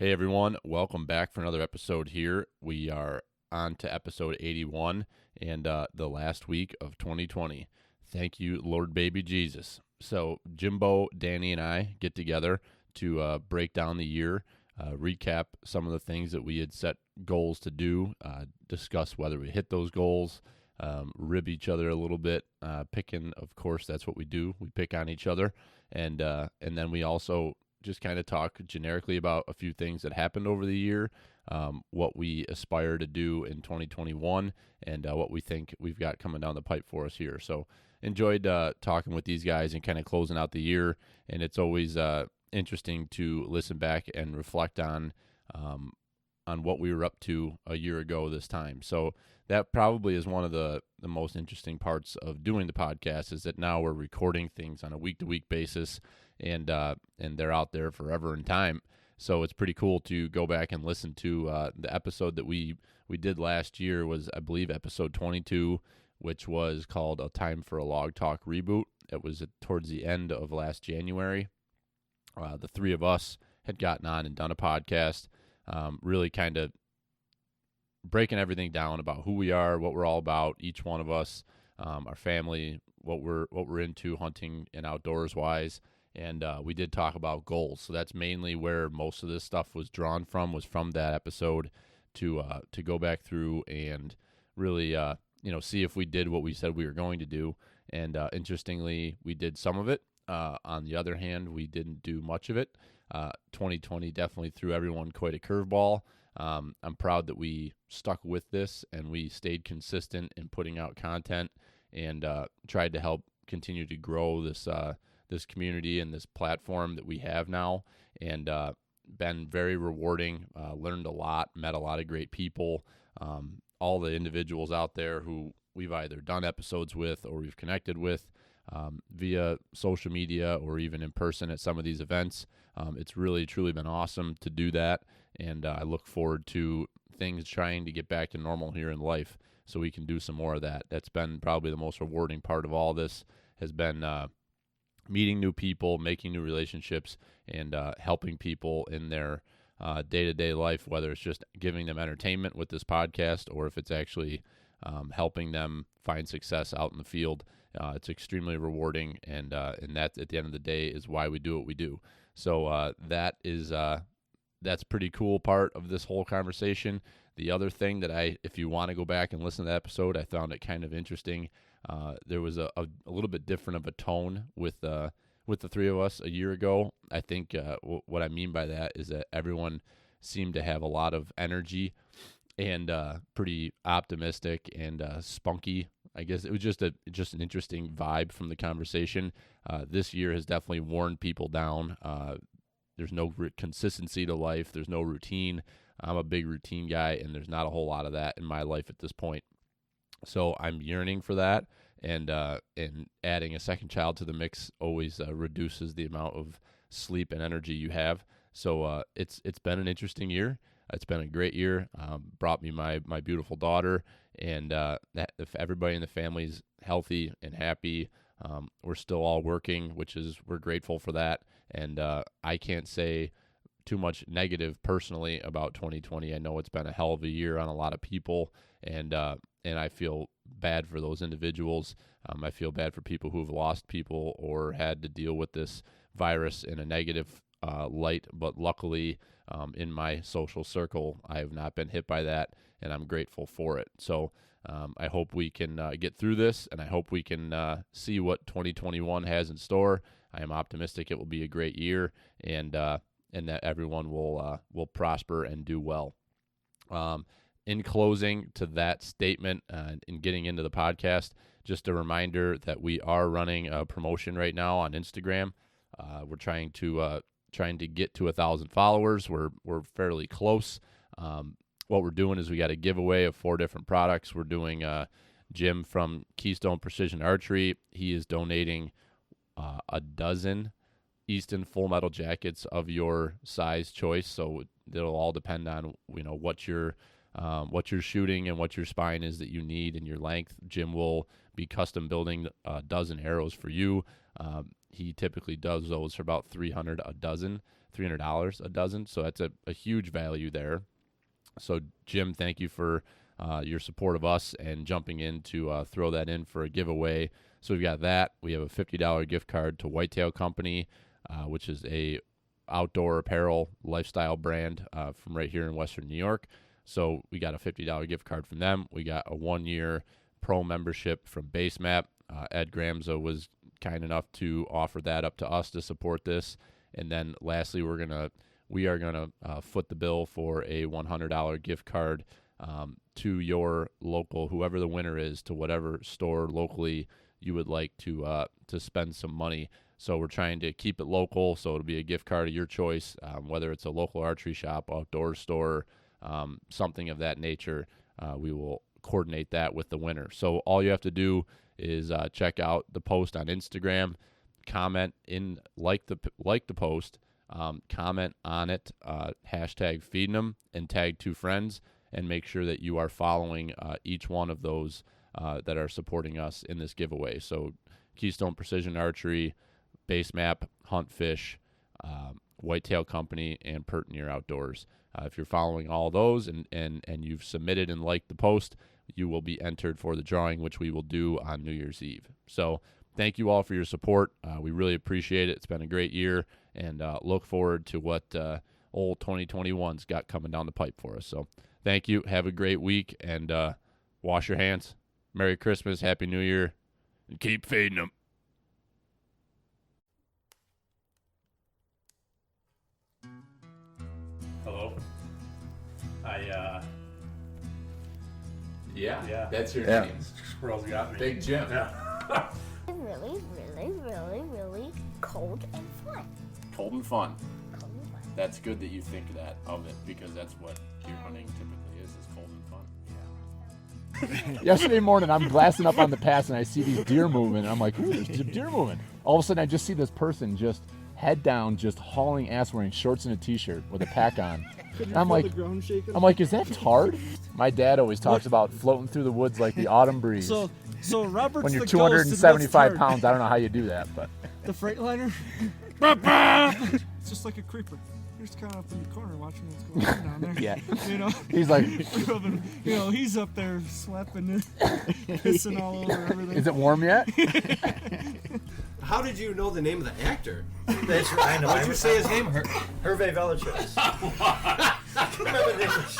Hey everyone, welcome back for another episode here. We are on to episode 81 and the last week of 2020. Thank you, Lord Baby Jesus. So Jimbo, Danny, and I get together to break down the year, recap some of the things that we had set goals to do, discuss whether we hit those goals, rib each other a little bit, picking, of course, that's what we do. We pick on each other, and then we also just kind of talk generically about a few things that happened over the year, what we aspire to do in 2021, and what we think we've got coming down the pipe for us here. So enjoyed talking with these guys and kind of closing out the year, and it's always interesting to listen back and reflect on what we were up to a year ago this time. So that probably is one of the most interesting parts of doing the podcast, is that now we're recording things on a week-to-week basis, and they're out there forever in time. So it's pretty cool to go back and listen to the episode that we did last year was, I believe, episode 22, which was called A Time for a Log Talk Reboot. It was towards the end of last January. The three of us had gotten on and done a podcast, really kind of breaking everything down about who we are, what we're all about, each one of us, our family, what we're into hunting and outdoors wise. And we did talk about goals. So that's mainly where most of this stuff was drawn from, was from that episode, to go back through and really see if we did what we said we were going to do. And interestingly, we did some of it. On the other hand, we didn't do much of it. 2020 definitely threw everyone quite a curveball. I'm proud that we stuck with this and we stayed consistent in putting out content and tried to help continue to grow this community and this platform that we have now, and been very rewarding. Learned a lot, met a lot of great people. All the individuals out there who we've either done episodes with or we've connected with via social media or even in person at some of these events. It's really, truly been awesome to do that, and I look forward to things trying to get back to normal here in life so we can do some more of that. That's been probably the most rewarding part of all this, has been meeting new people, making new relationships, and helping people in their day-to-day life, whether it's just giving them entertainment with this podcast or if it's actually helping them find success out in the field. It's extremely rewarding, and that, at the end of the day, is why we do what we do. So that's pretty cool part of this whole conversation. The other thing that if you want to go back and listen to that episode, I found it kind of interesting. There was a little bit different of a tone with the three of us a year ago. I think what I mean by that is that everyone seemed to have a lot of energy and pretty optimistic and spunky. I guess it was just an interesting vibe from the conversation. This year has definitely worn people down. There's no consistency to life. There's no routine. I'm a big routine guy, and there's not a whole lot of that in my life at this point. So I'm yearning for that, and adding a second child to the mix always reduces the amount of sleep and energy you have. So it's been an interesting year. It's been a great year. Brought me my beautiful daughter, and that if everybody in the family's healthy and happy, we're still all working, we're grateful for that. And I can't say too much negative personally about 2020. I know it's been a hell of a year on a lot of people, and I feel bad for those individuals. I feel bad for people who've lost people or had to deal with this virus in a negative light, but luckily in my social circle, I have not been hit by that, and I'm grateful for it. So I hope we can get through this, and I hope we can see what 2021 has in store. I am optimistic it will be a great year, and that everyone will prosper and do well. In closing to that statement, in getting into the podcast, just a reminder that we are running a promotion right now on Instagram. We're trying to get to 1,000 followers. We're fairly close. What we're doing is we got a giveaway of 4 different products. We're doing Jim from Keystone Precision Archery. He is donating a dozen Easton full metal jackets of your size choice. So it'll all depend on what you're shooting and what your spine is that you need and your length. Jim will be custom building a dozen arrows for you. He typically does those for about $300 a dozen. $300 a dozen. So that's a huge value there. So, Jim, thank you for your support of us and jumping in to throw that in for a giveaway. So we've got that. We have a $50 gift card to Whitetail Company, which is a outdoor apparel lifestyle brand from right here in Western New York. So we got a $50 gift card from them. We got a 1-year pro membership from Base Map. Ed Gramza was kind enough to offer that up to us to support this. And then lastly, we are gonna foot the bill for a $100 gift card to your local, whoever the winner is, to whatever store locally you would like to spend some money. So we're trying to keep it local, so it'll be a gift card of your choice, whether it's a local archery shop, outdoor store, something of that nature. We will coordinate that with the winner. So all you have to do is check out the post on Instagram, comment in, like the post, comment on it, hashtag feeding them, and tag 2 friends, and make sure that you are following each one of those that are supporting us in this giveaway. So Keystone Precision Archery, Base Map, Hunt Fish, Whitetail Company, and Pertnear Outdoors. If you're following all those and you've submitted and liked the post, you will be entered for the drawing, which we will do on New Year's Eve. So thank you all for your support. We really appreciate it. It's been a great year, and look forward to what old 2021's got coming down the pipe for us. So thank you. Have a great week, and wash your hands. Merry Christmas, Happy New Year, and keep feeding them. Hello. Yeah, that's your Yeah. name. Squirrels got me. Big Jim. Yeah. Really, really, really, really cold and fun. Cold and fun. Cold and fun. That's good that you think that of it, because that's what deer hunting typically is cold and fun. Yesterday morning, I'm glassing up on the pass and I see these deer moving. And I'm like, ooh, there's some deer moving. All of a sudden, I just see this person just head down, just hauling ass, wearing shorts and a t-shirt with a pack on. And I'm like, is that Tard? My dad always talks about floating through the woods like the autumn breeze. So Robert's When you're the 275 ghost, pounds, I don't know how you do that, but The Freightliner. It's just like a creeper. You're just kind of up in the corner watching what's going on down there. yeah. You know. He's like, He's up there slapping it, pissing all over everything. is it warm yet? How did you know the name of the actor? That's I know. Why did you say his name? Hervé Villechaize. Remember this?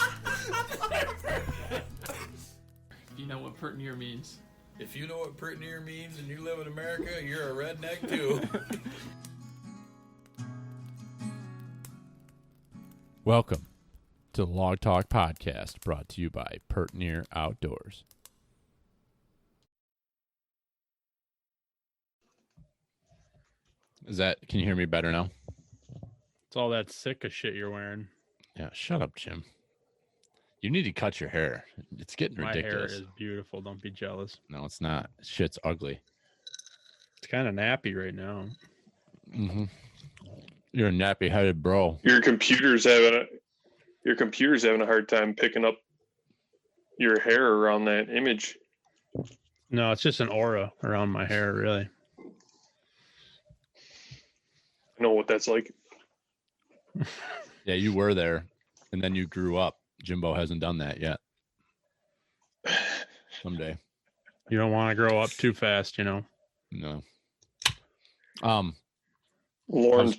You know what Pertnear means. If you know what Pertnear means and you live in America, you're a redneck too. Welcome to the Log Talk Podcast, brought to you by Pertnear Outdoors. Can you hear me better now? It's all that sick of shit you're wearing. Yeah, shut up, Jim. You need to cut your hair. It's getting My ridiculous. hair is beautiful. Don't be jealous. No, it's not. Shit's ugly. It's kind of nappy right now. Mm-hmm. You're a nappy-headed bro. Your computer's having a hard time picking up your hair around that image. No, it's just an aura around my hair, really. I know what that's like. Yeah, you were there, and then you grew up. Jimbo hasn't done that yet. Someday. You don't want to grow up too fast, you know. No. Lauren's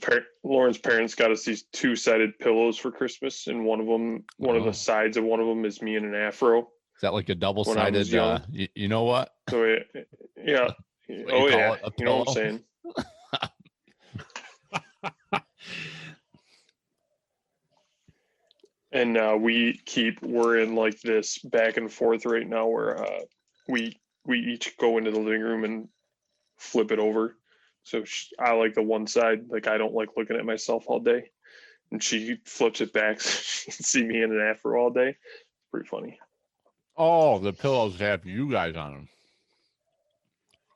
parents got us these 2-sided pillows for Christmas, and one of the sides of one of them is me in an afro. Is that like a double-sided? You know what? So yeah. Oh yeah. You know what I'm saying? And we're in like this back and forth right now where we each go into the living room and flip it over. So I like the one side, like I don't like looking at myself all day, and she flips it back so she can see me in an afro all day. Pretty funny. Oh, the pillows have you guys on them.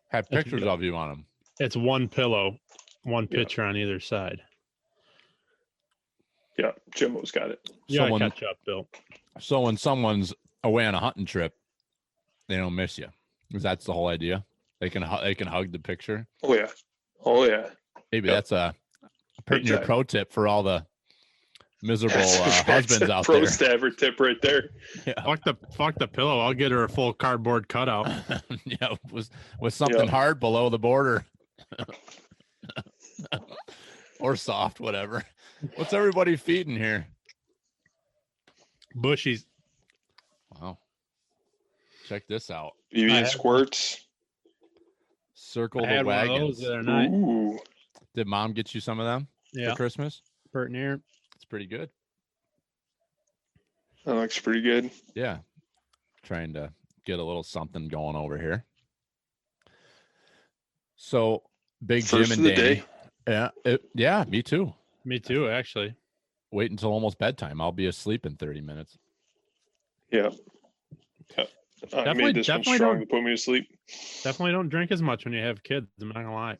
Have pictures of you on them. It's one pillow, one picture on either side. Yeah, Jimbo's got it. Yeah, catch up, Bill. So when someone's away on a hunting trip, they don't miss you, because that's the whole idea. They can hug the picture. Oh yeah. Maybe that's a Pertnear Exactly. pro tip for all the miserable That's husbands a out pro there. stabber tip right there. Yeah. Fuck the pillow. I'll get her a full cardboard cutout. Yeah, with something Yep. hard below the border. Or soft, whatever. What's everybody feeding here? Bushies. Wow. Check this out. BB I and had squirts. Circle I the had one of those wagons. the other night. Ooh. Did mom get you some of them Yeah. for Christmas? Pertnear. It's pretty good. That looks pretty good. Yeah. Trying to get a little something going over here. So, Big First Jim of and the Danny. day. Yeah, me too. Me too, actually. Wait until almost bedtime. I'll be asleep in 30 minutes. Yeah. I made this one definitely strong don't- to put me to sleep. Definitely don't drink as much when you have kids. I'm not gonna lie.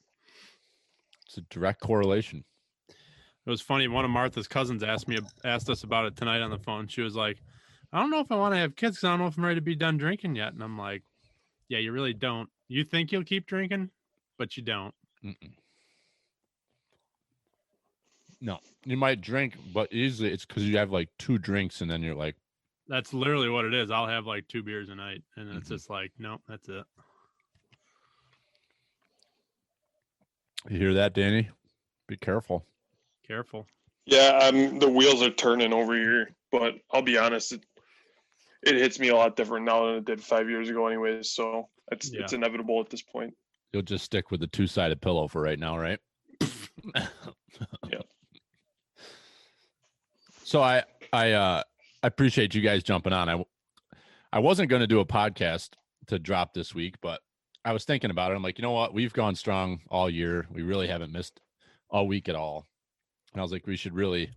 It's a direct correlation. It was funny. One of Martha's cousins asked us about it tonight on the phone. She was like, "I don't know if I want to have kids because I don't know if I'm ready to be done drinking yet." And I'm like, "Yeah, you really don't. You think you'll keep drinking, but you don't." Mm-mm. No, you might drink, but usually it's because you have like 2 drinks and then you're like, That's literally what it is. I'll have like 2 beers a night, and it's just like, nope, that's it. you hear that, Danny? Be careful. Careful. Yeah, the wheels are turning over here, but I'll be honest, it hits me a lot different now than it did 5 years ago anyways, so it's inevitable at this point. You'll just stick with the 2-sided pillow for right now, right? Yeah. So I appreciate you guys jumping on. I wasn't going to do a podcast to drop this week, but I was thinking about it. I'm like, you know what? We've gone strong all year. We really haven't missed a week at all. And I was like, we should really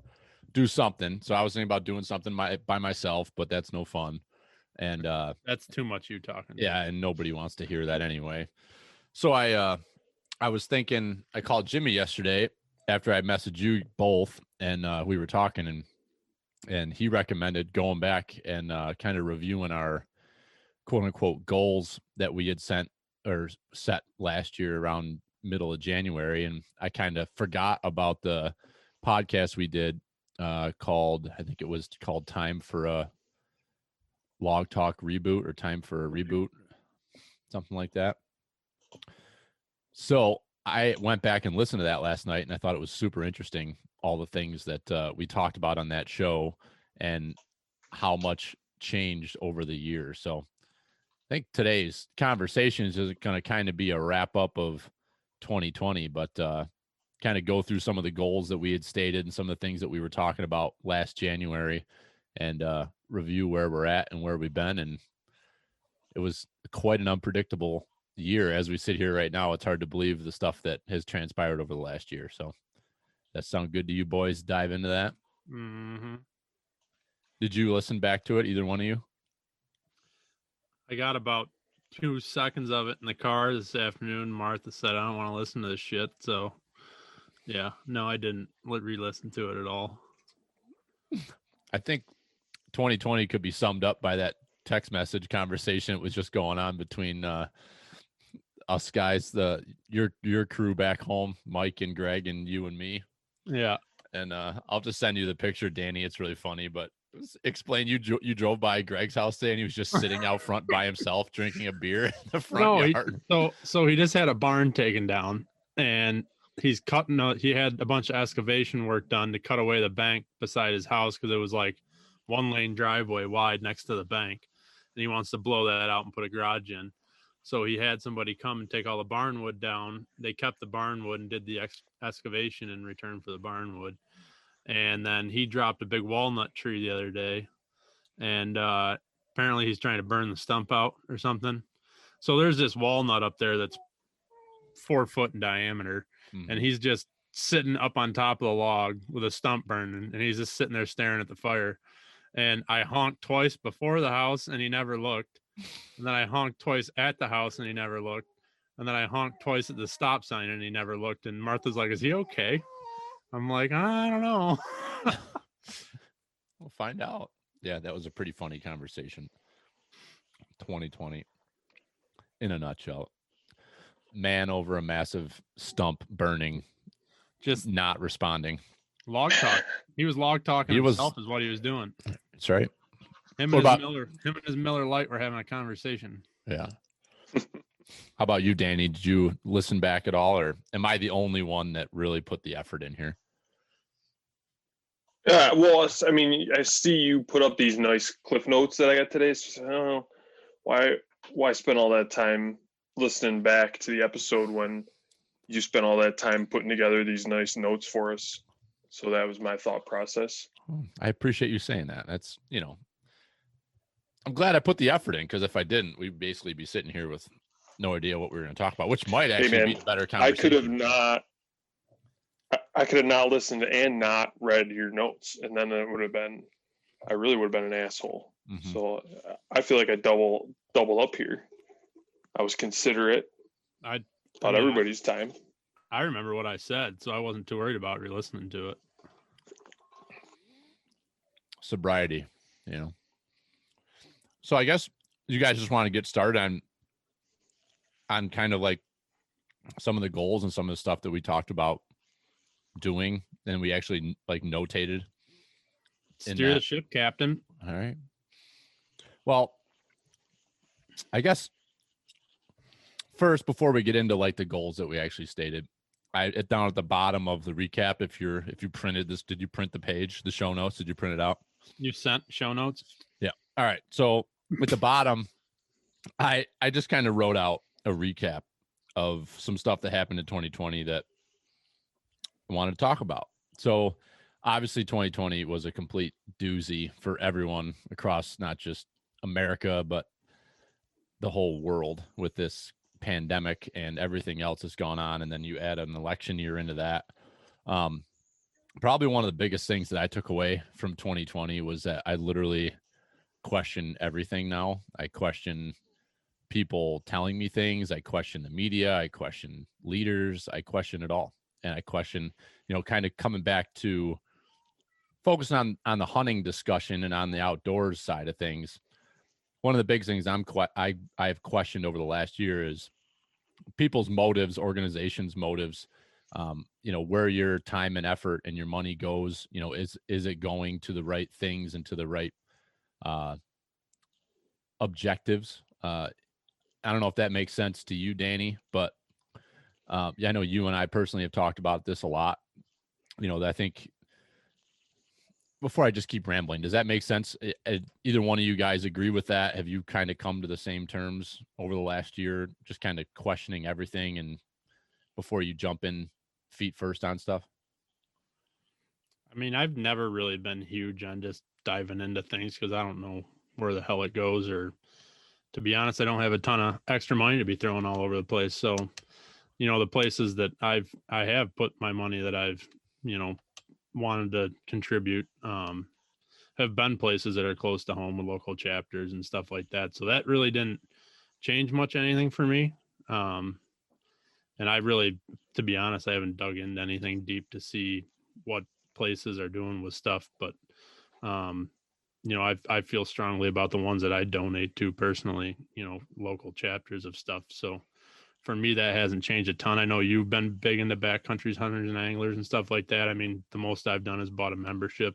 do something. So I was thinking about doing something by myself, but that's no fun. And that's too much you talking. Yeah, and nobody wants to hear that anyway. So I was thinking, I called Jimmy yesterday after I messaged you both, and we were talking, and he recommended going back and kind of reviewing our quote unquote goals that we had set last year around middle of January. And I kind of forgot about the podcast we did called, I think it was called Time for a Log Talk Reboot, or Time for a Reboot, something like that. So I went back and listened to that last night, and I thought it was super interesting, all the things that we talked about on that show and how much changed over the years. So I think today's conversation is just going to kind of be a wrap up of 2020, but kind of go through some of the goals that we had stated and some of the things that we were talking about last January, and review where we're at and where we've been. And it was quite an unpredictable year. As we sit here right now, it's hard to believe the stuff that has transpired over the last year. So that sound good to you boys? Dive into that. Mm-hmm. Did you listen back to it, either one of you? I got about 2 seconds of it in the car this afternoon. Martha said, "I don't want to listen to this shit." So yeah, no, I didn't re-listen to it at all. I think 2020 could be summed up by that text message conversation that was just going on between us guys, your crew back home, Mike and Greg, and you and me. Yeah. And I'll just send you the picture, Danny. It's really funny, but explain, you drove by Greg's house today and he was just sitting out front by himself drinking a beer in the front yard. So he just had a barn taken down, and he's cutting he had a bunch of excavation work done to cut away the bank beside his house, because it was like 1-lane driveway wide next to the bank, and he wants to blow that out and put a garage in. So he had somebody come and take all the barn wood down. They kept the barn wood and did the excavation in return for the barn wood. And then he dropped a big walnut tree the other day, and apparently he's trying to burn the stump out or something. So there's this walnut up there that's 4 foot in diameter, and he's just sitting up on top of the log with a stump burning, and he's just sitting there staring at the fire. And I honked twice before the house, and he never looked. And then I honked twice at the house, and he never looked. And then I honked twice at the stop sign, and he never looked. And Martha's like, "Is he okay?" I'm like, "I don't know." We'll find out. Yeah, that was a pretty funny conversation. 2020 in a nutshell. Man over a massive stump burning Just not responding. log talk. He was log talking He was- himself is what he was doing. That's right. Him What and his Miller Lite were having a conversation. Yeah. How about you, Danny? Did you listen back at all, or am I the only one that really put the effort in here? Well, I mean, I see you put up these nice cliff notes that I got today. So I don't know why spend all that time listening back to the episode when you spent all that time putting together these nice notes for us. So that was my thought process. I appreciate you saying that. That's, I'm glad I put the effort in, because if I didn't, we'd basically be sitting here with no idea what we were going to talk about, which might actually be a better conversation. I could have not listened and not read your notes, and then it would have been, I really would have been an asshole. Mhm. So I feel like I double up here. I was considerate about everybody's time. I remember what I said, so I wasn't too worried about re-listening to it. Sobriety, So I guess you guys just want to get started on kind of like some of the goals and some of the stuff that we talked about doing, and we actually like notated. Steer the ship, Captain. All right. Well, I guess first, before we get into like the goals that we actually stated, down at the bottom of the recap, if you printed this, did you print the page, the show notes? Did you print it out? You sent show notes? Yeah. All right. So at the bottom, I just kind of wrote out a recap of some stuff that happened in 2020 that I wanted to talk about. So obviously 2020 was a complete doozy for everyone across not just America, but the whole world with this pandemic and everything else that's gone on. And then you add an election year into that. Probably one of the biggest things that I took away from 2020 was that I literally question everything now. I question people telling me things. I question the media. I question leaders. I question it all. And I question, kind of coming back to focus on the hunting discussion and on the outdoors side of things. One of the big things I've questioned over the last year is people's motives, organizations' motives. Where your time and effort and your money goes. Is it going to the right things and to the right objectives? I don't know if that makes sense to you, Danny, but I know you and I personally have talked about this a lot. I think before I just keep rambling, does that make sense? Either one of you guys agree with that? Have you kind of come to the same terms over the last year, just kind of questioning everything and before you jump in feet first on stuff? I mean, I've never really been huge on just diving into things because I don't know where the hell it goes, or to be honest, I don't have a ton of extra money to be throwing all over the place. So, the places that I have put my money that I've, wanted to contribute, have been places that are close to home with local chapters and stuff like that. So that really didn't change much anything for me. And I really, to be honest, I haven't dug into anything deep to see what places are doing with stuff, but I feel strongly about the ones that I donate to personally, local chapters of stuff. So for me, that hasn't changed a ton. I know you've been big into backcountries, hunters and anglers and stuff like that. I mean, the most I've done is bought a membership.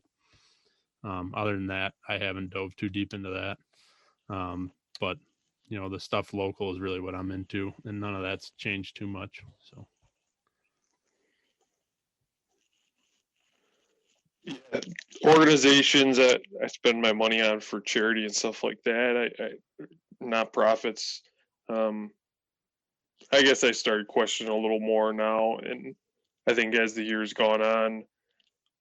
Other than that, I haven't dove too deep into that. But the stuff local is really what I'm into, and none of that's changed too much. So. Yeah, organizations that I spend my money on for charity and stuff like that, I nonprofits. I guess I started questioning a little more now, and I think as the years gone on,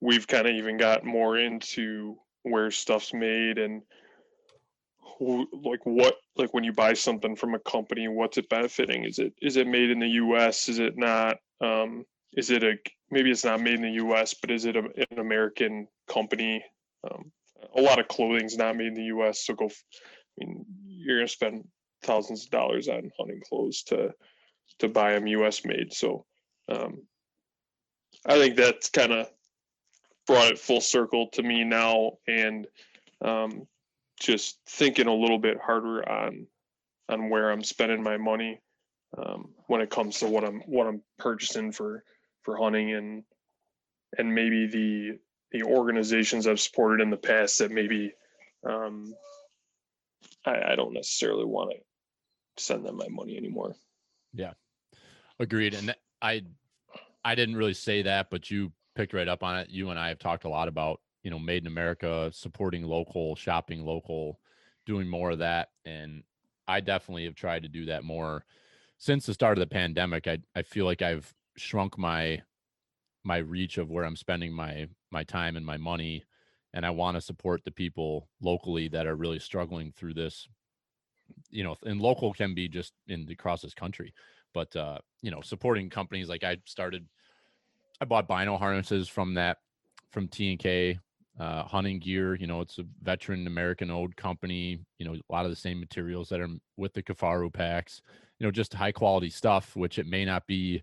we've kind of even got more into where stuff's made and when you buy something from a company, what's it benefiting? Is it made in the U.S.? Is it not? Is it maybe it's not made in the U.S., but is it an American company? A lot of clothing's not made in the U.S., so you're gonna spend thousands of dollars on hunting clothes to buy them U.S. made. So I think that's kind of brought it full circle to me now, and just thinking a little bit harder on where I'm spending my money when it comes to what I'm purchasing for hunting and maybe the organizations I've supported in the past that maybe I don't necessarily want to send them my money anymore. Yeah, agreed. And I didn't really say that, but you picked right up on it. You and I have talked a lot about, Made in America, supporting local, shopping local, doing more of that. And I definitely have tried to do that more since the start of the pandemic. I feel like I've shrunk my reach of where I'm spending my time and my money. And I want to support the people locally that are really struggling through this. And local can be just across this country, but supporting companies like I bought bino harnesses from T&K hunting gear. It's a veteran American owned company, a lot of the same materials that are with the Kafaru packs, just high quality stuff, which it may not be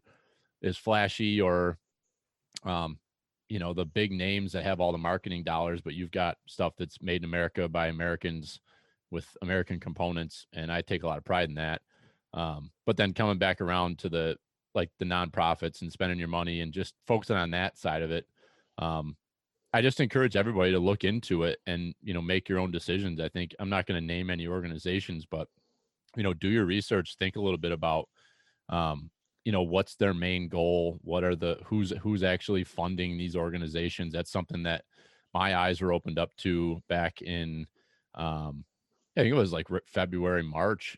as flashy or, the big names that have all the marketing dollars, but you've got stuff that's made in America by Americans with American components. And I take a lot of pride in that. But then coming back around to the nonprofits and spending your money and just focusing on that side of it. I just encourage everybody to look into it and, make your own decisions. I think I'm not going to name any organizations, but, do your research, think a little bit about, what's their main goal? What are who's actually funding these organizations? That's something that my eyes were opened up to back in, I think it was like February, March,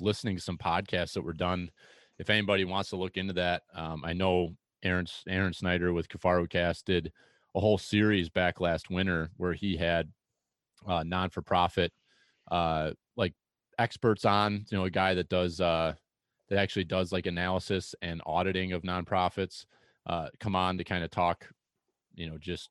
listening to some podcasts that were done. If anybody wants to look into that, I know Aaron Snyder with Kafaru Cast did a whole series back last winter where he had non-for-profit like experts on, a guy that does that actually does like analysis and auditing of nonprofits come on to kind of talk, just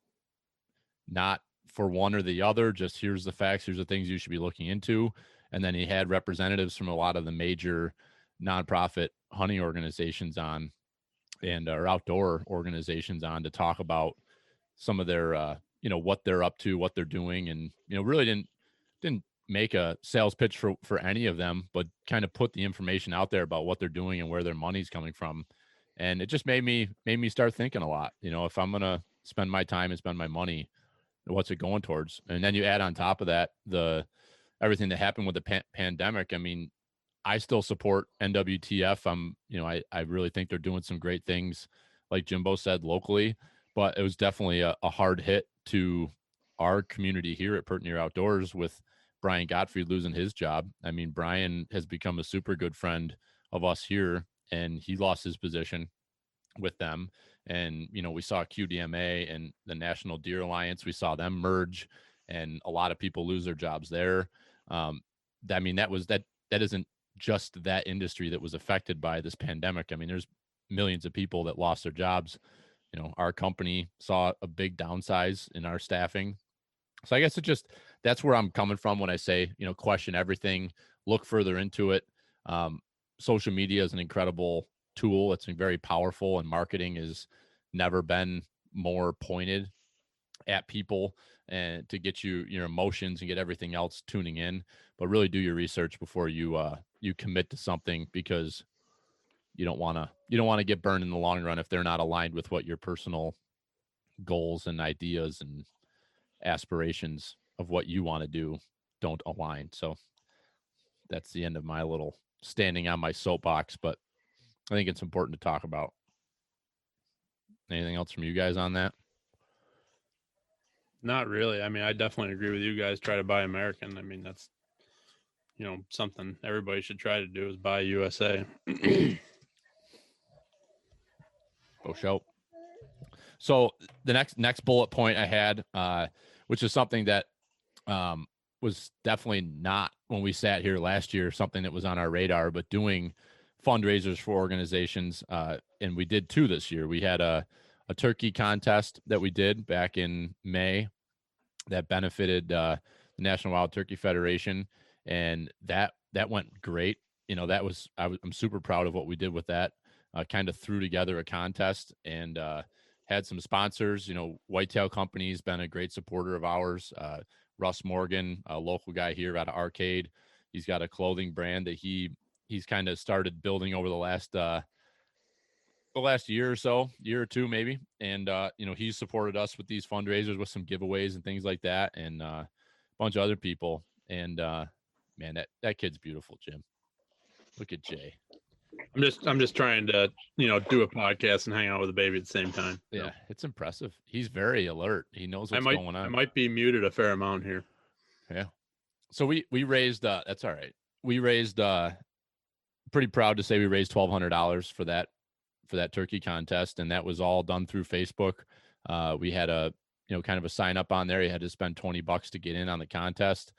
not for one or the other, just here's the facts, here's the things you should be looking into. And then he had representatives from a lot of the major nonprofit hunting organizations on and or outdoor organizations on to talk about some of their what they're up to, what they're doing, and really didn't make a sales pitch for any of them, but kind of put the information out there about what they're doing and where their money's coming from. And it just made me start thinking a lot. If I'm gonna spend my time and spend my money, what's it going towards? And then you add on top of that everything that happened with the pandemic. I mean, I still support NWTF. I really think they're doing some great things, like Jimbo said, locally, but it was definitely a hard hit to our community here at Pertnear Outdoors with Brian Gottfried losing his job. I mean, Brian has become a super good friend of us here, and he lost his position with them. And, we saw QDMA and the National Deer Alliance, we saw them merge, and a lot of people lose their jobs there. That isn't just that industry that was affected by this pandemic. I mean, there's millions of people that lost their jobs. Our company saw a big downsize in our staffing. So I guess that's where I'm coming from when I say, question everything, look further into it. Social media is an incredible tool. It's very powerful, and marketing has never been more pointed at people and to get your emotions and get everything else tuning in. But really do your research before you commit to something, because you don't want to get burned in the long run if they're not aligned with what your personal goals and ideas and aspirations of what you want to do don't align. So that's the end of my little standing on my soapbox, but I think it's important to talk about. Anything else from you guys on that? Not really. I mean, I definitely agree with you guys. Try to buy American. I mean, that's, something everybody should try to do is buy USA. Go show. So the next bullet point I had, which is something that was definitely not when we sat here last year, something that was on our radar, but doing fundraisers for organizations. And we did two this year. We had a turkey contest that we did back in May that benefited the National Wild Turkey Federation. And that went great. I'm super proud of what we did with that. Kind of threw together a contest and had some sponsors. Whitetail Company's been a great supporter of ours. Russ Morgan, a local guy here out of Arcade, he's got a clothing brand that he's kind of started building over the last the last year or two maybe, and he's supported us with these fundraisers with some giveaways and things like that, and a bunch of other people. And man, that kid's beautiful, Jim. Look at Jay. I'm just trying to do a podcast and hang out with the baby at the same time. Yeah, it's impressive. He's very alert. He knows what's going on. I might be muted a fair amount here. Yeah. So we raised that's all right. We raised pretty proud to say we raised $1,200 for that turkey contest, and that was all done through Facebook. We had a kind of a sign up on there. You had to spend $20 to get in on the contest.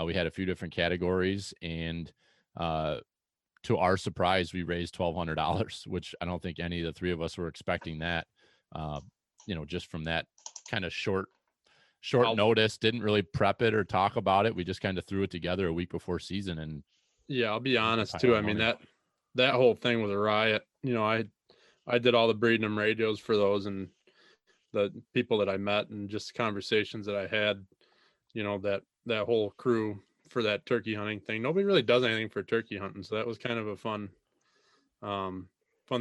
We had a few different categories, and to our surprise, we raised $1,200, which I don't think any of the three of us were expecting that. Just from that kind of short notice, didn't really prep it or talk about it. We just kind of threw it together a week before season. And yeah, I'll be honest too. I mean, that whole thing was a riot. I did all the breeding them radios for those, and the people that I met and just conversations that I had, that whole crew for that turkey hunting thing. Nobody really does anything for turkey hunting. So that was kind of a fun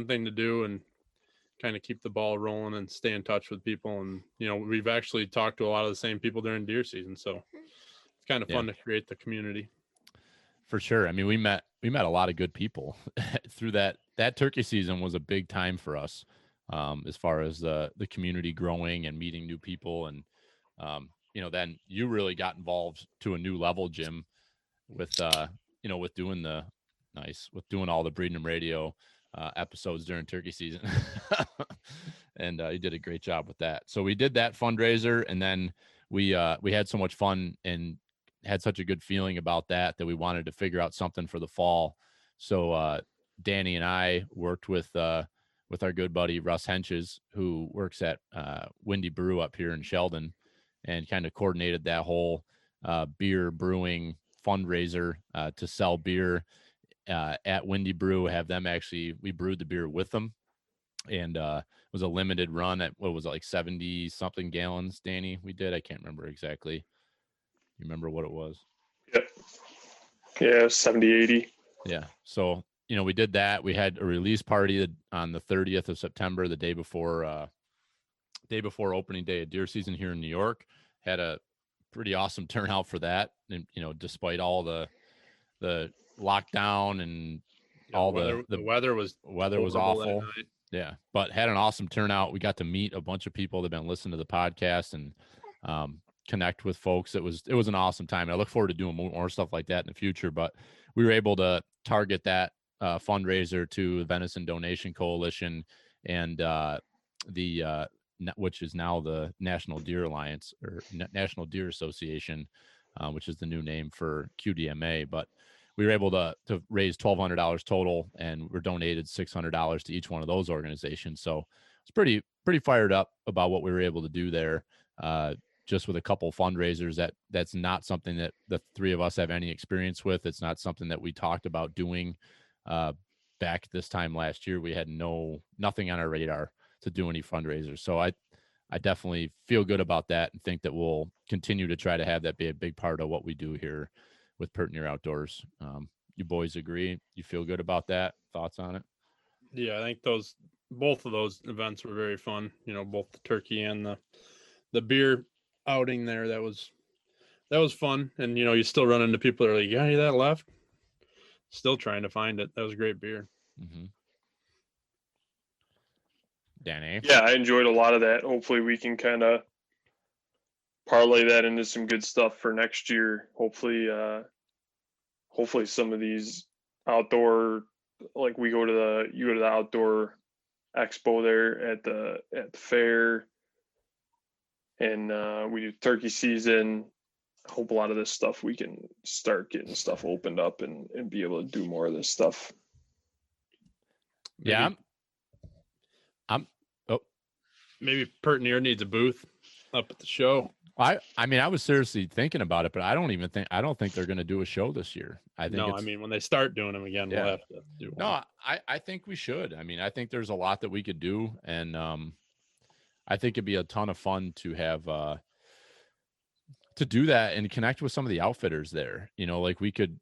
thing to do, and kind of keep the ball rolling and stay in touch with people. And, we've actually talked to a lot of the same people during deer season. So it's kind of fun to create the community. For sure. I mean, we met a lot of good people through that turkey season. Was a big time for us as far as the community growing and meeting new people. And, then you really got involved to a new level, Jim, with doing all the Breeding' 'em Radio episodes during turkey season. And you did a great job with that. So we did that fundraiser, and then we had so much fun and had such a good feeling about that we wanted to figure out something for the fall. So Danny and I worked with our good buddy Russ Henches, who works at Windy Brew up here in Sheldon, and kind of coordinated that whole beer brewing fundraiser to sell beer at Windy Brew. We brewed the beer with them, and it was a limited run at what was it, like 70 something gallons, Danny? We did. I can't remember exactly. You remember what it was? Yep. Yeah, 70, 80. Yeah. So, we did that. We had a release party on the 30th of September, the day before opening day of deer season here in New York. Had a pretty awesome turnout for that. And, despite all the lockdown and the weather was awful. Yeah. But had an awesome turnout. We got to meet a bunch of people that have been listening to the podcast and, connect with folks. It was an awesome time. I look forward to doing more stuff like that in the future, but we were able to target that fundraiser to the Venison Donation Coalition and which is now the National Deer Alliance, or National Deer Association, which is the new name for QDMA. But we were able to raise $1,200 total, and we're donated $600 to each one of those organizations. So it's pretty fired up about what we were able to do there. Just with a couple fundraisers, that's not something that the three of us have any experience with. It's not something that we talked about doing back this time last year. We had nothing on our radar to do any fundraisers. So I definitely feel good about that, and think that we'll continue to try to have that be a big part of what we do here with Pertnear Outdoors. You boys agree? You feel good about that? Thoughts on it? Yeah, I think both of those events were very fun. Both the turkey and the beer outing there. That was fun. And you still run into people that are like, yeah, any of that left? Still trying to find it. That was great beer. Mm-hmm. Danny? Yeah, I enjoyed a lot of that. Hopefully we can kind of parlay that into some good stuff for next year. Hopefully some of these outdoor, like you go to the outdoor expo there at the fair, and we do turkey season. I hope a lot of this stuff, we can start getting stuff opened up and be able to do more of this stuff. Yeah. Maybe Pertnear needs a booth up at the show. I mean, I was seriously thinking about it, but I don't think they're going to do a show this year. When they start doing them again, we'll have to do one. No, I think we should. I mean, I think there's a lot that we could do, and I think it'd be a ton of fun to have to do that and connect with some of the outfitters there. Like we could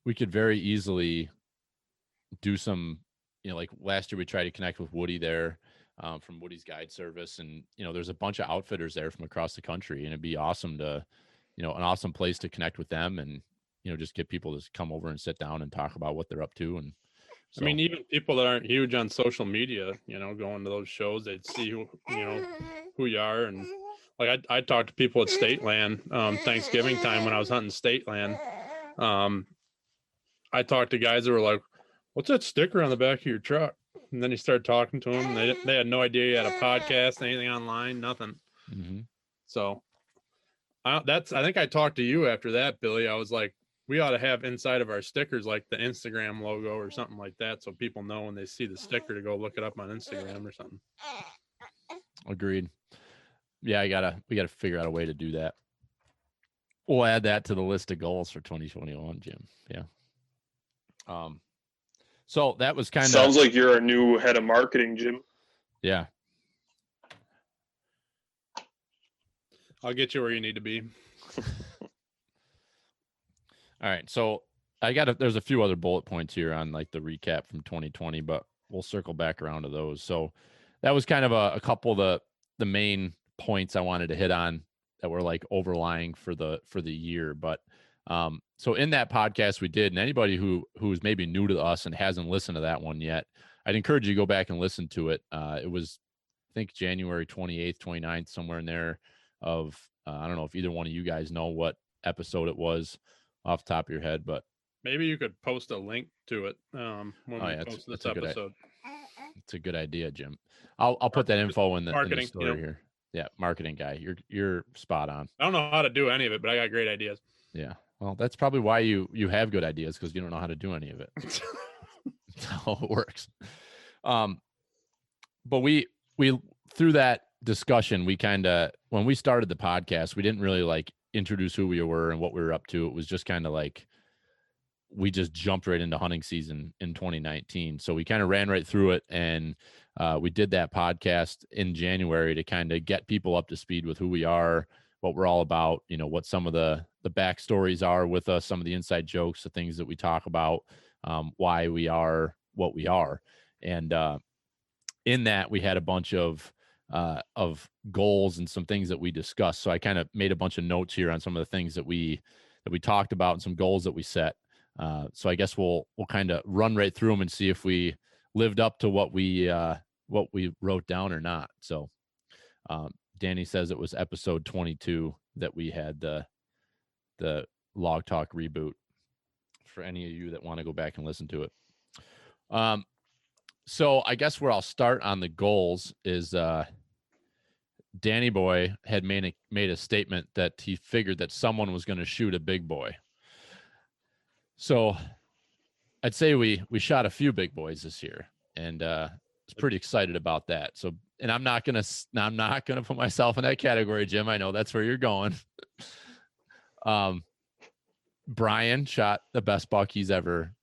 very easily do some like last year we tried to connect with Woody there from Woody's Guide Service. And, there's a bunch of outfitters there from across the country. And it'd be awesome to, an awesome place to connect with them and, just get people to come over and sit down and talk about what they're up to. And so, I mean, even people that aren't huge on social media, going to those shows, they'd see who you are. And like I talked to people at State Land Thanksgiving time when I was hunting State Land. I talked to guys that were like, "What's that sticker on the back of your truck?" And then you started talking to them. They had no idea you had a podcast, anything online, nothing. Mm-hmm. So I think I talked to you after that, Billy. I was like, we ought to have inside of our stickers like the Instagram logo or something like that, so people know when they see the sticker to go look it up on Instagram or something. Agreed. Yeah, we gotta figure out a way to do that. We'll add that to the list of goals for 2021, Jim. Yeah. So that was kind of sounds like you're our new head of marketing, Jim. Yeah. I'll get you where you need to be. All right. So there's a few other bullet points here on like the recap from 2020, but we'll circle back around to those. So that was kind of a couple of the main points I wanted to hit on that were like overlying for the year. But so in that podcast we did, and anybody who's maybe new to us and hasn't listened to that one yet, I'd encourage you to go back and listen to it. It was, I think, January 28th, 29th, somewhere in there of, I don't know if either one of you guys know what episode it was off the top of your head, but maybe you could post a link to it when we post this episode. It's a good idea, Jim. I'll put that info in the story here. Yeah, marketing guy. You're spot on. I don't know how to do any of it, but I got great ideas. Yeah. Well, that's probably why you have good ideas, because you don't know how to do any of it. That's how it works. But we through that discussion, we kind of, when we started the podcast, we didn't really like introduce who we were and what we were up to. It was just kind of like we just jumped right into hunting season in 2019. So we kind of ran right through it, and we did that podcast in January to kind of get people up to speed with who we are, what we're all about, what some of the backstories are with us, some of the inside jokes, the things that we talk about, why we are what we are. And in that, we had a bunch of goals and some things that we discussed. So I kind of made a bunch of notes here on some of the things that we talked about and some goals that we set. So I guess we'll kind of run right through them and see if we lived up to what we wrote down or not. So Danny says it was episode 22 that we had the Log Talk reboot, for any of you that want to go back and listen to it. So I guess where I'll start on the goals is Danny Boy had made a statement that he figured that someone was going to shoot a big boy. So I'd say we shot a few big boys this year, and was pretty excited about that. So, and I'm not gonna put myself in that category, Jim. I know that's where you're going. Brian shot the best buck he's ever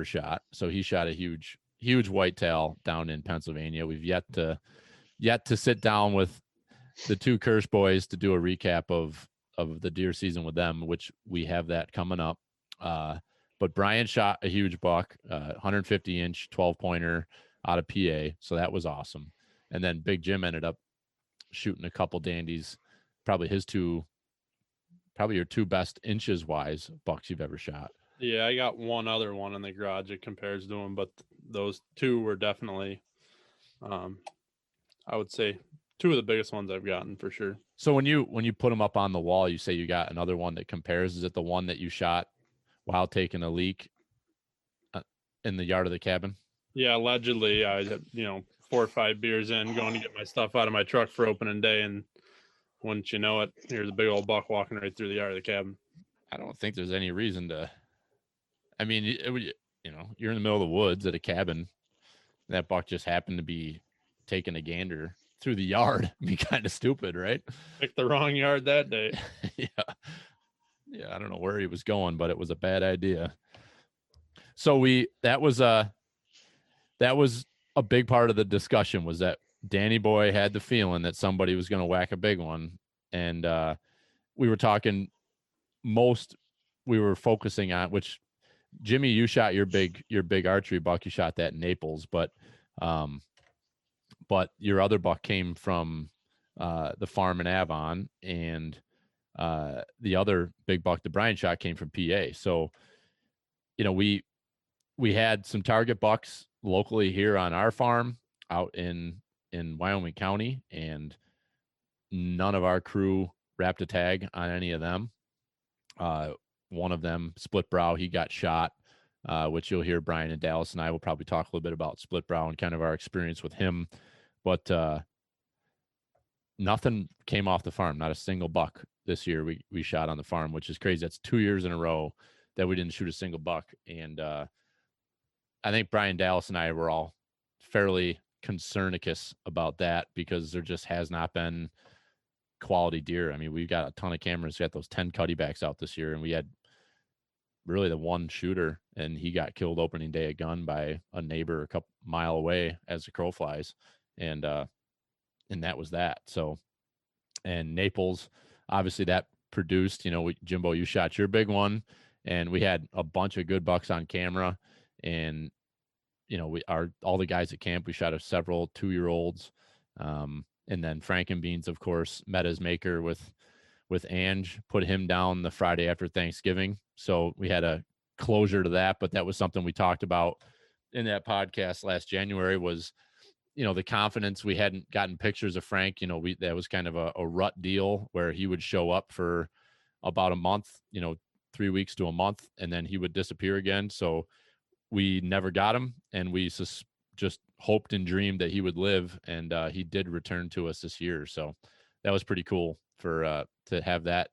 shot. So he shot a huge whitetail down in Pennsylvania. We've yet to sit down with the two Kirsch boys to do a recap of the deer season with them, which we have that coming up. But Brian shot a huge buck, 150-inch 12-pointer out of PA. So that was awesome. And then Big Jim ended up shooting a couple dandies, probably your two best inches wise bucks you've ever shot. Yeah, I got one other one in the garage that compares to them, but those two were definitely, I would say, two of the biggest ones I've gotten for sure. So when you put them up on the wall, you say you got another one that compares. Is it the one that you shot while taking a leak in the yard of the cabin? Yeah, allegedly, I 4 or 5 beers in, going to get my stuff out of my truck for opening day, and wouldn't you know it, here's a big old buck walking right through the yard of the cabin. I don't think there's any reason to. I mean, you're in the middle of the woods at a cabin. That buck just happened to be taking a gander through the yard. It'd be kind of stupid, right? Picked the wrong yard that day. Yeah. I don't know where he was going, but it was a bad idea. So that was a big part of the discussion, was that Danny Boy had the feeling that somebody was going to whack a big one. And we were talking we were focusing on, which Jimmy, you shot your big archery buck. You shot that in Naples, but your other buck came from the farm in Avon, and the other big buck that Brian shot came from PA. So, we had some target bucks locally here on our farm out in Wyoming County, and none of our crew wrapped a tag on any of them. One of them, Split Brow, he got shot, which you'll hear Brian and Dallas and I will probably talk a little bit about Split Brow and kind of our experience with him. But nothing came off the farm, not a single buck this year we shot on the farm, which is crazy. That's 2 years in a row that we didn't shoot a single buck. And I think Brian, Dallas, and I were all fairly concernicus about that because there just has not been quality deer. I mean, we've got a ton of cameras. We got those 10 cuttybacks out this year, and we had really the one shooter, and he got killed opening day at gun by a neighbor a couple mile away as the crow flies. And that was that. So, and Naples, obviously that produced, Jimbo, you shot your big one, and we had a bunch of good bucks on camera. And, all the guys at camp, we shot several 2-year-olds. And then Frankenbeans, of course, met his maker with Ange, put him down the Friday after Thanksgiving. So we had a closure to that, but that was something we talked about in that podcast last January was, the confidence. We hadn't gotten pictures of Frank. That was kind of a rut deal where he would show up for about a month, 3 weeks to a month, and then he would disappear again. So we never got him, and we just hoped and dreamed that he would live, and he did return to us this year. So that was pretty cool for to have that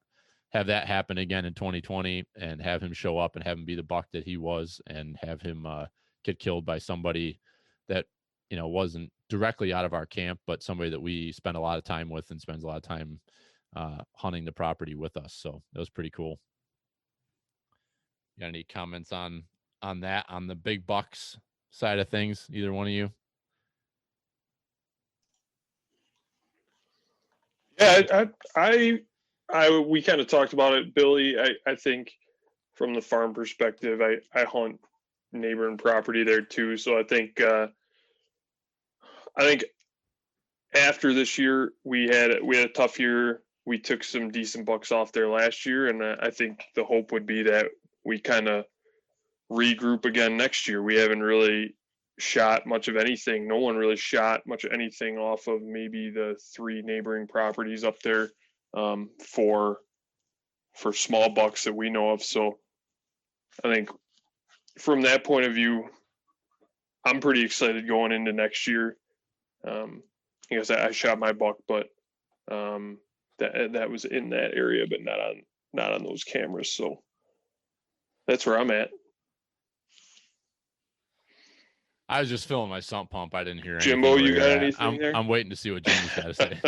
happen again in 2020 and have him show up and have him be the buck that he was, and have him get killed by somebody that wasn't directly out of our camp, but somebody that we spend a lot of time with and spends a lot of time hunting the property with us. So that was pretty cool. You got any comments on that, on the big bucks side of things, either one of you? Yeah, we kind of talked about it, Billy. I think from the farm perspective, I hunt neighboring property there too. So I think after this year we had a tough year. We took some decent bucks off there last year, and I think the hope would be that we kind of regroup again next year. We haven't really shot much of anything. No one really shot much of anything off of maybe the 3 neighboring properties up there for small bucks that we know of. So I think from that point of view, I'm pretty excited going into next year. Because I shot my buck, but that was in that area, but not on those cameras. So that's where I'm at. I was just filling my sump pump. I didn't hear anything. Jimbo, you got anything there? I'm waiting to see what Jimmy's got to say.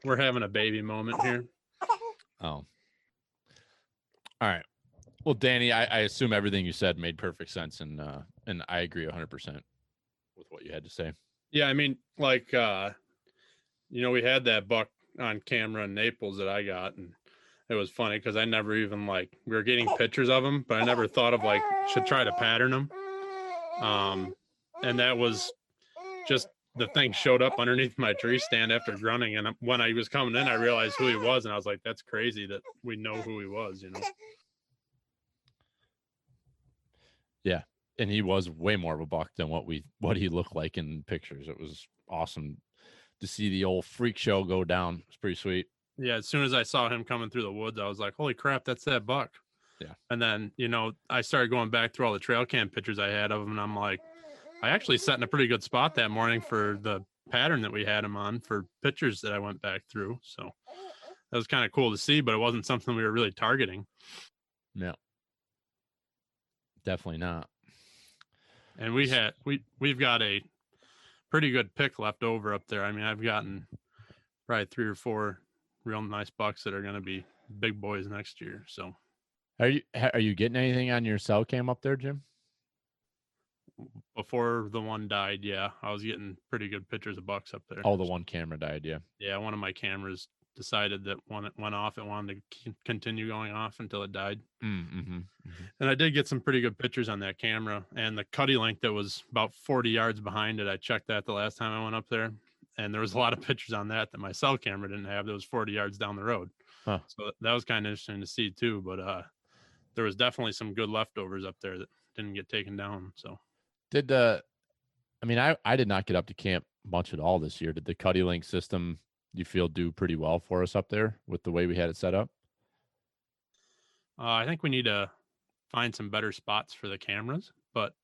We're having a baby moment here. Oh. All right. Well, Danny, I assume everything you said made perfect sense, and I agree 100% with what you had to say. Yeah, I mean, like, we had that buck on camera in Naples that I got, and it was funny because I never even we were getting pictures of him, but I never thought of should try to pattern him. And that was just the thing showed up underneath my tree stand after grunting, and when I was coming in, I realized who he was, and I was like, "That's crazy that we know who he was," Yeah, and he was way more of a buck than what he looked like in pictures. It was awesome to see the old freak show go down. It's pretty sweet. Yeah, as soon as I saw him coming through the woods, I was like, "Holy crap, that's that buck!" Yeah. And then I started going back through all the trail cam pictures I had of him, and I'm like, I actually sat in a pretty good spot that morning for the pattern that we had him on for pictures that I went back through. So that was kind of cool to see, but it wasn't something we were really targeting. No. Definitely not. And we've got a pretty good pick left over up there. I mean, I've gotten probably 3 or 4 real nice bucks that are going to be big boys next year. So are you getting anything on your cell cam up there, Jim? Before the one died, yeah, I was getting pretty good pictures of bucks up there. Oh, the one camera died, yeah. Yeah, one of my cameras decided that when it went off, it wanted to continue going off until it died. Mm-hmm. And I did get some pretty good pictures on that camera. And the cutty link that was about 40 yards behind it, I checked that the last time I went up there. And there was a lot of pictures on that my cell camera didn't have. That was 40 yards down the road. Huh. So that was kind of interesting to see too. But there was definitely some good leftovers up there that didn't get taken down. So I did not get up to camp much at all this year. Did the Cuddy Link system, you feel, do pretty well for us up there with the way we had it set up? I think we need to find some better spots for the cameras. But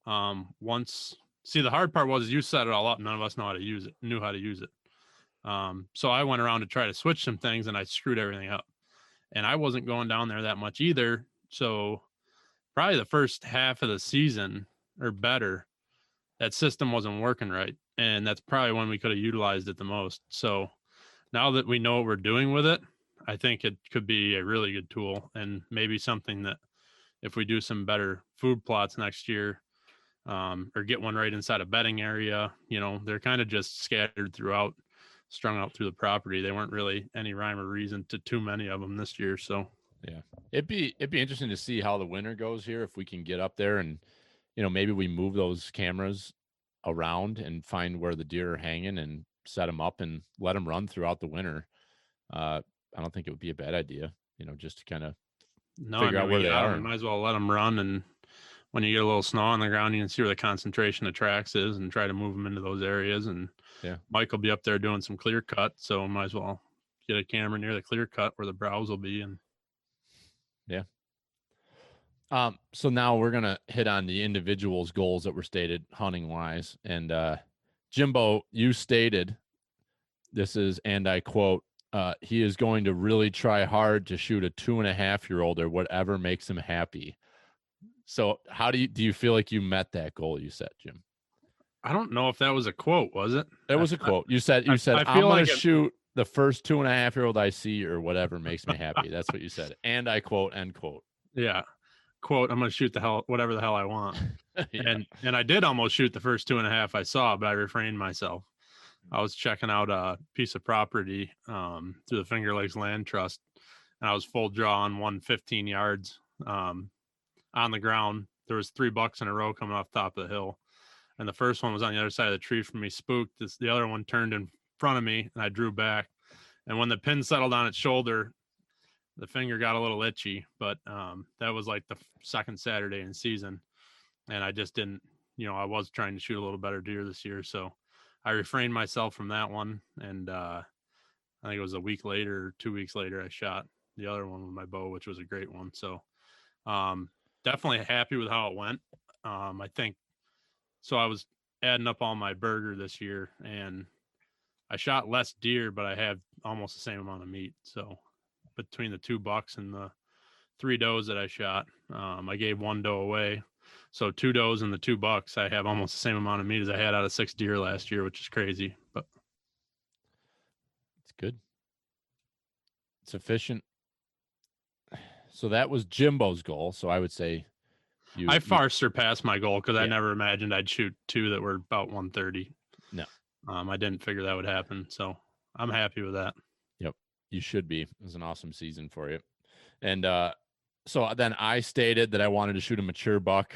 the hard part was you set it all up. None of us knew how to use it. So I went around to try to switch some things and I screwed everything up. And I wasn't going down there that much either. So probably the first half of the season or better, that system wasn't working right. And that's probably when we could have utilized it the most. So now that we know what we're doing with it, I think it could be a really good tool and maybe something that if we do some better food plots next year, or get one right inside a bedding area, they're kind of just scattered throughout, strung out through the property. They weren't really any rhyme or reason to too many of them this year. So yeah, it'd be interesting to see how the winter goes here. If we can get up there and, maybe we move those cameras around and find where the deer are hanging and set them up and let them run throughout the winter. I don't think it would be a bad idea, just to kind of figure out where they are. Might as well let them run. And when you get a little snow on the ground, you can see where the concentration of tracks is and try to move them into those areas. And yeah, Mike will be up there doing some clear cut. So might as well get a camera near the clear cut where the browse will be. And yeah. So now we're going to hit on the individual's goals that were stated hunting wise. And, Jimbo, you stated this is, and I quote, he is going to really try hard to shoot a 2.5-year-old or whatever makes him happy. So how do you feel like you met that goal you set, Jim? I don't know if that was a quote, was it? It was a quote. You said, I'm going to shoot the first 2.5-year-old I see or whatever makes me happy. That's what you said. And I quote, end quote. Yeah. Quote, I'm going to shoot whatever the hell I want. Yeah. And I did almost shoot the first 2.5 I saw, but I refrained myself. I was checking out a piece of property through the Finger Lakes Land Trust, and I was full draw on 115 yards on the ground. There was 3 bucks in a row coming off the top of the hill, and the first one was on the other side of the tree from me, spooked. The other one turned in front of me, and I drew back. And when the pin settled on its shoulder, the finger got a little itchy, but that was like the second Saturday in season. And I just didn't, I was trying to shoot a little better deer this year. So I refrained myself from that one. And I think it was a week later, or 2 weeks later, I shot the other one with my bow, which was a great one. So definitely happy with how it went. I think, so I was adding up all my burger this year and I shot less deer, but I had almost the same amount of meat. So between the 2 bucks and the 3 does that I shot, I gave 1 doe away. So 2 does and the 2 bucks, I have almost the same amount of meat as I had out of 6 deer last year, which is crazy, but it's good. It's efficient. So that was Jimbo's goal. So I would say I far surpassed my goal because I never imagined I'd shoot 2 that were about 130. No, I didn't figure that would happen. So I'm happy with that. Yep. You should be. It was an awesome season for you. And so then I stated that I wanted to shoot a mature buck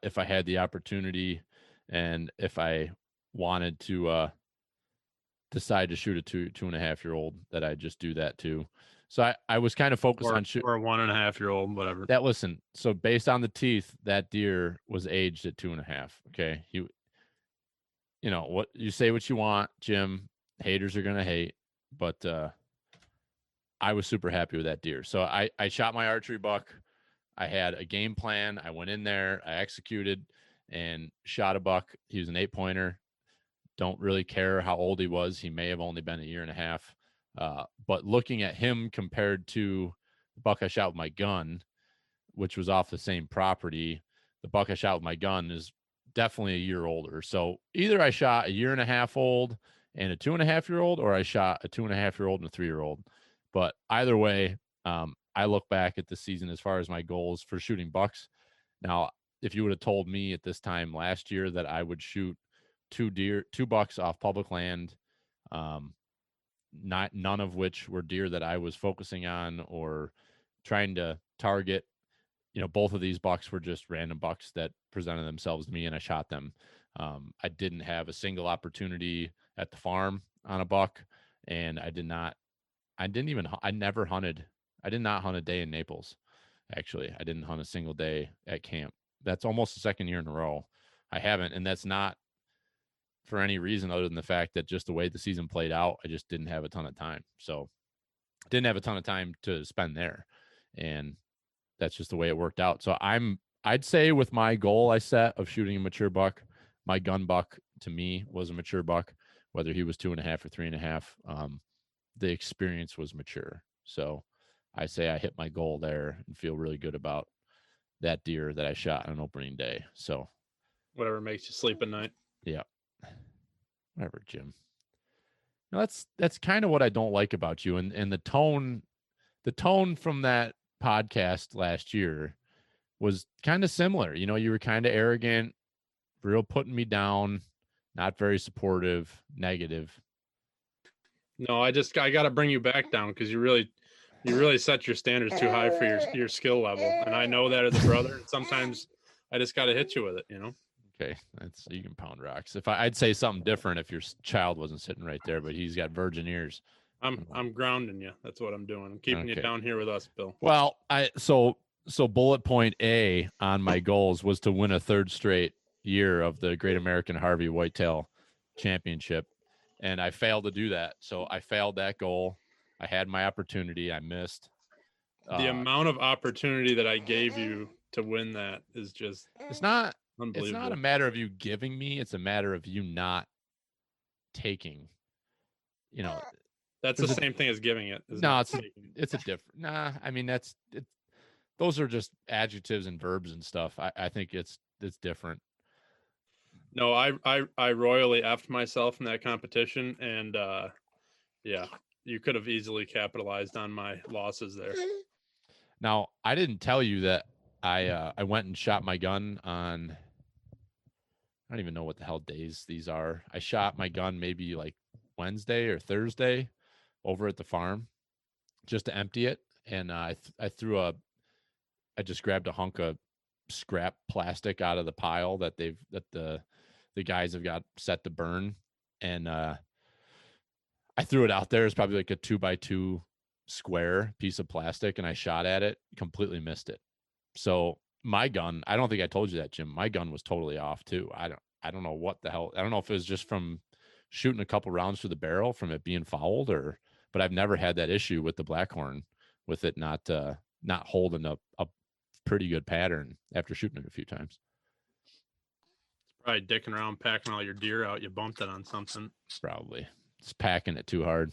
if I had the opportunity and if I wanted to decide to shoot a 2.5-year-old, that I'd just do that too. So I was kind of focused on shooting. Or a 1.5-year-old, whatever. Listen, so based on the teeth, that deer was aged at 2.5. Okay. What you say what you want, Jim. Haters are going to hate, but I was super happy with that deer. So I shot my archery buck. I had a game plan. I went in there, I executed and shot a buck. He was an 8-pointer. Don't really care how old he was. He may have only been 1.5 years. But looking at him compared to the buck I shot with my gun, which was off the same property, the buck I shot with my gun is definitely 1 year older. So either I shot 1.5 years old and a 2.5-year-old, or I shot a 2.5-year-old and a 3-year-old. But either way, I look back at the season as far as my goals for shooting bucks. Now, if you would have told me at this time last year that I would shoot 2 bucks off public land, none of which were deer that I was focusing on or trying to target. Both of these bucks were just random bucks that presented themselves to me, and I shot them. I didn't have a single opportunity at the farm on a buck, and I did not I never hunted. I did not hunt a day in Naples. Actually, I didn't hunt a single day at camp. That's almost the second year in a row I haven't, and that's not for any reason other than the fact that just the way the season played out, I just didn't have a ton of time. So didn't have a ton of time to spend there, and that's just the way it worked out. So I'd say with my goal I set of shooting a mature buck, my gun buck to me was a mature buck, whether he was 2.5 or 3.5. The experience was mature. So I say I hit my goal there and feel really good about that deer that I shot on opening day. So Whatever makes you sleep at night. yeah. Whatever, Jim. Now, that's kind of what I don't like about you, and the tone from that podcast last year was kind of similar. You were kind of arrogant, real putting me down, not very supportive, negative. No, I got to bring you back down because you really set your standards too high for your skill level, and I know that as a brother. And sometimes I just got to hit you with it, Okay, you can pound rocks. I'd say something different if your child wasn't sitting right there, but he's got virgin ears. I'm grounding you. That's what I'm doing. I'm keeping you down here with us, Bill. Well, so bullet point A on my goals was to win a third straight year of the Great American Harvey Whitetail Championship, and I failed to do that. So I failed that goal. I had my opportunity. I missed. The amount of opportunity that I gave you to win that is just it's not unbelievable. It's not a matter of you giving me. It's a matter of you not taking. That's the same thing as giving it. No, it's a different. Nah, I mean those are just adjectives and verbs and stuff. I think it's different. No, I royally effed myself in that competition, and yeah, you could have easily capitalized on my losses there. Now, I didn't tell you that I went and shot my gun on, I don't even know what the hell days these are. I shot my gun maybe like Wednesday or Thursday over at the farm just to empty it, and I just grabbed a hunk of scrap plastic out of the pile that the guys have got set to burn, and I threw it out there. It's probably like a 2x2 square piece of plastic, and I shot at it, completely missed it. So my gun, I don't think I told you that, Jim. My gun was totally off too. I don't know what the hell. I don't know if it was just from shooting a couple rounds through the barrel from it being fouled, but I've never had that issue with the Blackhorn, with it not holding a pretty good pattern after shooting it a few times. Probably dicking around packing all your deer out. You bumped it on something. Probably. It's packing it too hard.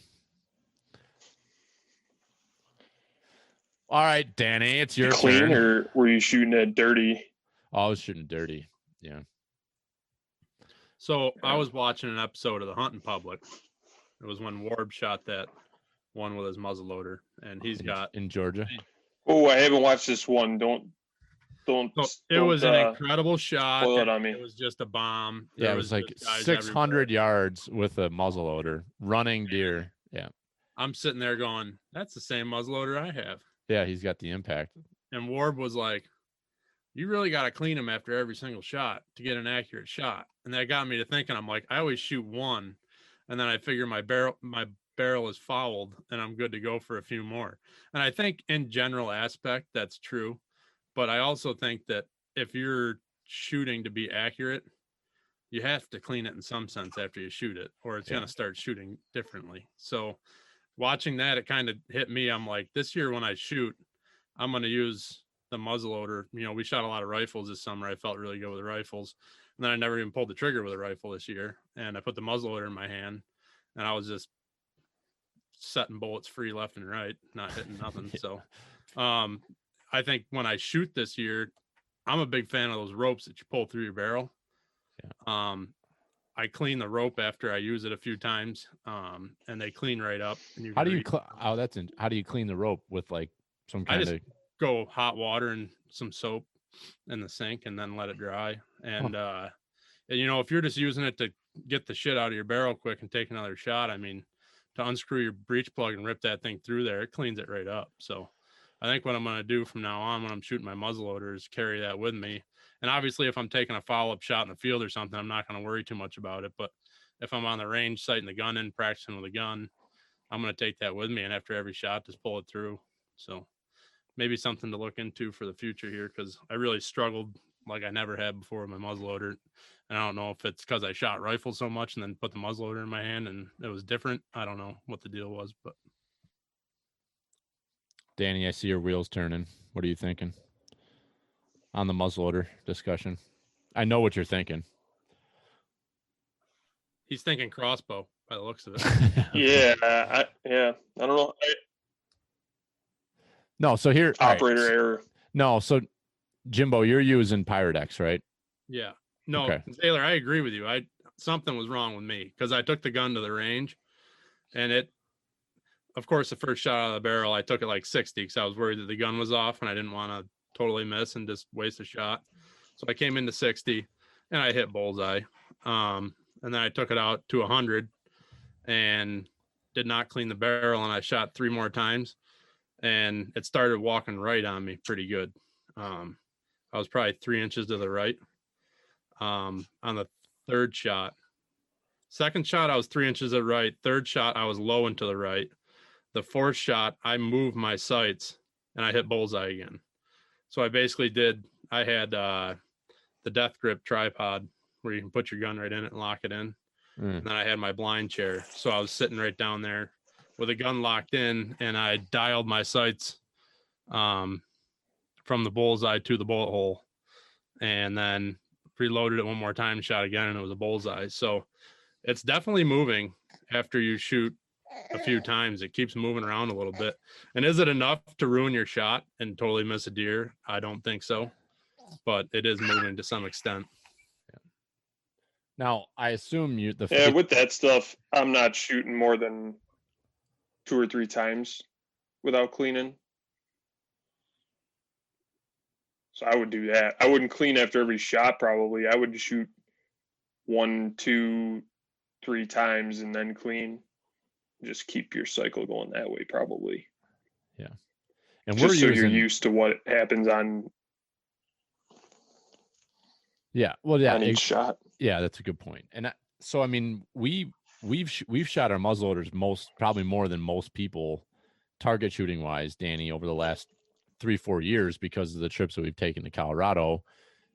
All right, Danny, it's your clean, turn. or were you shooting it dirty? Oh, I was shooting dirty. Yeah. So I was watching an episode of The Hunting Public. It was when Warb shot that one with his muzzleloader, and he's got in Georgia. Oh, I haven't watched this one. Don't. It was an incredible shot. Spoil it on me. It was just a bomb. Yeah, it was like 600 yards with a muzzleloader, running deer. Yeah. I'm sitting there going, that's the same muzzleloader I have. Yeah, he's got the impact. And Warb was like, you really got to clean him after every single shot to get an accurate shot. And that got me to thinking, I'm like, I always shoot one, and then I figure my barrel is fouled and I'm good to go for a few more. And I think in general aspect, that's true. But I also think that if you're shooting to be accurate, you have to clean it in some sense after you shoot it, or it's going to start shooting differently. So watching that, it kind of hit me. I'm like, this year when I shoot, I'm going to use the muzzleloader. We shot a lot of rifles this summer. I felt really good with the rifles. And then I never even pulled the trigger with a rifle this year. And I put the muzzleloader in my hand, and I was just setting bullets free left and right, not hitting nothing. So I think when I shoot this year, I'm a big fan of those ropes that you pull through your barrel. Yeah. I clean the rope after I use it a few times, and they clean right up. And how do you clean the rope with like some kind of? Go hot water and some soap in the sink, and then let it dry. And if you're just using it to get the shit out of your barrel quick and take another shot, I mean, to unscrew your breech plug and rip that thing through there. It cleans it right up. So I think what I'm going to do from now on when I'm shooting my muzzleloader is carry that with me. And obviously, if I'm taking a follow-up shot in the field or something, I'm not going to worry too much about it. But if I'm on the range sighting the gun in, practicing with a gun, I'm going to take that with me. And after every shot, just pull it through. So maybe something to look into for the future here, because I really struggled like I never had before with my muzzleloader. And I don't know if it's because I shot rifle so much and then put the muzzleloader in my hand and it was different. I don't know what the deal was, but. Danny, I see your wheels turning. What are you thinking on the muzzleloader discussion? I know what you're thinking. He's thinking crossbow by the looks of it. I don't know. No, so here Operator error. No, so Jimbo, you're using Pyrex, right? Yeah. No, Okay. Taylor, I agree with you. Something was wrong with me because I took the gun to the range, and of course, the first shot out of the barrel, I took it like 60 because I was worried that the gun was off and I didn't want to totally miss and just waste a shot. So I came into 60 and I hit bullseye. And then I took it out to 100 and did not clean the barrel, and I shot 3 more times and it started walking right on me pretty good. I was probably 3 inches to the right. On the third shot, second shot, I was 3 inches to the right. Third shot, I was low and to the right. The fourth shot, I moved my sights and I hit bullseye again. So I had the death grip tripod where you can put your gun right in it and lock it in. And then I had my blind chair. So I was sitting right down there with a gun locked in, and I dialed my sights from the bullseye to the bullet hole, and then reloaded it one more time, shot again, and it was a bullseye. So it's definitely moving after you shoot a few times. It keeps moving around a little bit. And is it enough to ruin your shot and totally miss a deer? I don't think so, but it is moving to some extent. Now, I assume with that stuff, I'm not shooting more than 2 or 3 times without cleaning. So I would do that. I wouldn't clean after every shot, probably. I would shoot 1, 2, 3 times and then clean. Just keep your cycle going that way, probably. Yeah. And just so you're used to what happens on. Yeah. Well, yeah. On each shot. Yeah, that's a good point. And so, I mean, we've shot our muzzleloaders probably more than most people target shooting wise, Danny, over the last 3-4 years because of the trips that we've taken to Colorado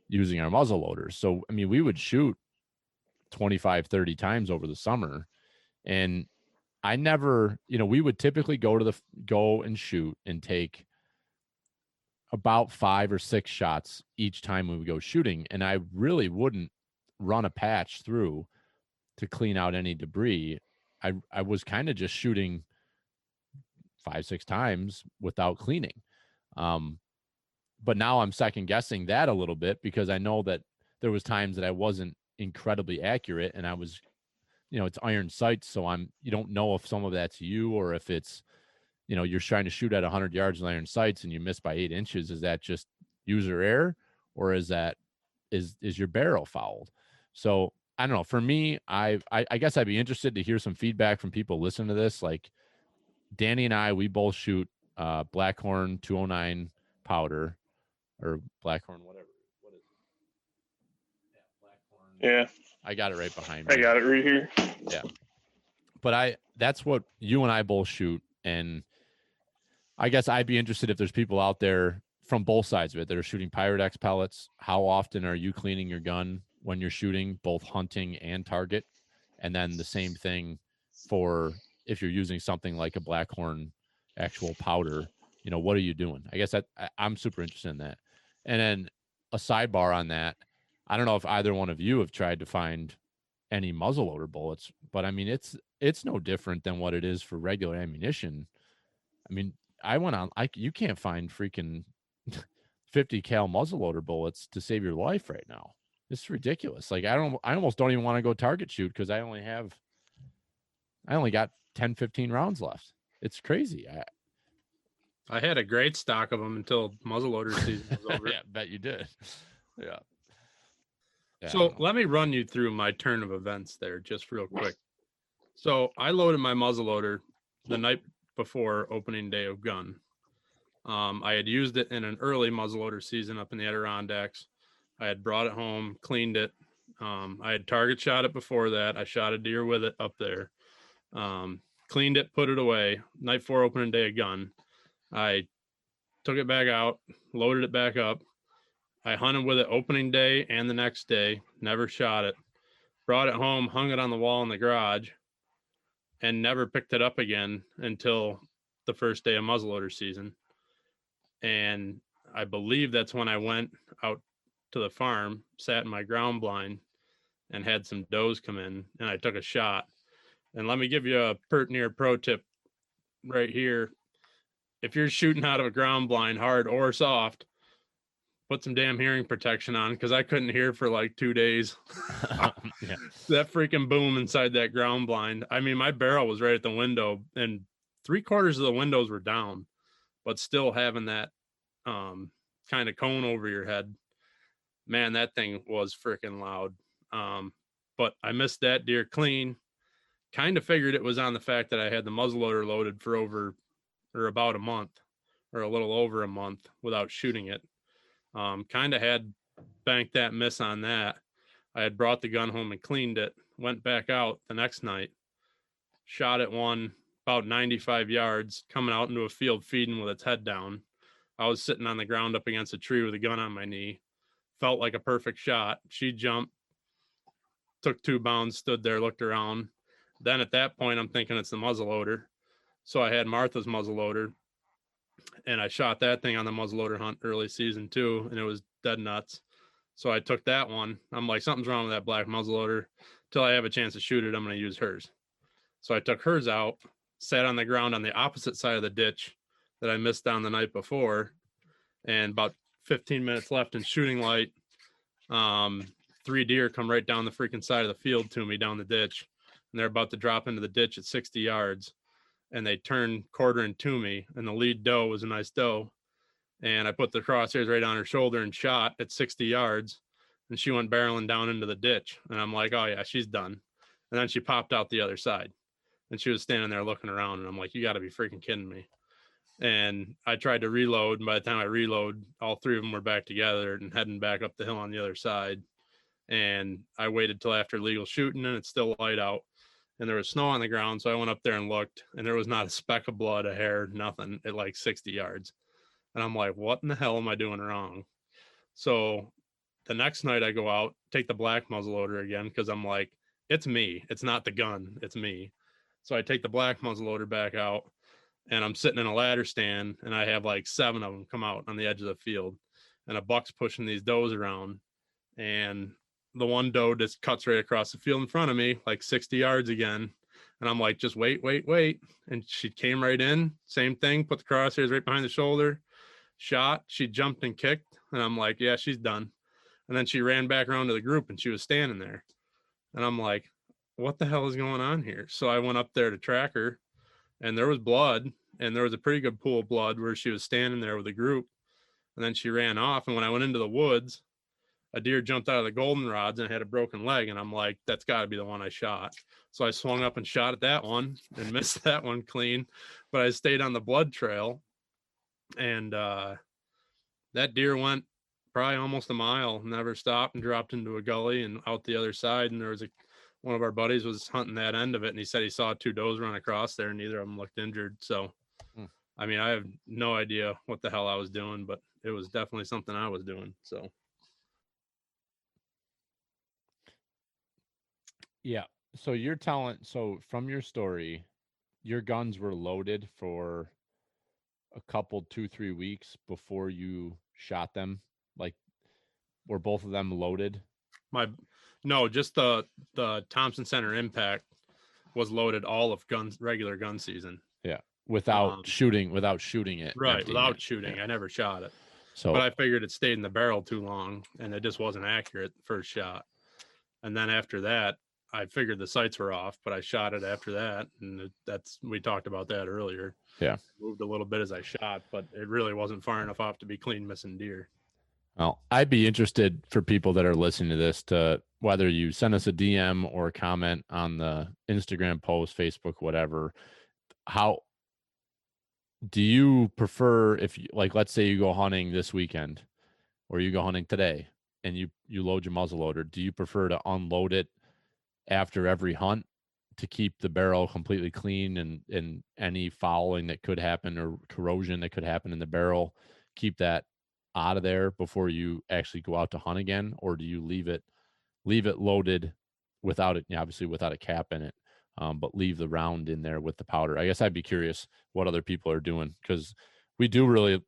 using our muzzleloaders. So, I mean, we would shoot 25-30 times over the summer, and I never, we would typically go and shoot and take about 5 or 6 shots each time we would go shooting, and I really wouldn't run a patch through to clean out any debris. I was kind of just shooting 5-6 times without cleaning. But now I'm second guessing that a little bit because I know that there was times that I wasn't incredibly accurate, and I was, it's iron sights. So you don't know if some of that's you or if it's, you're trying to shoot at 100 yards with iron sights and you miss by 8 inches. Is that just user error, or is your barrel fouled? So I don't know. For me, I guess I'd be interested to hear some feedback from people listening to this. Like Danny and we both shoot Blackhorn 209 powder or Blackhorn, whatever. What is it? Yeah, Blackhorn. Yeah. I got it right behind me. I got it right here. Yeah. But that's what you and I both shoot. And I guess I'd be interested if there's people out there from both sides of it that are shooting Pyrex pellets. How often are you cleaning your gun when you're shooting, both hunting and target? And then the same thing for if you're using something like a Blackhorn actual powder, what are you doing? I guess I'm super interested in that. And then a sidebar on that, I don't know if either one of you have tried to find any muzzleloader bullets, but I mean, it's no different than what it is for regular ammunition. I mean, you can't find freaking 50 cal muzzleloader bullets to save your life right now. It's ridiculous. Like I almost don't even want to go target shoot because I only got 10, 15 rounds left. It's crazy. I had a great stock of them until muzzleloader season was over. Yeah, bet you did. Yeah. So let me run you through my turn of events there just real quick. So I loaded my muzzleloader the night before opening day of gun. I had used it in an early muzzleloader season up in the Adirondacks. I had brought it home, cleaned it. I had target shot it before that. I shot a deer with it up there. Cleaned it, put it away. Night before opening day of gun, I took it back out, loaded it back up. I hunted with it opening day and the next day, never shot it. Brought it home, hung it on the wall in the garage, and never picked it up again until the first day of muzzleloader season. And I believe that's when I went out to the farm, sat in my ground blind, and had some does come in, and I took a shot. And let me give you a Pertnear pro tip right here. If you're shooting out of a ground blind, hard or soft, put some damn hearing protection on, because I couldn't hear for like 2 days. Yeah. That freaking boom inside that ground blind. I mean, my barrel was right at the window, and 3/4 of the windows were down, but still having that kind of cone over your head. Man, that thing was freaking loud. But I missed that deer clean. Kind of figured it was on the fact that I had the muzzleloader loaded for about a month, or a little over a month, without shooting it. Kind of had banked that miss on that. I had brought the gun home and cleaned it, went back out the next night, shot at one about 95 yards, coming out into a field feeding with its head down. I was sitting on the ground up against a tree with a gun on my knee. Felt like a perfect shot. She jumped, took 2 bounds, stood there, looked around. Then at that point, I'm thinking it's the muzzleloader. So I had Martha's muzzleloader, and I shot that thing on the muzzleloader hunt early season too, and it was dead nuts. So I took that one. I'm like, something's wrong with that black muzzleloader. Till I have a chance to shoot it, I'm going to use hers. So I took hers out, sat on the ground on the opposite side of the ditch that I missed down the night before, and about 15 minutes left in shooting light. 3 deer come right down the freaking side of the field to me down the ditch, and they're about to drop into the ditch at 60 yards. And they turned quartering to me, and the lead doe was a nice doe. And I put the crosshairs right on her shoulder and shot at 60 yards, and she went barreling down into the ditch. And I'm like, oh yeah, she's done. And then she popped out the other side, and she was standing there looking around, and I'm like, you got to be freaking kidding me. And I tried to reload, and by the time I reload, all 3 of them were back together and heading back up the hill on the other side. And I waited till after legal shooting, and it's still light out, and there was snow on the ground. So I went up there and looked, and there was not a speck of blood, a hair, nothing at like 60 yards. And I'm like, what in the hell am I doing wrong? So the next night I go out, take the black muzzleloader again, because I'm like, it's me. It's not the gun. It's me. So I take the black muzzleloader back out, and I'm sitting in a ladder stand, and I have like 7 of them come out on the edge of the field, and a buck's pushing these does around, and the one doe just cuts right across the field in front of me, like 60 yards again. And I'm like, just wait. And she came right in, same thing, put the crosshairs right behind the shoulder, shot. She jumped and kicked, and I'm like, yeah, she's done. And then she ran back around to the group, and she was standing there, and I'm like, what the hell is going on here? So I went up there to track her, and there was blood, and there was a pretty good pool of blood where she was standing there with a group. And then she ran off, and when I went into the woods, a deer jumped out of the goldenrods and had a broken leg, and I'm like, that's got to be the one I shot. So I swung up and shot at that one and missed that one clean, but I stayed on the blood trail, and that deer went probably almost a mile, never stopped, and dropped into a gully and out the other side. And there was one of our buddies was hunting that end of it, and he said he saw 2 does run across there, and neither of them looked injured. So I mean, I have no idea what the hell I was doing, but it was definitely something I was doing. So Yeah. So you're telling, so from your story, your guns were loaded for a couple, 2-3 weeks before you shot them. Like, were both of them loaded? No, just the Thompson Center Impact was loaded all of regular gun season. Yeah. Without shooting it. Right. Without shooting. Yeah. I never shot it. So, but I figured it stayed in the barrel too long, and it just wasn't accurate the first shot. And then after that, I figured the sights were off, but I shot it after that. And we talked about that earlier. Yeah. Moved a little bit as I shot, but it really wasn't far enough off to be clean missing deer. Well, I'd be interested for people that are listening to this to whether you send us a DM or a comment on the Instagram post, Facebook, whatever. How do you prefer if you like, let's say you go hunting this weekend or you go hunting today and you load your muzzle loader, do you prefer to unload it after every hunt to keep the barrel completely clean and any fouling that could happen or corrosion that could happen in the barrel, keep that out of there before you actually go out to hunt again? Or do you leave it loaded without it, obviously without a cap in it, but leave the round in there with the powder? I guess I'd be curious what other people are doing, because we do really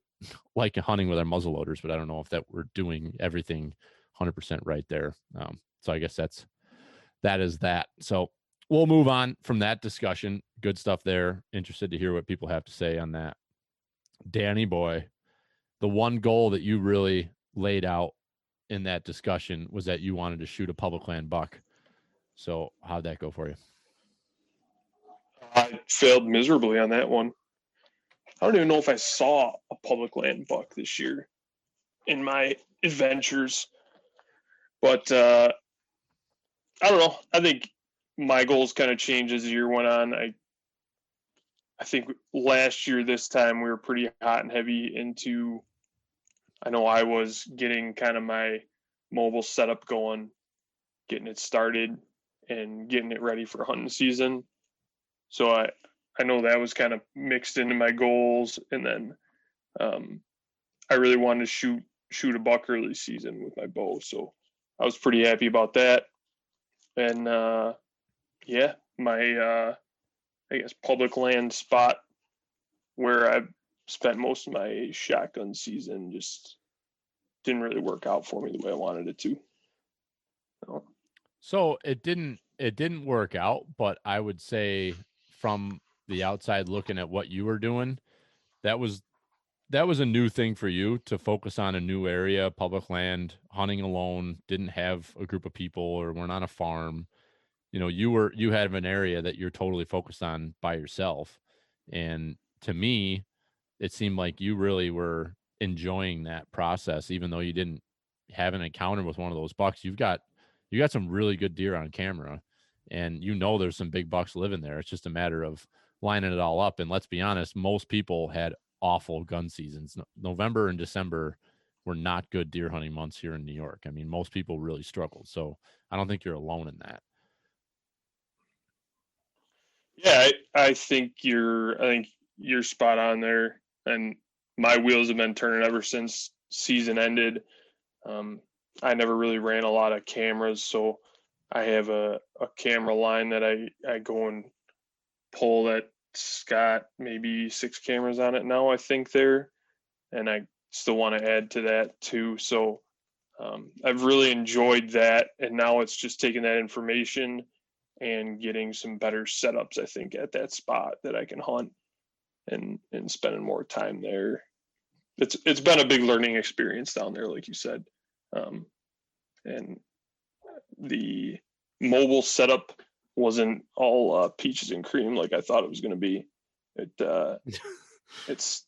like hunting with our muzzle loaders, but I don't know if that we're doing everything 100% right there. So I guess that is that. So we'll move on from that discussion. Good stuff there. Interested to hear what people have to say on that. Danny boy, the one goal that you really laid out in that discussion was that you wanted to shoot a public land buck. So how'd that go for you? I failed miserably on that one. I don't even know if I saw a public land buck this year in my adventures, but I don't know. I think my goals kind of changed as the year went on. I think last year this time we were pretty hot and heavy into. I know I was getting kind of my mobile setup going, getting it started, and getting it ready for hunting season. So I know that was kind of mixed into my goals, and then I really wanted to shoot a buck early season with my bow, so I was pretty happy about that. And yeah, my I guess public land spot where I spent most of my shotgun season just didn't really work out for me the way I wanted it to. So it didn't work out, but I would say from the outside looking at what you were doing, that was a new thing for you to focus on a new area, public land, hunting alone, didn't have a group of people or weren't on a farm. You have an area that you're totally focused on by yourself. And to me, it seemed like you really were enjoying that process, even though you didn't have an encounter with one of those bucks. You got some really good deer on camera, and there's some big bucks living there. It's just a matter of lining it all up. And let's be honest, most people had awful gun seasons. November and December were not good deer hunting months here in New York. I mean, most people really struggled. So I don't think you're alone in that. Yeah, I think you're spot on there, and my wheels have been turning ever since season ended. I never really ran a lot of cameras, so I have a camera line that I go and pull that's got maybe 6 cameras on it now, I think there, and I still want to add to that too. So I've really enjoyed that, and now it's just taking that information and getting some better setups, I think, at that spot that I can hunt and spending more time there. It's been a big learning experience down there, like you said. And the mobile setup wasn't all peaches and cream like I thought it was going to be. It's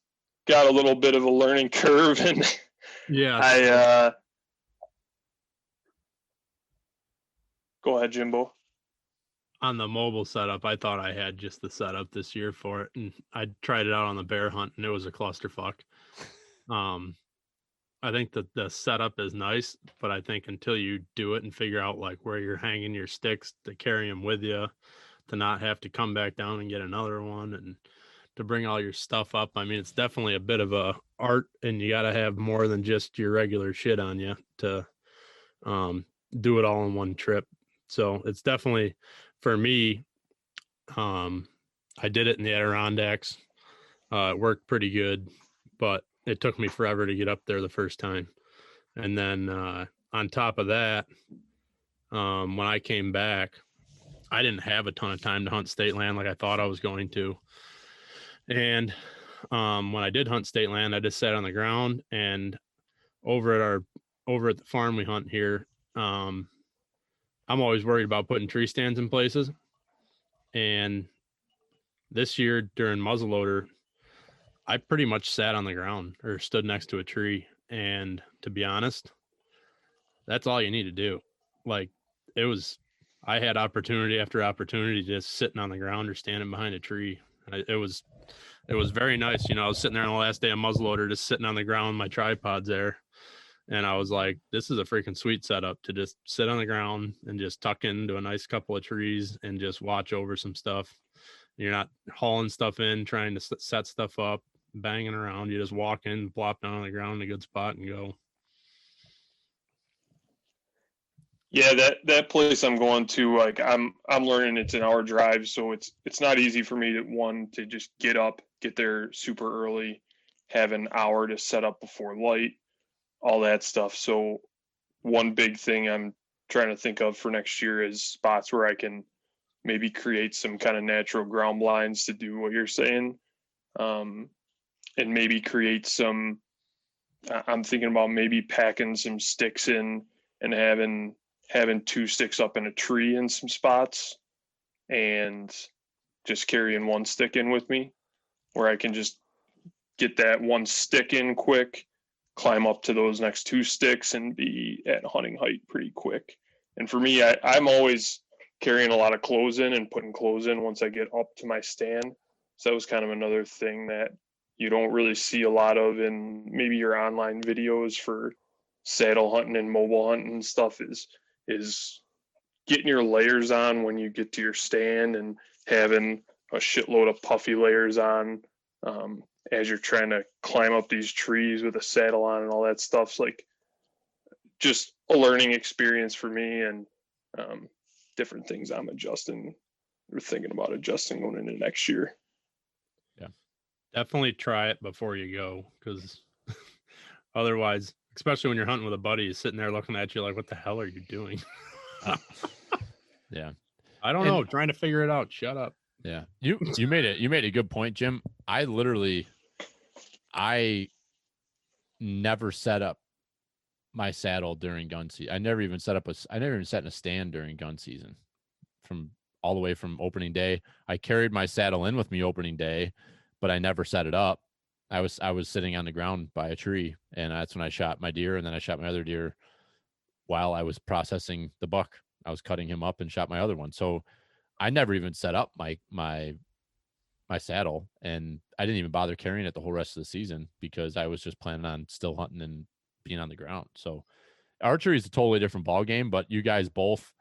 got a little bit of a learning curve, and yeah, go ahead, Jimbo. On the mobile setup, I thought I had just the setup this year for it, and I tried it out on the bear hunt, and it was a clusterfuck. I think that the setup is nice, but I think until you do it and figure out like where you're hanging your sticks to carry them with you, to not have to come back down and get another one, and to bring all your stuff up. I mean, it's definitely a bit of a art, and you got to have more than just your regular shit on you to do it all in one trip. So it's definitely, for me, I did it in the Adirondacks. It worked pretty good, but it took me forever to get up there the first time. And then on top of that, when I came back, I didn't have a ton of time to hunt state land like I thought I was going to. And when I did hunt state land, I just sat on the ground, and over at the farm we hunt here, I'm always worried about putting tree stands in places. And this year during muzzleloader, I pretty much sat on the ground or stood next to a tree, And to be honest, that's all you need to do. Like I had opportunity after opportunity just sitting on the ground or standing behind a tree. It was very nice. I was sitting there on the last day of muzzleloader, just sitting on the ground, my tripod's there. And I was like, this is a freaking sweet setup to just sit on the ground and just tuck into a nice couple of trees and just watch over some stuff. You're not hauling stuff in, trying to set stuff up, banging around. You just walk in, plop down on the ground in a good spot and go. Yeah, that place I'm going to, like I'm learning it's an hour drive, so it's not easy for me to just get up, get there super early, have an hour to set up before light, all that stuff. So one big thing I'm trying to think of for next year is spots where I can maybe create some kind of natural ground blinds to do what you're saying. And maybe create some, I'm thinking about maybe packing some sticks in and having 2 sticks up in a tree in some spots and just carrying 1 stick in with me where I can just get that 1 stick in quick, climb up to those next 2 sticks and be at hunting height pretty quick. And for me, I'm always carrying a lot of clothes in and putting clothes in once I get up to my stand. So that was kind of another thing that you don't really see a lot of in maybe your online videos for saddle hunting and mobile hunting and stuff is getting your layers on when you get to your stand and having a shitload of puffy layers on as you're trying to climb up these trees with a saddle on and all that stuff's like just a learning experience for me and different things I'm adjusting or thinking about adjusting going into next year. Yeah, definitely try it before you go, because otherwise, especially when you're hunting with a buddy, he's sitting there looking at you like, what the hell are you doing? Yeah. I don't know. Trying to figure it out. Shut up. Yeah. You made a good point, Jim. I never set up my saddle during gun season. I never even sat in a stand during gun season from all the way from opening day. I carried my saddle in with me opening day, but I never set it up. I was sitting on the ground by a tree, and that's when I shot my deer, and then I shot my other deer while I was processing the buck. I was cutting him up and shot my other one. So I never even set up my saddle, and I didn't even bother carrying it the whole rest of the season because I was just planning on still hunting and being on the ground. So archery is a totally different ball game, but you guys both,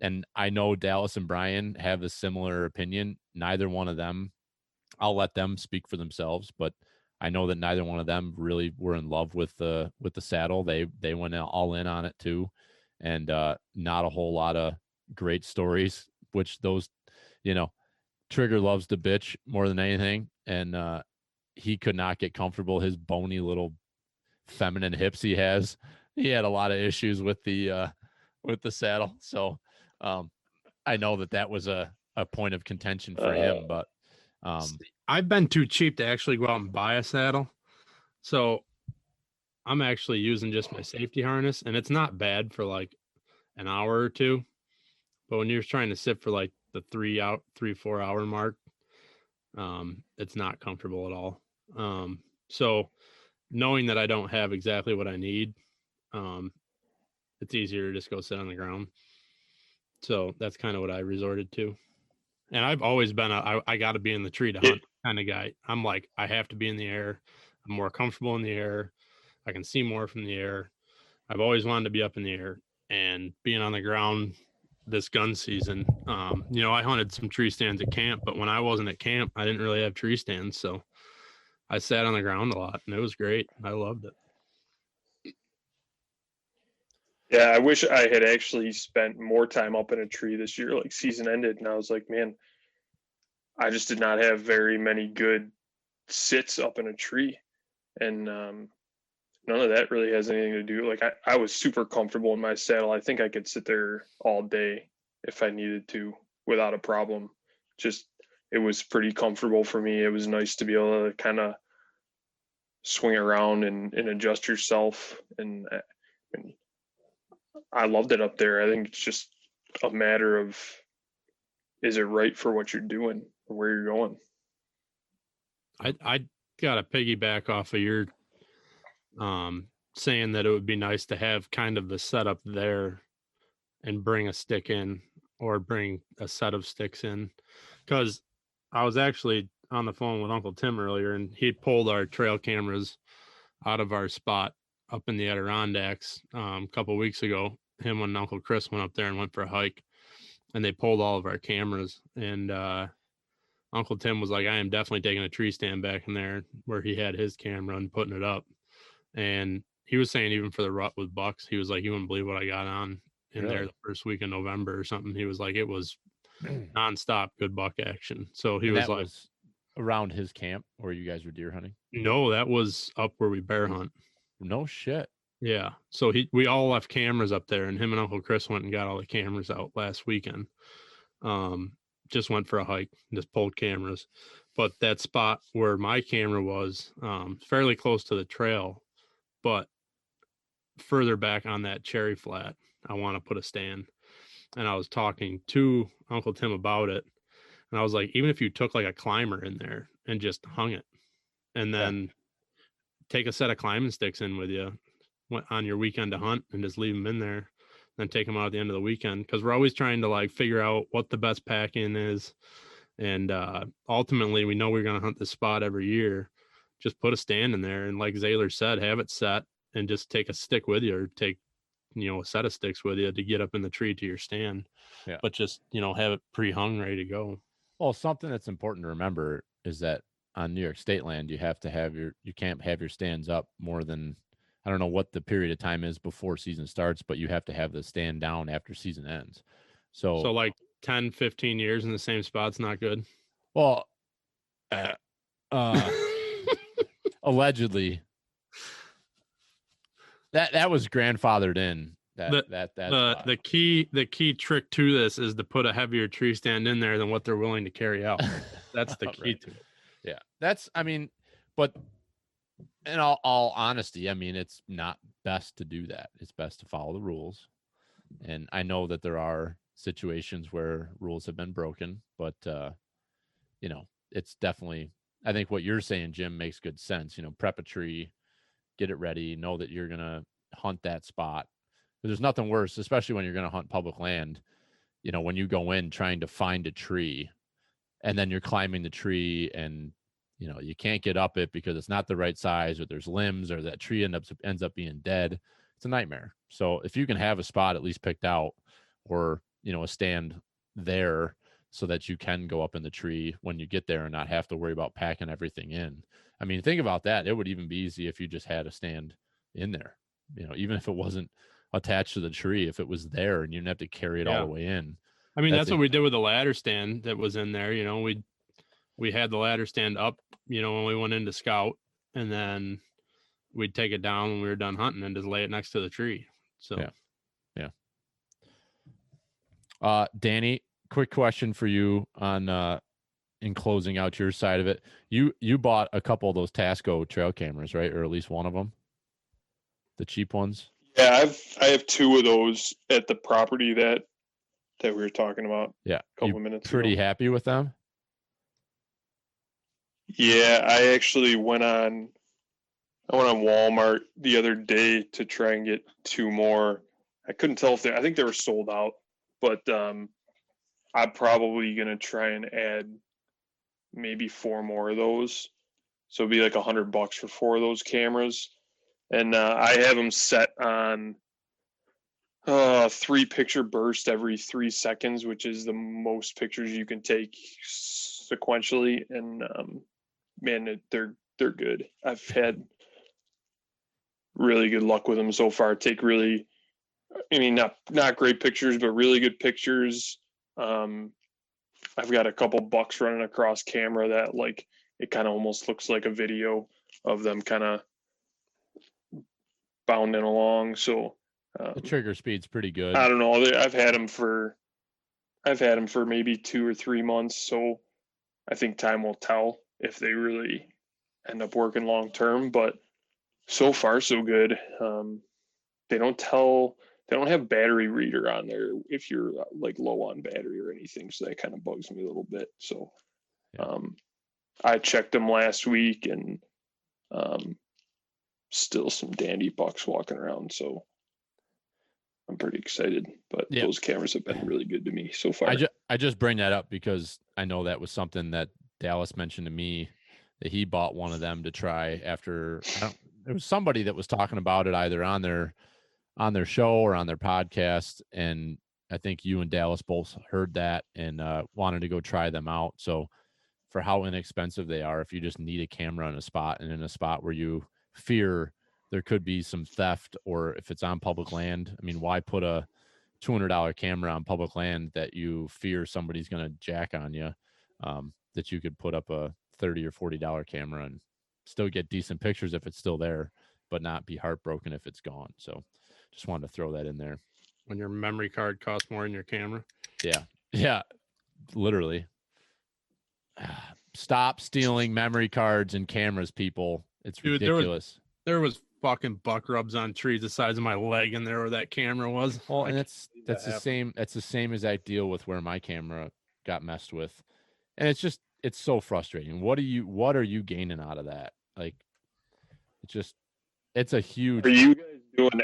and I know Dallas and Brian have a similar opinion. Neither one of them, I'll let them speak for themselves, but I know that neither one of them really were in love with the saddle. They went all in on it too, and not a whole lot of great stories. Which those, Trigger loves to bitch more than anything, and he could not get comfortable. His bony little feminine hips he has. He had a lot of issues with the saddle. So I know that was a point of contention for him, but I've been too cheap to actually go out and buy a saddle. So I'm actually using just my safety harness, and it's not bad for like an hour or two. But when you're trying to sit for like the 4 hour mark, it's not comfortable at all. So knowing that I don't have exactly what I need, it's easier to just go sit on the ground. So that's kind of what I resorted to. And I've always been I got to be in the tree to hunt kind of guy. I'm like, I have to be in the air. I'm more comfortable in the air. I can see more from the air. I've always wanted to be up in the air, and being on the ground this gun season. I hunted some tree stands at camp, but when I wasn't at camp, I didn't really have tree stands. So I sat on the ground a lot, and it was great. I loved it. Yeah, I wish I had actually spent more time up in a tree this year. Like season ended, and I was like, man, I just did not have very many good sits up in a tree. And none of that really has anything to do. Like I was super comfortable in my saddle. I think I could sit there all day if I needed to without a problem. Just, it was pretty comfortable for me. It was nice to be able to kind of swing around and adjust yourself. And I loved it up there. I think it's just a matter of, is it right for what you're doing or where you're going? I got to piggyback off of your saying that it would be nice to have kind of the setup there and bring a stick in or bring a set of sticks in. Because I was actually on the phone with Uncle Tim earlier, and he pulled our trail cameras out of our spot up in the Adirondacks a couple of weeks ago. Him and Uncle Chris went up there and went for a hike, and they pulled all of our cameras. And Uncle Tim was like, I am definitely taking a tree stand back in there where he had his camera and putting it up. And he was saying even for the rut with bucks, he was like, you wouldn't believe what I got on in there the first week in November or something. He was like, it was nonstop good buck action. So he was like, was around his camp where you guys were deer hunting? no, that was up where we bear hunt. No shit. Yeah. So we all left cameras up there, and him and Uncle Chris went and got all the cameras out last weekend. Just went for a hike, just pulled cameras. But that spot where my camera was, fairly close to the trail, but further back on that cherry flat, I want to put a stand. And I was talking to Uncle Tim about it. And I was like, even if you took like a climber in there and just hung it, and then take a set of climbing sticks in with you on your weekend to hunt and just leave them in there, then take them out at the end of the weekend. Cause we're always trying to like figure out what the best pack in is. And ultimately we know we're going to hunt this spot every year. Just put a stand in there. And like Zaylor said, have it set and just take a stick with you, or take, a set of sticks with you to get up in the tree to your stand. Yeah. But just, have it pre-hung, ready to go. Well, something that's important to remember is that on New York state land, you can't have your stands up more than, I don't know what the period of time is before season starts, but you have to have the stand down after season ends. So like 10, 15 years in the same spot's not good. Well, allegedly that was grandfathered in. The key trick to this is to put a heavier tree stand in there than what they're willing to carry out. That's the key to it. Yeah. But in all honesty, I mean, it's not best to do that. It's best to follow the rules. And I know that there are situations where rules have been broken, but it's definitely, I think what you're saying, Jim, makes good sense. Prep a tree, get it ready, know that you're going to hunt that spot. There's nothing worse, especially when you're going to hunt public land, when you go in trying to find a tree and then you're climbing the tree and, you can't get up it because it's not the right size, or there's limbs, or that tree ends up being dead. It's a nightmare. So if you can have a spot at least picked out, or, a stand there so that you can go up in the tree when you get there and not have to worry about packing everything in. I mean, think about that. It would even be easy if you just had a stand in there, even if it wasn't attached to the tree, if it was there and you didn't have to carry it all the way in. I mean, that's what we did with the ladder stand that was in there. We had the ladder stand up, when we went into scout, and then we'd take it down when we were done hunting and just lay it next to the tree. So, yeah. Danny, quick question for you on, in closing out your side of it. You bought a couple of those Tasco trail cameras, right? Or at least one of them, the cheap ones. Yeah, I have two of those at the property that we were talking about. Yeah, a couple of minutes pretty ago. Happy with them? Yeah, I actually went on Walmart the other day to try and get two more. I couldn't tell if I think they were sold out, but I'm probably gonna try and add maybe 4 more of those. So it'd be like $100 for 4 of those cameras. And I have them set on 3 picture burst every 3 seconds, which is the most pictures you can take sequentially. And man, they're good. I've had really good luck with them so far. Not great pictures, but really good pictures. I've got a couple bucks running across camera that like it kind of almost looks like a video of them kind of bounding along. So the trigger speed's pretty good. I don't know. I've had them for maybe 2 or 3 months. So I think time will tell if they really end up working long term. But so far, so good. They don't have battery reader on there if you're like low on battery or anything. So that kind of bugs me a little bit. So I checked them last week and still some dandy bucks walking around. So I'm pretty excited. But Yeah. those cameras have been really good to me so far. I just bring that up because I know that was something that Dallas mentioned to me, that he bought one of them to try after. It was somebody that was talking about it either on their show or on their podcast, and I think you and Dallas both heard that and wanted to go try them out. So for how inexpensive they are, if you just need a camera in a spot, and in a spot where you fear there could be some theft, or if it's on public land, I mean, why put a $200 camera on public land that you fear somebody's going to jack on you, that you could put up a $30 or $40 camera and still get decent pictures if it's still there, but not be heartbroken if it's gone. So just wanted to throw that in there. When your memory card costs more than your camera. Yeah, literally. Stop stealing memory cards and cameras, people. It's Dude, ridiculous. There was fucking buck rubs on trees the size of my leg in there where that camera was. Well, and that's the same. That's the same as I deal with where my camera got messed with, and it's so frustrating. What are you gaining out of that? Like, it's a huge. Are you guys doing any?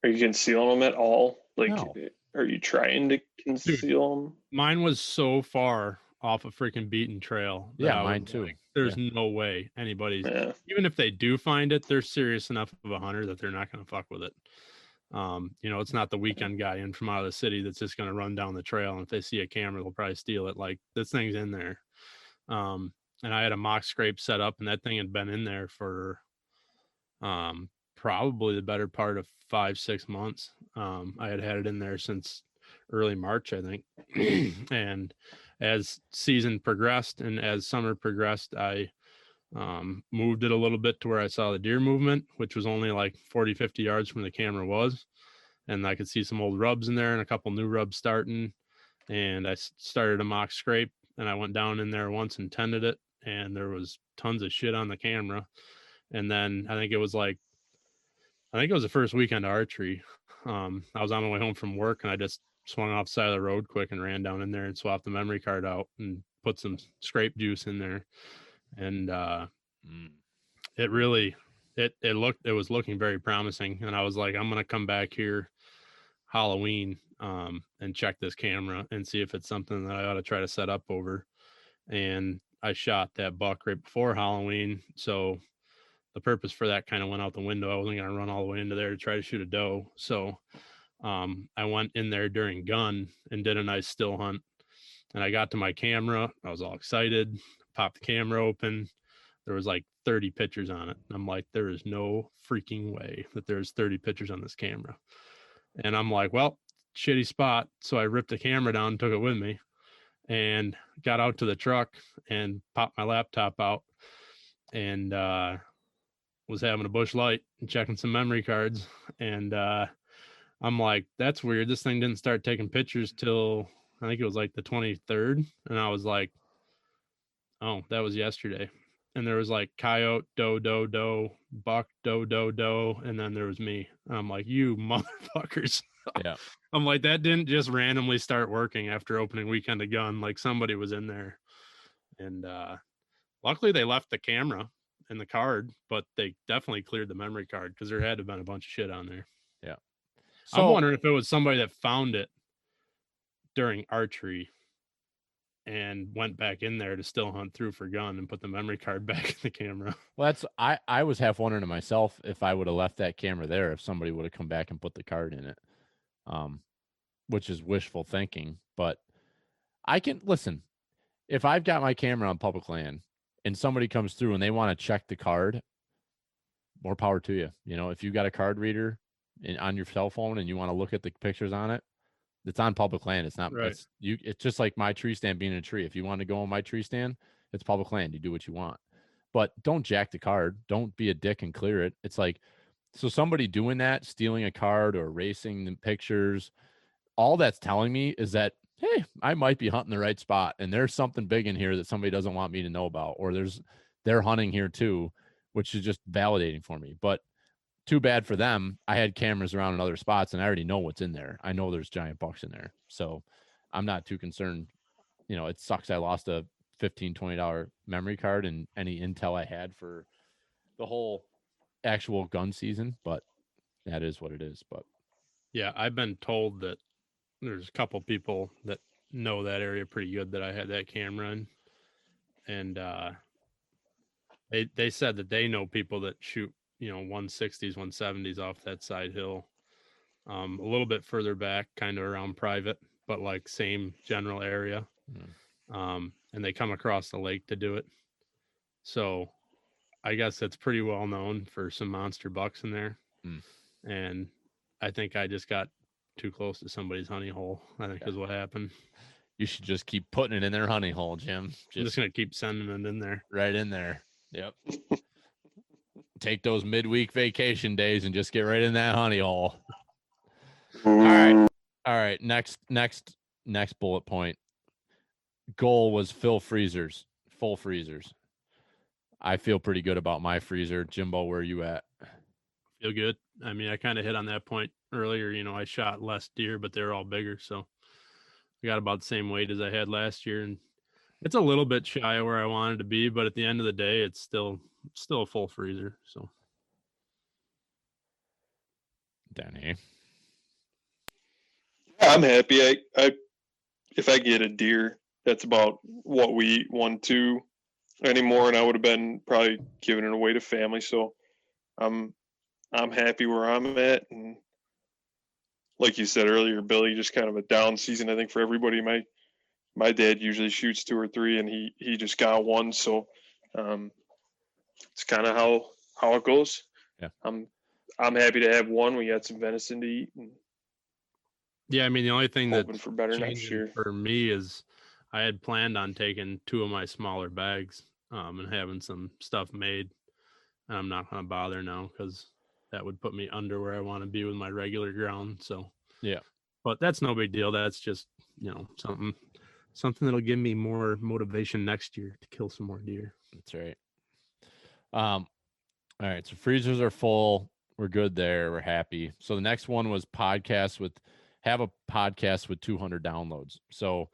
Are you concealing them at all? Like, No. Are you trying to conceal them? Mine was so far off a freaking beaten trail. Yeah, mine too. There's no way anybody's, Yeah. even if they do find it, they're serious enough of a hunter that they're not going to fuck with it. It's not the weekend guy in from out of the city that's just going to run down the trail. And if they see a camera, they'll probably steal it. Like, this thing's in there. And I had a mock scrape set up, and that thing had been in there for probably the better part of 5-6 months. I had it in there since early March, I think. And as season progressed and as summer progressed, I moved it a little bit to where I saw the deer movement, which was only like 40-50 yards from the camera was. And I could see some old rubs in there and a couple new rubs starting. And I started a mock scrape, and I went down in there once and tended it, and there was tons of shit on the camera. And then I think it was the first weekend of archery. I was on my way home from work, and I just swung off the side of the road quick and ran down in there and swapped the memory card out and put some scrape juice in there. And it really, it was looking very promising. And I was like, I'm going to come back here Halloween and check this camera and see if it's something that I ought to try to set up over. And I shot that buck right before Halloween. So the purpose for that kind of went out the window. I wasn't going to run all the way into there to try to shoot a doe. So I went in there during gun and did a nice still hunt. And I got to my camera. I was all excited, popped the camera open. There was like 30 pictures on it. And I'm like, there is no freaking way that there's 30 pictures on this camera. And I'm like, well, shitty spot. So I ripped the camera down and took it with me and got out to the truck and popped my laptop out and was having a bush light and checking some memory cards. And I'm like, that's weird. This thing didn't start taking pictures till I think it was like the 23rd. And I was like, oh, that was yesterday. And there was like coyote, doe, buck, doe. And then there was me. And I'm like, you motherfuckers. Yeah. I'm like, that didn't just randomly start working after opening weekend of gun. Like, somebody was in there. And luckily they left the camera and the card, but they definitely cleared the memory card because there had to have been a bunch of shit on there. Yeah. So, I'm wondering if it was somebody that found it during archery and went back in there to still hunt through for gun and put the memory card back in the camera. Well, I was half wondering to myself if I would have left that camera there, if somebody would have come back and put the card in it, which is wishful thinking. But I can listen. If I've got my camera on public land and somebody comes through and they want to check the card, more power to you. You know, if you got a card reader on your cell phone and you want to look at the pictures on it, it's on public land. It's not right. It's just like my tree stand being in a tree. If you want to go on my tree stand, it's public land. You do what you want, but don't jack the card. Don't be a dick and clear it. It's like, so somebody doing that, stealing a card or erasing the pictures, all that's telling me is that, hey, I might be hunting the right spot, and there's something big in here that somebody doesn't want me to know about, or they're hunting here too, which is just validating for me. But too bad for them. I had cameras around in other spots, and I already know what's in there. I know there's giant bucks in there, so I'm not too concerned. You know, it sucks I lost a $15-20 memory card, and any intel I had for the whole actual gun season, but that is what it is. But Yeah, I've been told that there's a couple people that know that area pretty good that I had that camera in, and they said that they know people that shoot 160s, 170s off that side hill, a little bit further back, kind of around private, but like same general area, and they come across the lake to do it. So I guess it's pretty well known for some monster bucks in there, and I think I just got too close to somebody's honey hole, I think is what happened. you should just keep putting it in their honey hole, Jim. I'm just gonna keep sending it in there. Right in there. Yep. Take those midweek vacation days and just get right in that honey hole. All right. Next bullet point. Goal was full freezers. I feel pretty good about my freezer. Jimbo, where are you at? Feel good. I mean, I kind of hit on that point earlier. I shot less deer, but they're all bigger, so I got about the same weight as I had last year, and it's a little bit shy of where I wanted to be, but at the end of the day, it's still a full freezer. So, Danny, Yeah, I'm happy. I if I get a deer, that's about what we eat 1-2 anymore, and I would have been probably giving it away to family. So I'm happy where I'm at, and like you said earlier, Billy, just kind of a down season, I think, for everybody. My dad usually shoots 2 or 3, and he just got one, so it's kind of how it goes. Yeah, I'm happy to have one. We got some venison to eat, and yeah, I mean, the only thing hoping that's for better next changing year for me is I had planned on taking 2 of my smaller bags and having some stuff made, and I'm not going to bother now because that would put me under where I want to be with my regular ground. So yeah, but that's no big deal. That's just something that'll give me more motivation next year to kill some more deer. That's right. All right, so freezers are full. We're good there. We're happy. So the next one was have a podcast with 200 downloads. So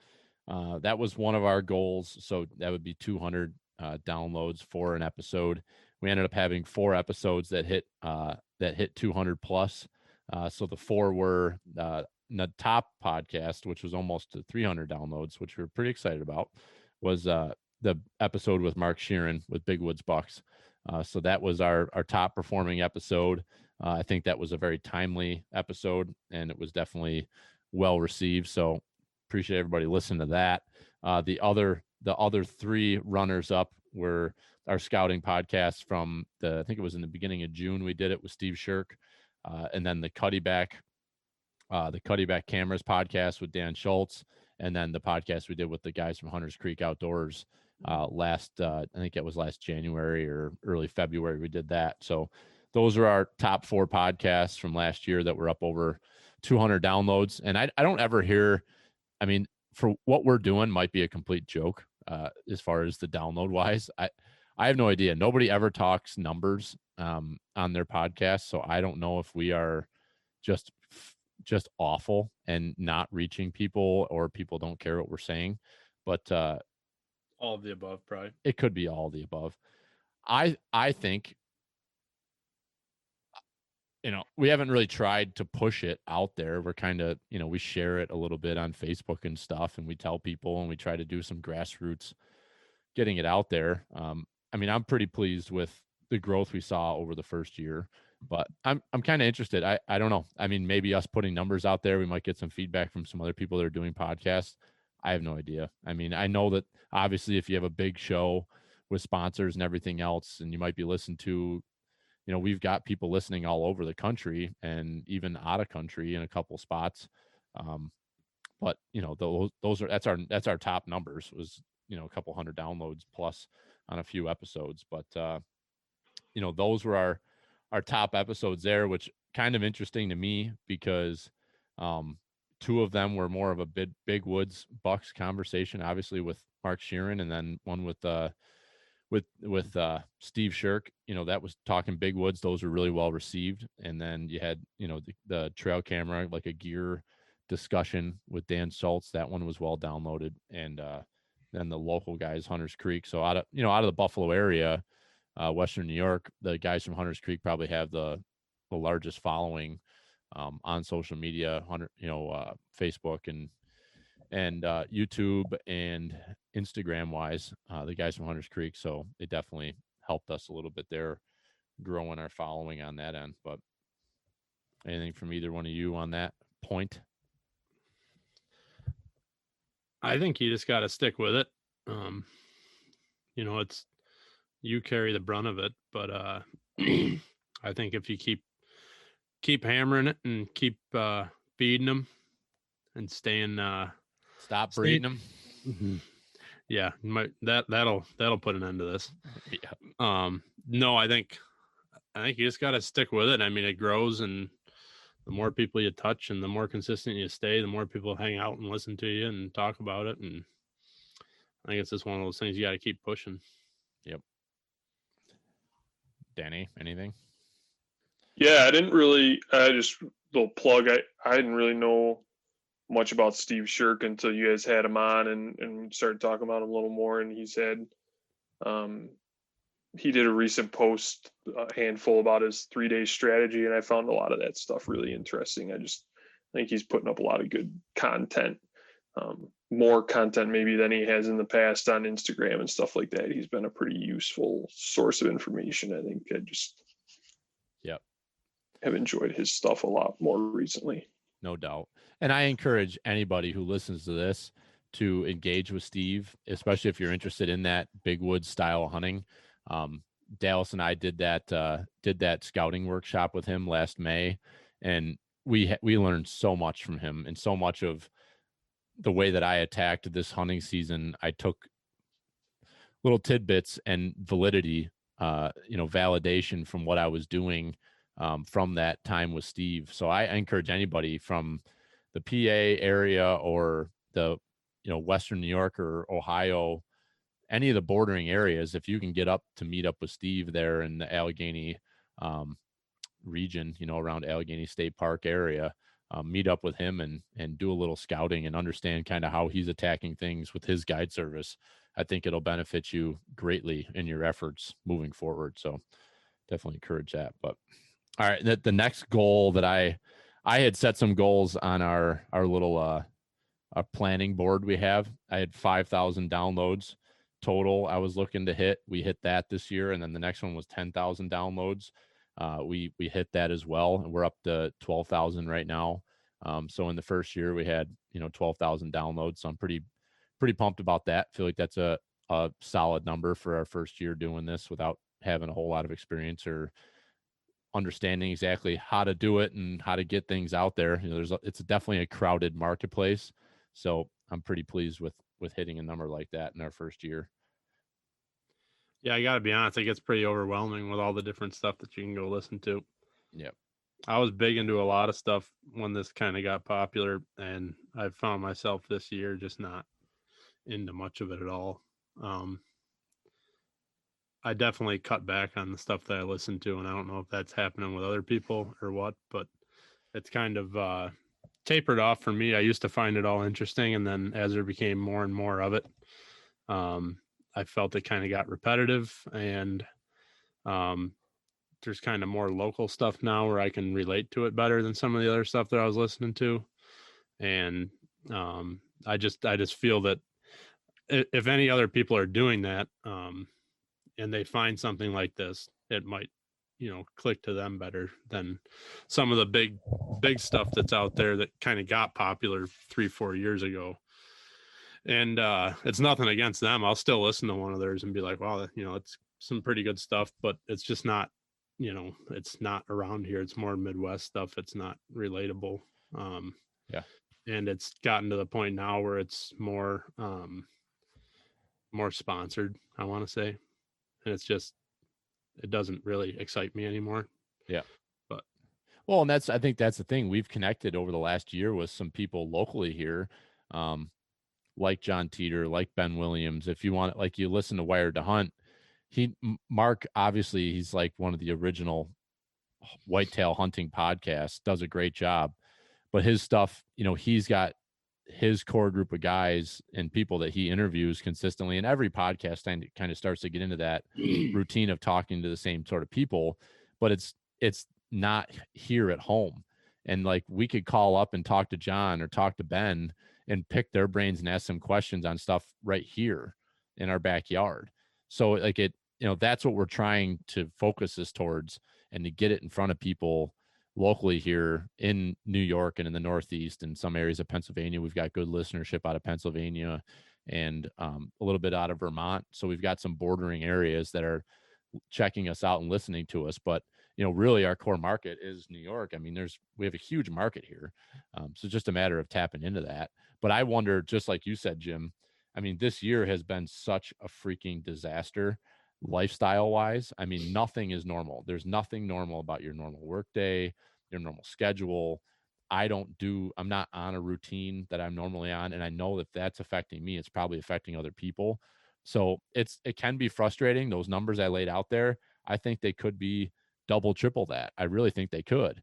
that was one of our goals. So that would be 200 downloads for an episode. We ended up having 4 episodes that hit 200 plus. So the 4 were the top podcast, which was almost 300 downloads, which we were pretty excited about, was the episode with Mark Sheeran with Big Woods Bucks. So that was our top performing episode. I think that was a very timely episode, and it was definitely well received. So appreciate everybody listening to that. The other 3 runners up were our scouting podcast from I think it was in the beginning of June. We did it with Steve Shirk, and then the Cuddy Back Cameras podcast with Dan Schultz, and then the podcast we did with the guys from Hunters Creek Outdoors I think it was last January or early February we did that. So those are our top 4 podcasts from last year that were up over 200 downloads. And I don't ever hear, I mean, for what we're doing might be a complete joke as far as the download wise. I have no idea. Nobody ever talks numbers on their podcast. So I don't know if we are just awful and not reaching people, or people don't care what we're saying, but all of the above, probably. It could be all of the above. I think we haven't really tried to push it out there. We're kind of, we share it a little bit on Facebook and stuff, and we tell people, and we try to do some grassroots getting it out there. I mean, I'm pretty pleased with the growth we saw over the first year, but I'm kind of interested. I don't know. I mean, maybe us putting numbers out there, we might get some feedback from some other people that are doing podcasts. I have no idea. I mean, I know that obviously if you have a big show with sponsors and everything else, and you might be listened to, we've got people listening all over the country and even out of country in a couple spots. But that's our top numbers was, a couple hundred downloads plus on a few episodes. But, those were our top episodes there, which kind of interesting to me because, 2 of them were more of a big Woods Bucks conversation, obviously with Mark Sheeran, and then one with Steve Shirk. That was talking big woods. Those were really well received. And then you had the trail camera, like a gear discussion with Dan Schultz. That one was well downloaded. And then the local guys, Hunters Creek. So out of the Buffalo area, Western New York. The guys from Hunters Creek probably have the largest following on social media, Facebook and YouTube and Instagram wise, the guys from Hunters Creek. So they definitely helped us a little bit there, growing our following on that end. But anything from either one of you on that point? I think you just got to stick with it. It's you carry the brunt of it, but I think if you keep hammering it and keep feeding them and staying Stop breeding them. Mm-hmm. Yeah, that'll put an end to this. Yeah. No, I think you just got to stick with it. I mean, it grows, and the more people you touch and the more consistent you stay, the more people hang out and listen to you and talk about it. And I think it's just one of those things you got to keep pushing. Yep. Danny, anything? Yeah, I didn't really. Just little plug. I didn't really know much about Steve Shirk until you guys had him on and started talking about him a little more. And he said, he did a recent post, a handful about his 3-day strategy, and I found a lot of that stuff really interesting. I think he's putting up a lot of good content, more content maybe than he has in the past on Instagram and stuff like that. He's been a pretty useful source of information. I think I just have enjoyed his stuff a lot more recently. No doubt. And I encourage anybody who listens to this to engage with Steve, especially if you're interested in that big woods style hunting. Dallas and I did that scouting workshop with him last May, and we learned so much from him, and so much of the way that I attacked this hunting season. I took little tidbits and validity, validation from what I was doing from that time with Steve. So I encourage anybody from the PA area or the Western New York or Ohio, any of the bordering areas, if you can get up to meet up with Steve there in the Allegheny region, around Allegheny State Park area, meet up with him and do a little scouting and understand kind of how he's attacking things with his guide service. I think it'll benefit you greatly in your efforts moving forward. So definitely encourage that. But all right, the next goal that I had set some goals on our little our planning board we have. I had 5,000 downloads total I was looking to hit. We hit that this year, and then the next one was 10,000 downloads. We hit that as well, and we're up to 12,000 right now. So in the first year we had 12,000 downloads. So I'm pretty pumped about that. Feel like that's a solid number for our first year doing this without having a whole lot of experience or understanding exactly how to do it and how to get things out there. It's definitely a crowded marketplace. So I'm pretty pleased with hitting a number like that in our first year. Yeah, I got to be honest. It gets pretty overwhelming with all the different stuff that you can go listen to. Yep. I was big into a lot of stuff when this kind of got popular, and I found myself this year just not into much of it at all. I definitely cut back on the stuff that I listen to, and I don't know if that's happening with other people or what, but it's kind of tapered off for me. I used to find it all interesting, and then as there became more and more of it, I felt it kind of got repetitive, and there's kind of more local stuff now where I can relate to it better than some of the other stuff that I was listening to. And I just feel that if any other people are doing that, and they find something like this, it might, click to them better than some of the big stuff that's out there that kind of got popular 3-4 years ago. And it's nothing against them. I'll still listen to one of theirs and be like, wow, it's some pretty good stuff, but it's just not, it's not around here. It's more Midwest stuff. It's not relatable. Yeah. And it's gotten to the point now where it's more sponsored, I want to say. And it's just, it doesn't really excite me anymore. Yeah. But well, and I think that's the thing. We've connected over the last year with some people locally here, like John Teeter, like Ben Williams. If you want, like, you listen to Wired to Hunt, Mark, obviously he's like one of the original whitetail hunting podcasts, does a great job, but his stuff, he's got his core group of guys and people that he interviews consistently, and every podcast kind of starts to get into that routine of talking to the same sort of people, but it's not here at home. And like, we could call up and talk to John or talk to Ben and pick their brains and ask some questions on stuff right here in our backyard. So like that's what we're trying to focus this towards, and to get it in front of people locally here in New York and in the Northeast and some areas of Pennsylvania. We've got good listenership out of Pennsylvania and a little bit out of Vermont. So we've got some bordering areas that are checking us out and listening to us. But really our core market is New York. I mean, we have a huge market here. So it's just a matter of tapping into that. But I wonder, just like you said, Jim, I mean, this year has been such a freaking disaster lifestyle wise. I mean, nothing is normal. There's nothing normal about your normal work day, your normal schedule. I'm not on a routine that I'm normally on. And I know that that's affecting me. It's probably affecting other people. So it can be frustrating. Those numbers I laid out there, I think they could be double, triple that. I really think they could,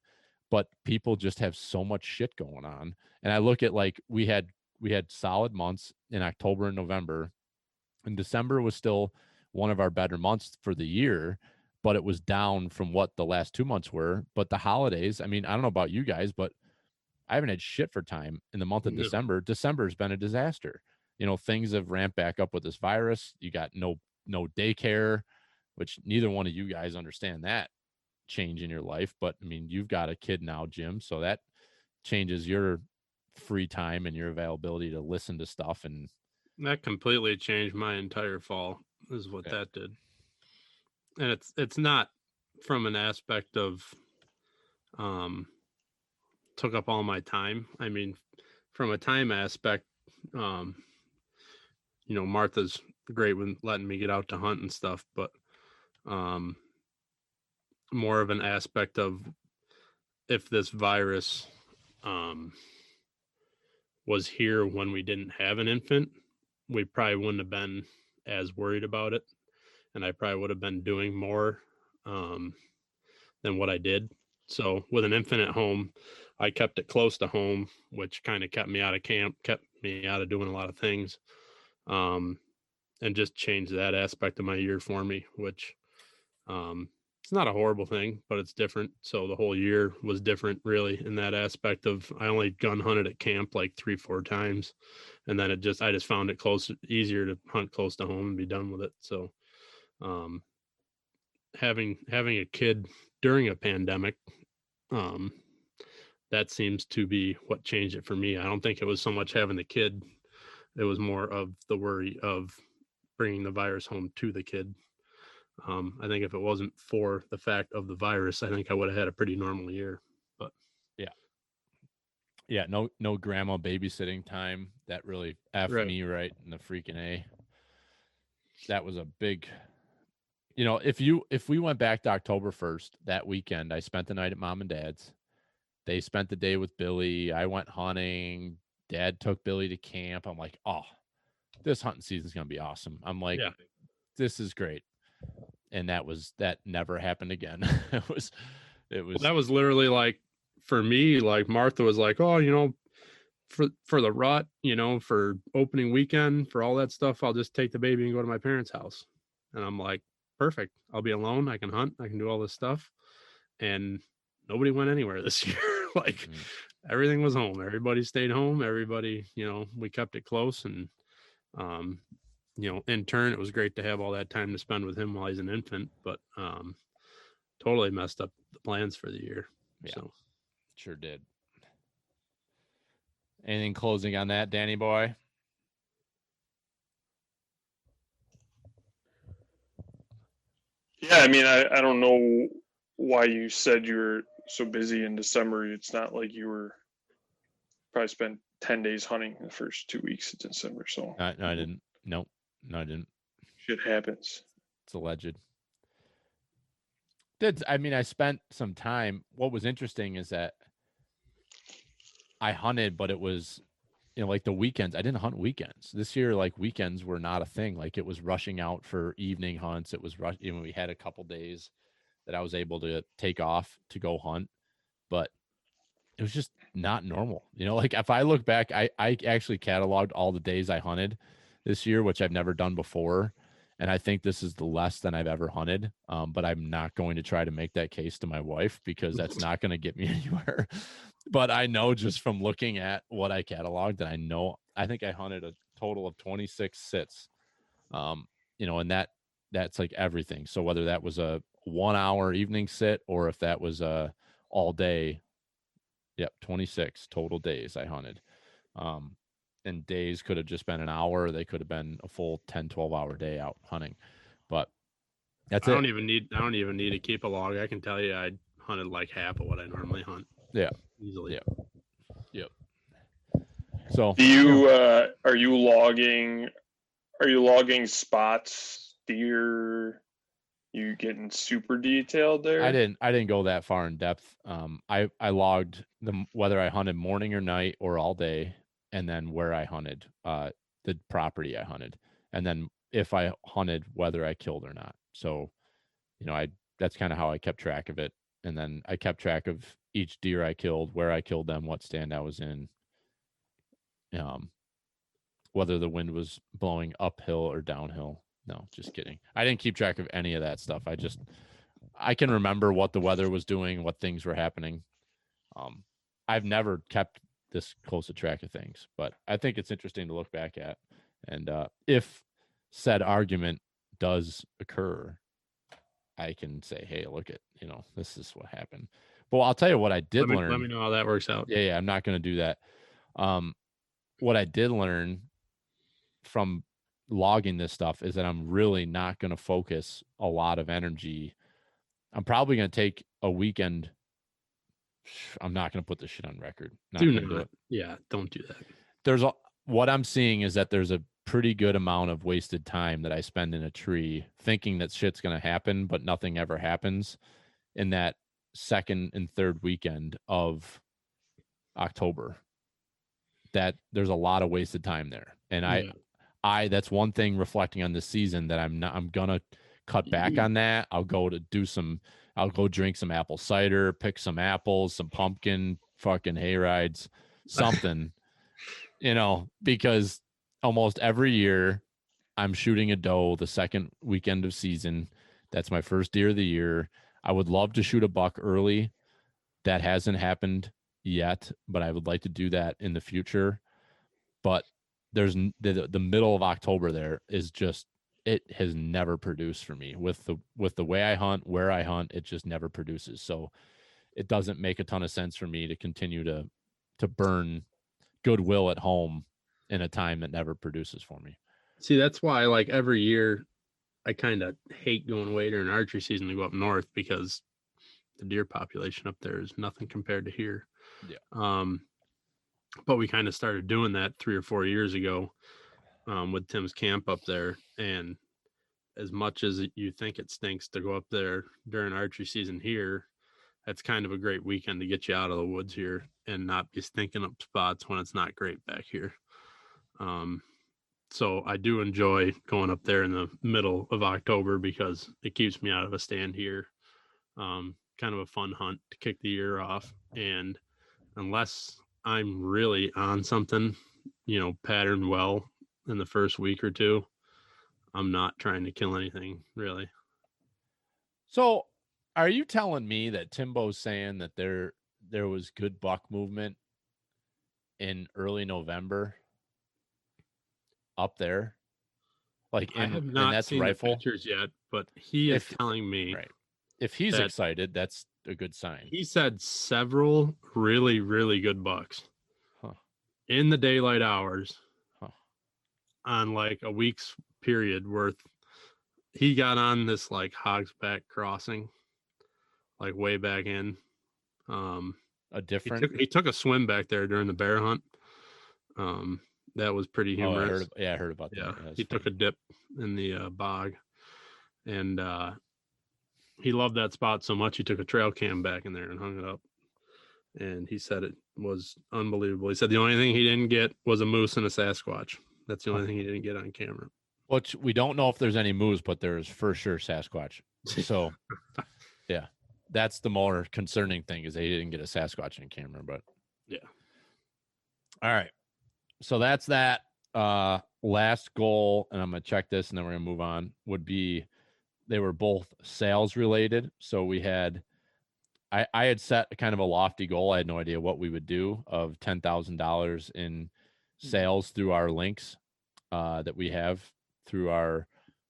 but people just have so much shit going on. And I look at, like, we had solid months in October and November, and December was still one of our better months for the year, but it was down from what the last 2 months were. But the holidays, I mean, I don't know about you guys, but I haven't had shit for time in the month of December. December has been a disaster. Things have ramped back up with this virus. You got no daycare, which neither one of you guys understand that change in your life. But I mean, you've got a kid now, Jim, so that changes your free time and your availability to listen to stuff. And that completely changed my entire fall, is what that did. And it's not from an aspect of took up all my time. I mean, from a time aspect, Martha's great with letting me get out to hunt and stuff, but more of an aspect of, if this virus was here when we didn't have an infant, we probably wouldn't have been as worried about it. And I probably would have been doing more than what I did. So with an infant at home, I kept it close to home, which kind of kept me out of camp, kept me out of doing a lot of things, and just changed that aspect of my year for me, which it's not a horrible thing, but it's different. So the whole year was different, really, in that aspect of, I only gun hunted at camp like 3-4 times. And then I just found it easier to hunt close to home and be done with it. So having a kid during a pandemic, that seems to be what changed it for me. I don't think it was so much having the kid. It was more of the worry of bringing the virus home to the kid. I think if it wasn't for the fact of the virus, I think I would have had a pretty normal year. But yeah, no grandma babysitting time. That really effed me right in the freaking A. That was a big, if we went back to October 1st, that weekend, I spent the night at Mom and Dad's. They spent the day with Billy. I went hunting. Dad took Billy to camp. I'm like, oh, this hunting season's going to be awesome. I'm like, this is great. And that never happened again. It was that was literally like, for me, like Martha was like, oh, for the rut, for opening weekend, for all that stuff, I'll just take the baby and go to my parents' house. And I'm like, perfect. I'll be alone. I can hunt. I can do all this stuff. And nobody went anywhere this year. Like everything was home. Everybody stayed home. Everybody, we kept it close. And, in turn, it was great to have all that time to spend with him while he's an infant, but totally messed up the plans for the year. Yeah, so sure did. Anything closing on that, Danny boy? Yeah, I mean, I don't know why you said you were so busy in December. It's not like you were probably spent 10 days hunting the first 2 weeks of December. So no, I didn't. No, I didn't. Shit happens. It's alleged. I spent some time. What was interesting is that I hunted, but it was, like the weekends. I didn't hunt weekends this year. Like weekends were not a thing. Like it was rushing out for evening hunts. It was we had a couple days that I was able to take off to go hunt, but it was just not normal. Like if I look back, I actually cataloged all the days I hunted this year, which I've never done before. And I think this is the less than I've ever hunted. But I'm not going to try to make that case to my wife because that's not going to get me anywhere. But I know just from looking at what I cataloged, and I think I hunted a total of 26 sits. And that's like everything. So whether that was a 1 hour evening sit or if that was a all day, 26 total days I hunted. And days could have just been an hour. They could have been a full 10, 12-hour day out hunting. But that's I it. don't even need to keep a log. I can tell you I hunted like half of what I normally hunt. Yeah. Easily. Yep. So Do you are you logging spots, deer? You getting super detailed there? I didn't go that far in depth. I logged whether I hunted morning or night or all day, and then where I hunted, the property I hunted, and then if I hunted, whether I killed or not. So, that's kind of how I kept track of it. And then I kept track of each deer I killed, where I killed them, what stand I was in, whether the wind was blowing uphill or downhill. No, just kidding. I didn't keep track of any of that stuff. I can remember what the weather was doing, what things were happening. I've never kept this close a track of things, but I think it's interesting to look back at. And if said argument does occur, I can say, hey, look at, this is what happened. But I'll tell you what I did learn. Let me know how that works out. Yeah, I'm not going to do that. What I did learn from logging this stuff is that I'm really not going to focus a lot of energy. I'm probably going to take a weekend. I'm not going to put this shit on record. Do it. Yeah, don't do that. What I'm seeing is that there's a pretty good amount of wasted time that I spend in a tree thinking that shit's going to happen, but nothing ever happens in that second and third weekend of October. That there's a lot of wasted time there. And that's one thing reflecting on this season that I'm gonna cut back on that. I'll go drink some apple cider, pick some apples, some pumpkin, fucking hay rides, something, because almost every year I'm shooting a doe the second weekend of season. That's my first deer of the year. I would love to shoot a buck early. That hasn't happened yet, but I would like to do that in the future. But there's the middle of October there is just, it has never produced for me with the way I hunt, where I hunt, it just never produces. So it doesn't make a ton of sense for me to continue to burn goodwill at home in a time that never produces for me. See, that's why like every year I kind of hate going away during archery season to go up north because the deer population up there is nothing compared to here. Yeah. But we kind of started doing that 3 or 4 years ago with Tim's camp up there. And as much as you think it stinks to go up there during archery season here, that's kind of a great weekend to get you out of the woods here and not be stinking up spots when it's not great back here. So I do enjoy going up there in the middle of October because it keeps me out of a stand here. Kind of a fun hunt to kick the year off. And unless I'm really on something, patterned well in the first week or two, I'm not trying to kill anything really. So are you telling me that Timbo's saying that there was good buck movement in early November up there? Like I have not seen rifle? the pictures yet, but he is telling me, right. If he's excited, that's a good sign. He said several really, really good bucks in the daylight hours on like a week's period worth. He got on this like Hogsback crossing, like way back in. He took a swim back there during the bear hunt. That was pretty humorous. I heard about that. Yeah, he took a dip in the bog, and he loved that spot so much he took a trail cam back in there and hung it up. And he said it was unbelievable. He said the only thing he didn't get was a moose and a Sasquatch. That's the only thing he didn't get on camera. Which we don't know if there's any moose, but there's for sure Sasquatch. So, yeah, that's the more concerning thing is they didn't get a Sasquatch in camera, but Yeah. All right. So that's that. Last goal, and I'm gonna check this and then we're gonna move on, would be they were both sales related. So we had I had set kind of a lofty goal. I had no idea what we would do of $10,000 in sales through our links that we have through our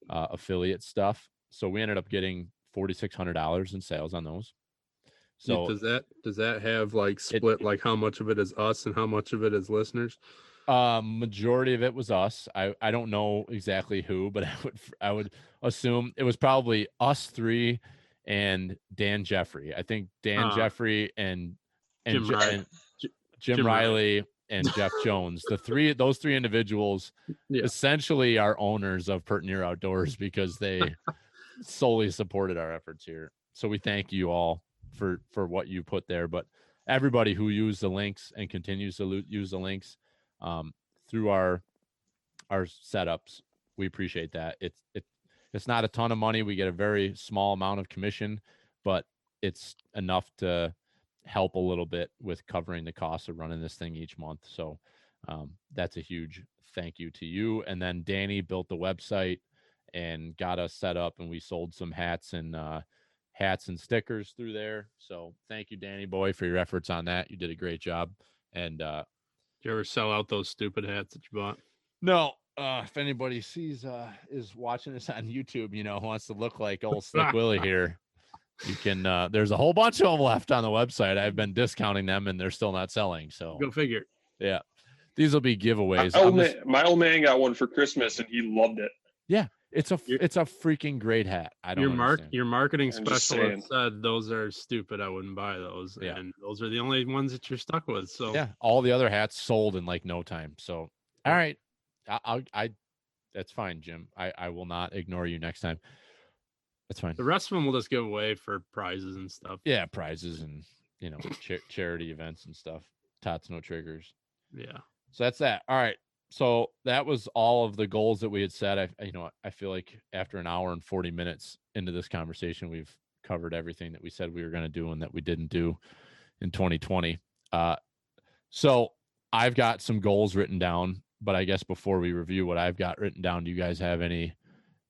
affiliate stuff. So we ended up getting $4,600 in sales on those. So does that have like split like how much of it is us and how much of it is listeners? Majority of it was us. I don't know exactly who, but I would assume it was probably us three and Dan Jeffrey. I think Dan Jeffrey and Jim Riley and Jeff Jones. Those three individuals essentially are owners of Pertnear Outdoors because they solely supported our efforts here. So we thank you all for what you put there, but everybody who used the links and continues to use the links through our setups, we appreciate that. It's not a ton of money. We get a very small amount of commission, but it's enough to help a little bit with covering the cost of running this thing each month. So that's a huge thank you to you. And then Danny built the website and got us set up, and we sold some hats and stickers through there. So thank you, Danny boy, for your efforts on that. You did a great job. And did you ever sell out those stupid hats that you bought? No. If anybody is watching this on YouTube, wants to look like old Slick Willie here, you can. There's a whole bunch of them left on the website. I've been discounting them, and they're still not selling. So go figure. Yeah, these will be giveaways. My old man got one for Christmas, and he loved it. Yeah, it's a freaking great hat. I don't understand. Your marketing specialist said those are stupid. I wouldn't buy those, and those are the only ones that you're stuck with. So yeah, all the other hats sold in like no time. So all right. I that's fine, Jim. I will not ignore you next time. That's fine. The rest of them will just give away for prizes and stuff. Yeah, prizes and charity events and stuff. Tots no triggers. Yeah. So that's that. All right. So that was all of the goals that we had set. I feel like after an hour and 40 minutes into this conversation, we've covered everything that we said we were going to do and that we didn't do in 2020. So I've got some goals written down. But I guess before we review what I've got written down, do you guys have any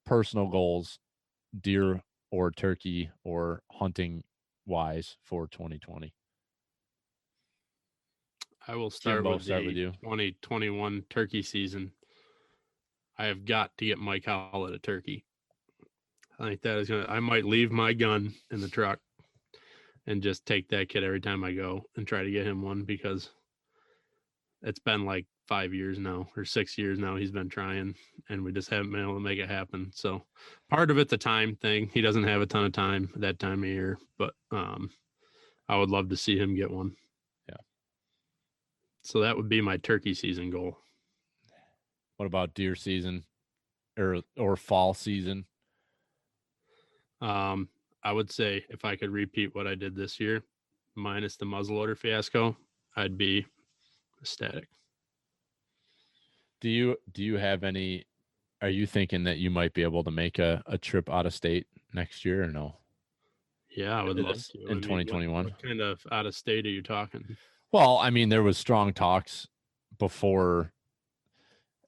personal goals, deer or turkey or hunting wise for 2020? I will start with you. 2021 turkey season. I have got to get Mike Howlett a turkey. I think that is I might leave my gun in the truck and just take that kid every time I go and try to get him one, because it's been like 5 years now or 6 years now he's been trying, and we just haven't been able to make it happen. So part of it's a time thing. He doesn't have a ton of time that time of year, but I would love to see him get one. Yeah. So that would be my turkey season goal. What about deer season or fall season? I would say if I could repeat what I did this year, minus the muzzleloader fiasco, I'd be ecstatic. Do you have any? Are you thinking that you might be able to make a trip out of state next year or no? Yeah, I would love to. In 2021. What kind of out of state are you talking? Well, I mean, there was strong talks before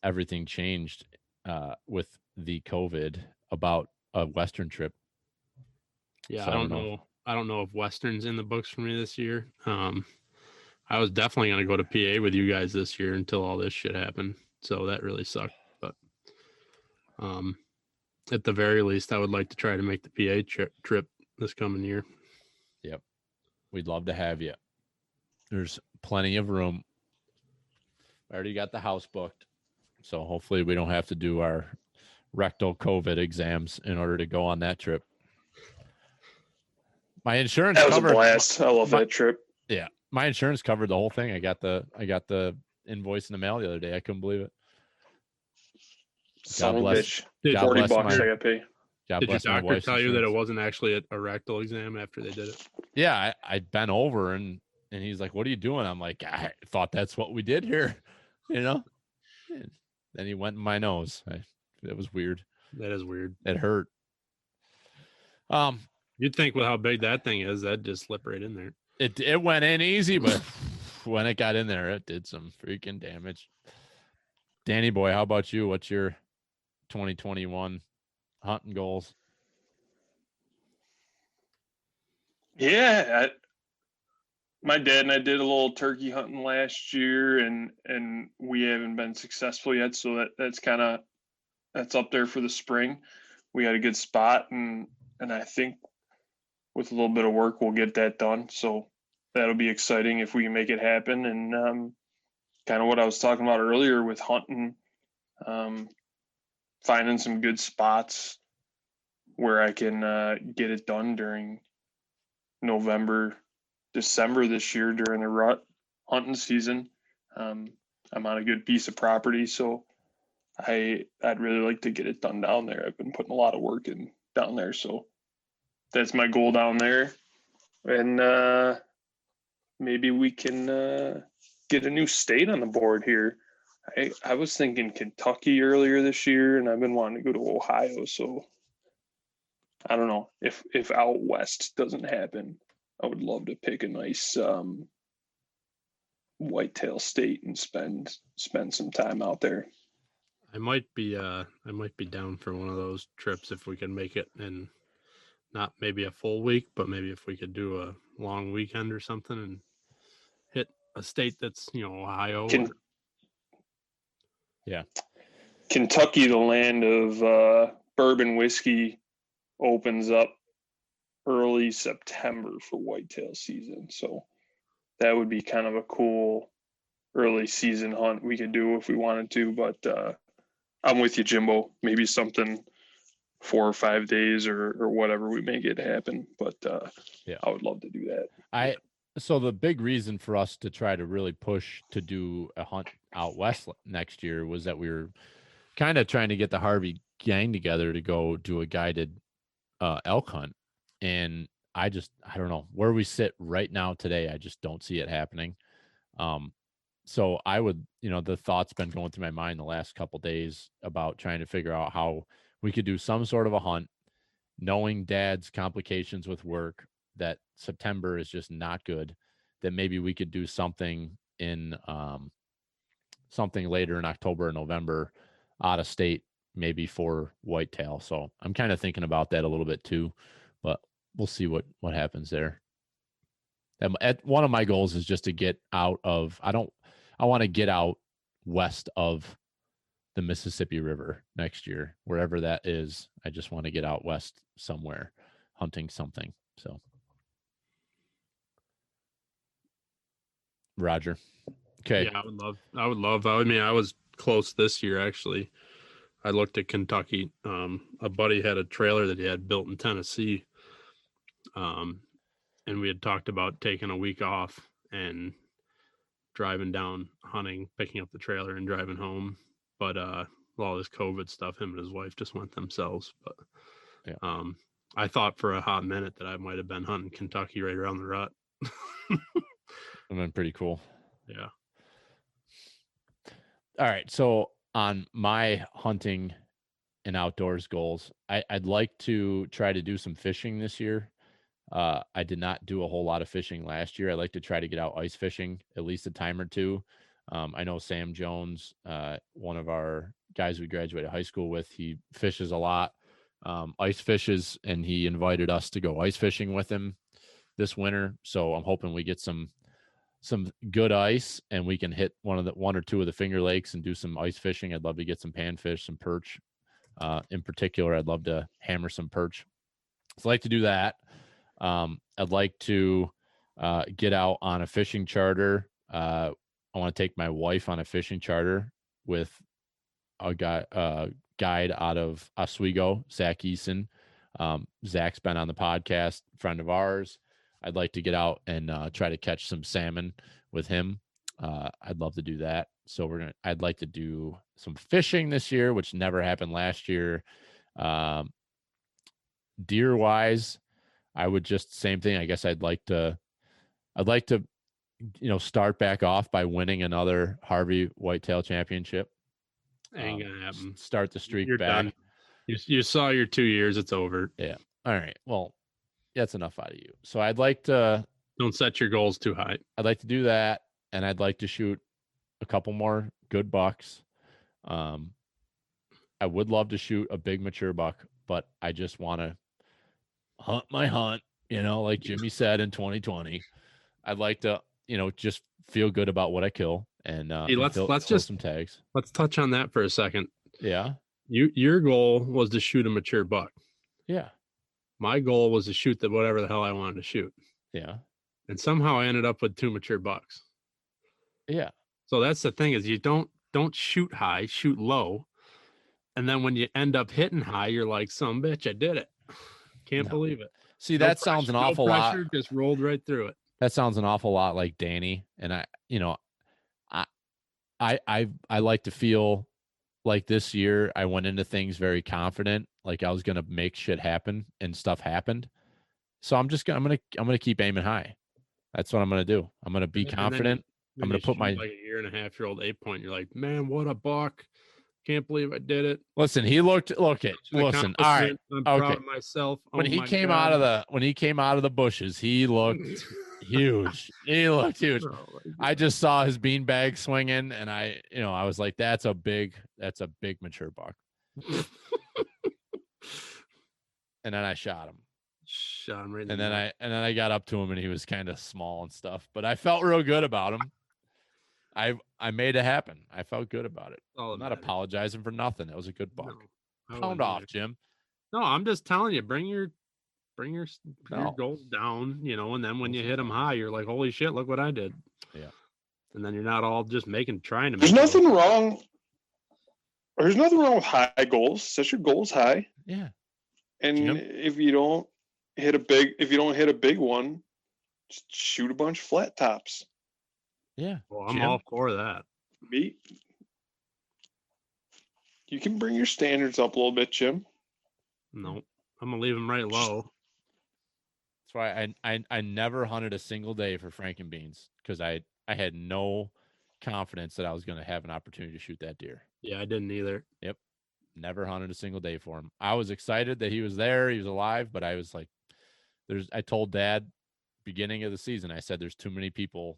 everything changed with the COVID about a Western trip. Yeah, so I don't know. I don't know if Western's in the books for me this year. I was definitely going to go to PA with you guys this year until all this shit happened. So that really sucked. But at the very least, I would like to try to make the PA trip this coming year. Yep. We'd love to have you. There's plenty of room. I already got the house booked. So hopefully we don't have to do our rectal COVID exams in order to go on that trip. My insurance that was covered, a blast. I love that trip. Yeah. My insurance covered the whole thing. I got the invoice in the mail the other day. I couldn't believe it. Son of a bitch. God $40 bless I got paid. Did your doctor tell you that it wasn't actually a rectal exam after they did it? Yeah, I bent over and he's like, "What are you doing?" I'm like, "I thought that's what we did here," And then he went in my nose. It was weird. That is weird. It hurt. You'd think with how big that thing is, that'd just slip right in there. It went in easy, but when it got in there, it did some freaking damage. Danny boy, how about you? What's your 2021 hunting goals? Yeah, my dad and I did a little turkey hunting last year, and we haven't been successful yet. So that's up there for the spring. We had a good spot, and I think with a little bit of work, we'll get that done. So that'll be exciting if we can make it happen. And kind of what I was talking about earlier with hunting, finding some good spots where I can get it done during November, December this year during the rut hunting season. I'm on a good piece of property, so I'd really like to get it done down there. I've been putting a lot of work in down there, so that's my goal down there. And maybe we can get a new state on the board here. I was thinking Kentucky earlier this year, and I've been wanting to go to Ohio. So I don't know if out west doesn't happen. I would love to pick a nice whitetail state and spend some time out there. I might be down for one of those trips if we can make it, and not maybe a full week, but maybe if we could do a long weekend or something and hit a state that's, Ohio. Yeah. Kentucky, the land of bourbon whiskey, opens up early September for whitetail season. So that would be kind of a cool early season hunt we could do if we wanted to. But I'm with you, Jimbo. Maybe something 4 or 5 days or whatever, we make it happen. But yeah, I would love to do that. So the big reason for us to try to really push to do a hunt out west next year was that we were kind of trying to get the Harvey gang together to go do a guided elk hunt. And I don't know where we sit right now today. I just don't see it happening. So I would, the thought's been going through my mind the last couple days about trying to figure out how we could do some sort of a hunt, knowing Dad's complications with work, that September is just not good, that maybe we could do something in something later in October or November out of state, maybe for whitetail. So I'm kind of thinking about that a little bit too, but we'll see what happens there. One of my goals is just to get out of, I want to get out west of the Mississippi River next year, wherever that is. I just want to get out west somewhere hunting something. So Roger. Okay. Yeah, I would love. I mean, I was close this year, actually. I looked at Kentucky. A buddy had a trailer that he had built in Tennessee. And we had talked about taking a week off and driving down hunting, picking up the trailer and driving home. But all this COVID stuff, him and his wife just went themselves. But yeah. I thought for a hot minute that I might have been hunting Kentucky right around the rut. I've been pretty cool. Yeah. All right. So on my hunting and outdoors goals, I'd like to try to do some fishing this year. I did not do a whole lot of fishing last year. I'd like to try to get out ice fishing at least a time or two. I know Sam Jones, one of our guys we graduated high school with, he fishes a lot, ice fishes, and he invited us to go ice fishing with him this winter. So I'm hoping we get some good ice and we can hit one or two of the Finger Lakes and do some ice fishing. I'd love to get some panfish, some perch. In particular, I'd love to hammer some perch. So I'd like to do that. I'd like to get out on a fishing charter. I want to take my wife on a fishing charter with a guide out of Oswego, Zach Eason. Zach's been on the podcast, friend of ours. I'd like to get out and try to catch some salmon with him. I'd love to do that. So I'd like to do some fishing this year, which never happened last year. Deer wise, I would just same thing. I guess I'd like to, start back off by winning another Harvey Whitetail Championship. Ain't gonna happen. Start the streak You're back. done. You saw your 2 years. It's over. Yeah. All right. Well, that's enough out of you. So I'd like to Don't set your goals too high. I'd like to do that, and I'd like to shoot a couple more good bucks. I would love to shoot a big mature buck, but I just want to hunt my hunt, like Jimmy said in 2020. I'd like to, just feel good about what I kill and Hey, let's fill just some tags. Let's touch on that for a second. Yeah. Your goal was to shoot a mature buck. Yeah. My goal was to shoot whatever the hell I wanted to shoot. Yeah. And somehow I ended up with 2 mature bucks. Yeah. So that's the thing is you don't shoot high, shoot low. And then when you end up hitting high, you're like, some bitch, I did it. Can't believe it. See, that sounds an awful lot. Just rolled right through it. That sounds an awful lot like Danny. And I like to feel like this year I went into things very confident, like I was going to make shit happen, and stuff happened. So I'm going to keep aiming high. That's what I'm going to do. I'm going to be confident. I'm going to put my like a 1.5-year-old 8-point. You're like, man, what a buck. Can't believe I did it. Listen, listen. All right. I'm proud of myself. When he came out of the bushes, he looked huge. He looked huge. Oh, I just saw his beanbag swinging, and I was like, that's a big mature buck. And then I shot him. Shot him right. And then I got up to him, and he was kind of small and stuff, but I felt real good about him. I made it happen. I felt good about it. I'm not apologizing for nothing. It was a good buck. No, Pound off, Jim. No, I'm just telling you, bring your goals down, and then when you hit them high, you're like, holy shit, look what I did. Yeah. And then you're not all just trying to make There's nothing wrong. There's nothing wrong with high goals. Set your goals high. Yeah. And Jim? if you don't hit a big one, just shoot a bunch of flat tops. Yeah. Well, I'm all for that. You can bring your standards up a little bit, Jim. No, I'm gonna leave them right low. That's why I never hunted a single day for Frankenbeans, because I had no confidence that I was going to have an opportunity to shoot that deer. Yeah, I didn't either. Yep. Never hunted a single day for him. I was excited that he was there, he was alive, but I was like, I told Dad beginning of the season, I said, there's too many people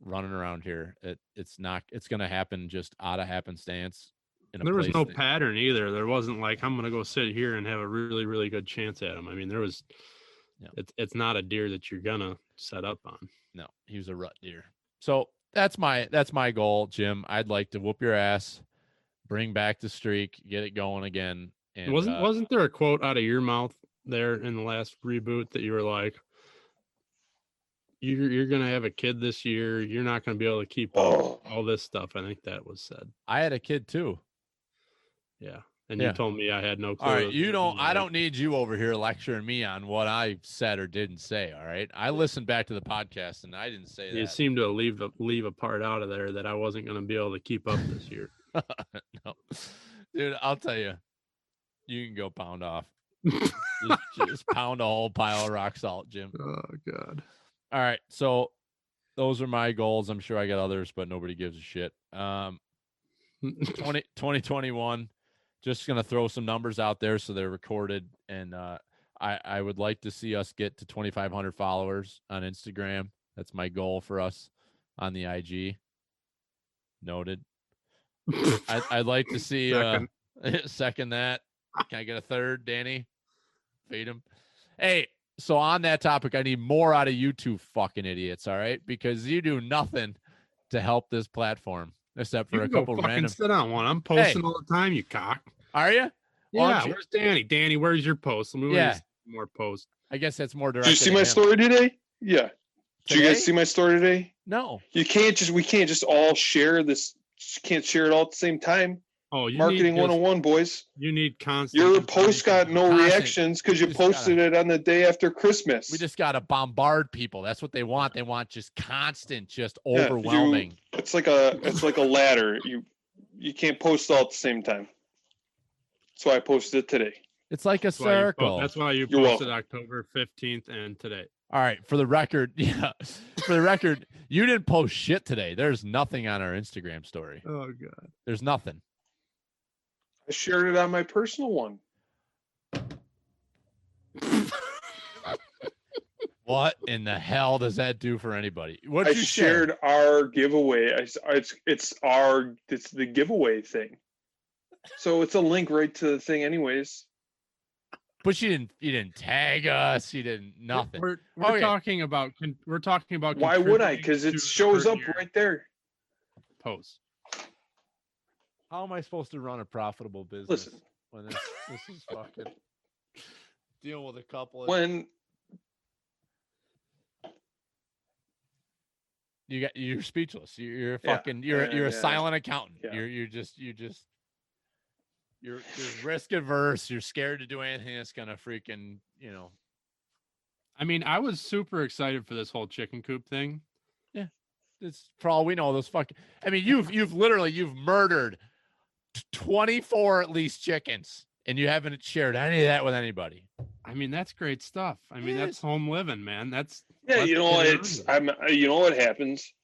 running around here. It's going to happen just out of happenstance. There was no pattern either. There wasn't like, I'm going to go sit here and have a really, really good chance at him. I mean, there was, it's not a deer that you're going to set up on. No, he was a rut deer. So that's my goal, Jim. I'd like to whoop your ass, bring back the streak, get it going again. And wasn't there a quote out of your mouth there in the last reboot that you were like, you're going to have a kid this year. You're not going to be able to keep up all this stuff. I think that was said. I had a kid too. Yeah. And you told me I had no clue. All right. I don't need you over here lecturing me on what I said or didn't say. All right. I listened back to the podcast and I didn't say that. You seemed to leave a part out of there that I wasn't going to be able to keep up this year. No, dude, I'll tell you, you can go pound off. just pound a whole pile of rock salt, Jim. Oh God. All right. So those are my goals. I'm sure I got others, but nobody gives a shit. 2021. Just going to throw some numbers out there so they're recorded. And I would like to see us get to 2,500 followers on Instagram. That's my goal for us on the IG. Noted. I'd like to see second that. Can I get a third, Danny? Feed him. Hey, so on that topic, I need more out of you two fucking idiots, all right? Because you do nothing to help this platform. Except for a couple random. Sit on one. I'm posting all the time, you cock. Are you? Yeah. Where's Danny? Danny, where's your post? Let me more posts. I guess that's more direct. Did you see my story today? Yeah. Did you guys see my story today? No. We can't just all share this. You can't share it all at the same time. Oh, Marketing 101, boys. You need constant. Your post got no reactions because you posted it on the day after Christmas. We just got to bombard people. That's what they want. They want just constant, just overwhelming. It's like a ladder. You can't post all at the same time. That's why I posted it today. It's like a circle. That's why you posted October 15th and today. All right. For the record, you didn't post shit today. There's nothing on our Instagram story. Oh, God. There's nothing. I shared it on my personal one. What in the hell does that do for anybody? What I you share? shared our giveaway. It's the giveaway thing. So it's a link right to the thing, anyways. But you didn't tag us. You didn't nothing. We're Okay. talking about Why would I? contributing Because to it the shows up Pertnear right there. post. How am I supposed to run a profitable business Listen. when this is fucking dealing with a couple of When you're speechless. You're a Yeah, fucking you're a yeah. silent accountant. Yeah. You're risk averse. You're scared to do anything that's gonna freaking, I mean, I was super excited for this whole chicken coop thing. it's for all we know, those fucking I mean, you've murdered 24 at least chickens and you haven't shared any of that with anybody. I mean, that's great stuff. I mean, Yes. that's home living, man. That's yeah, let's you know get it's around it. you know what happens.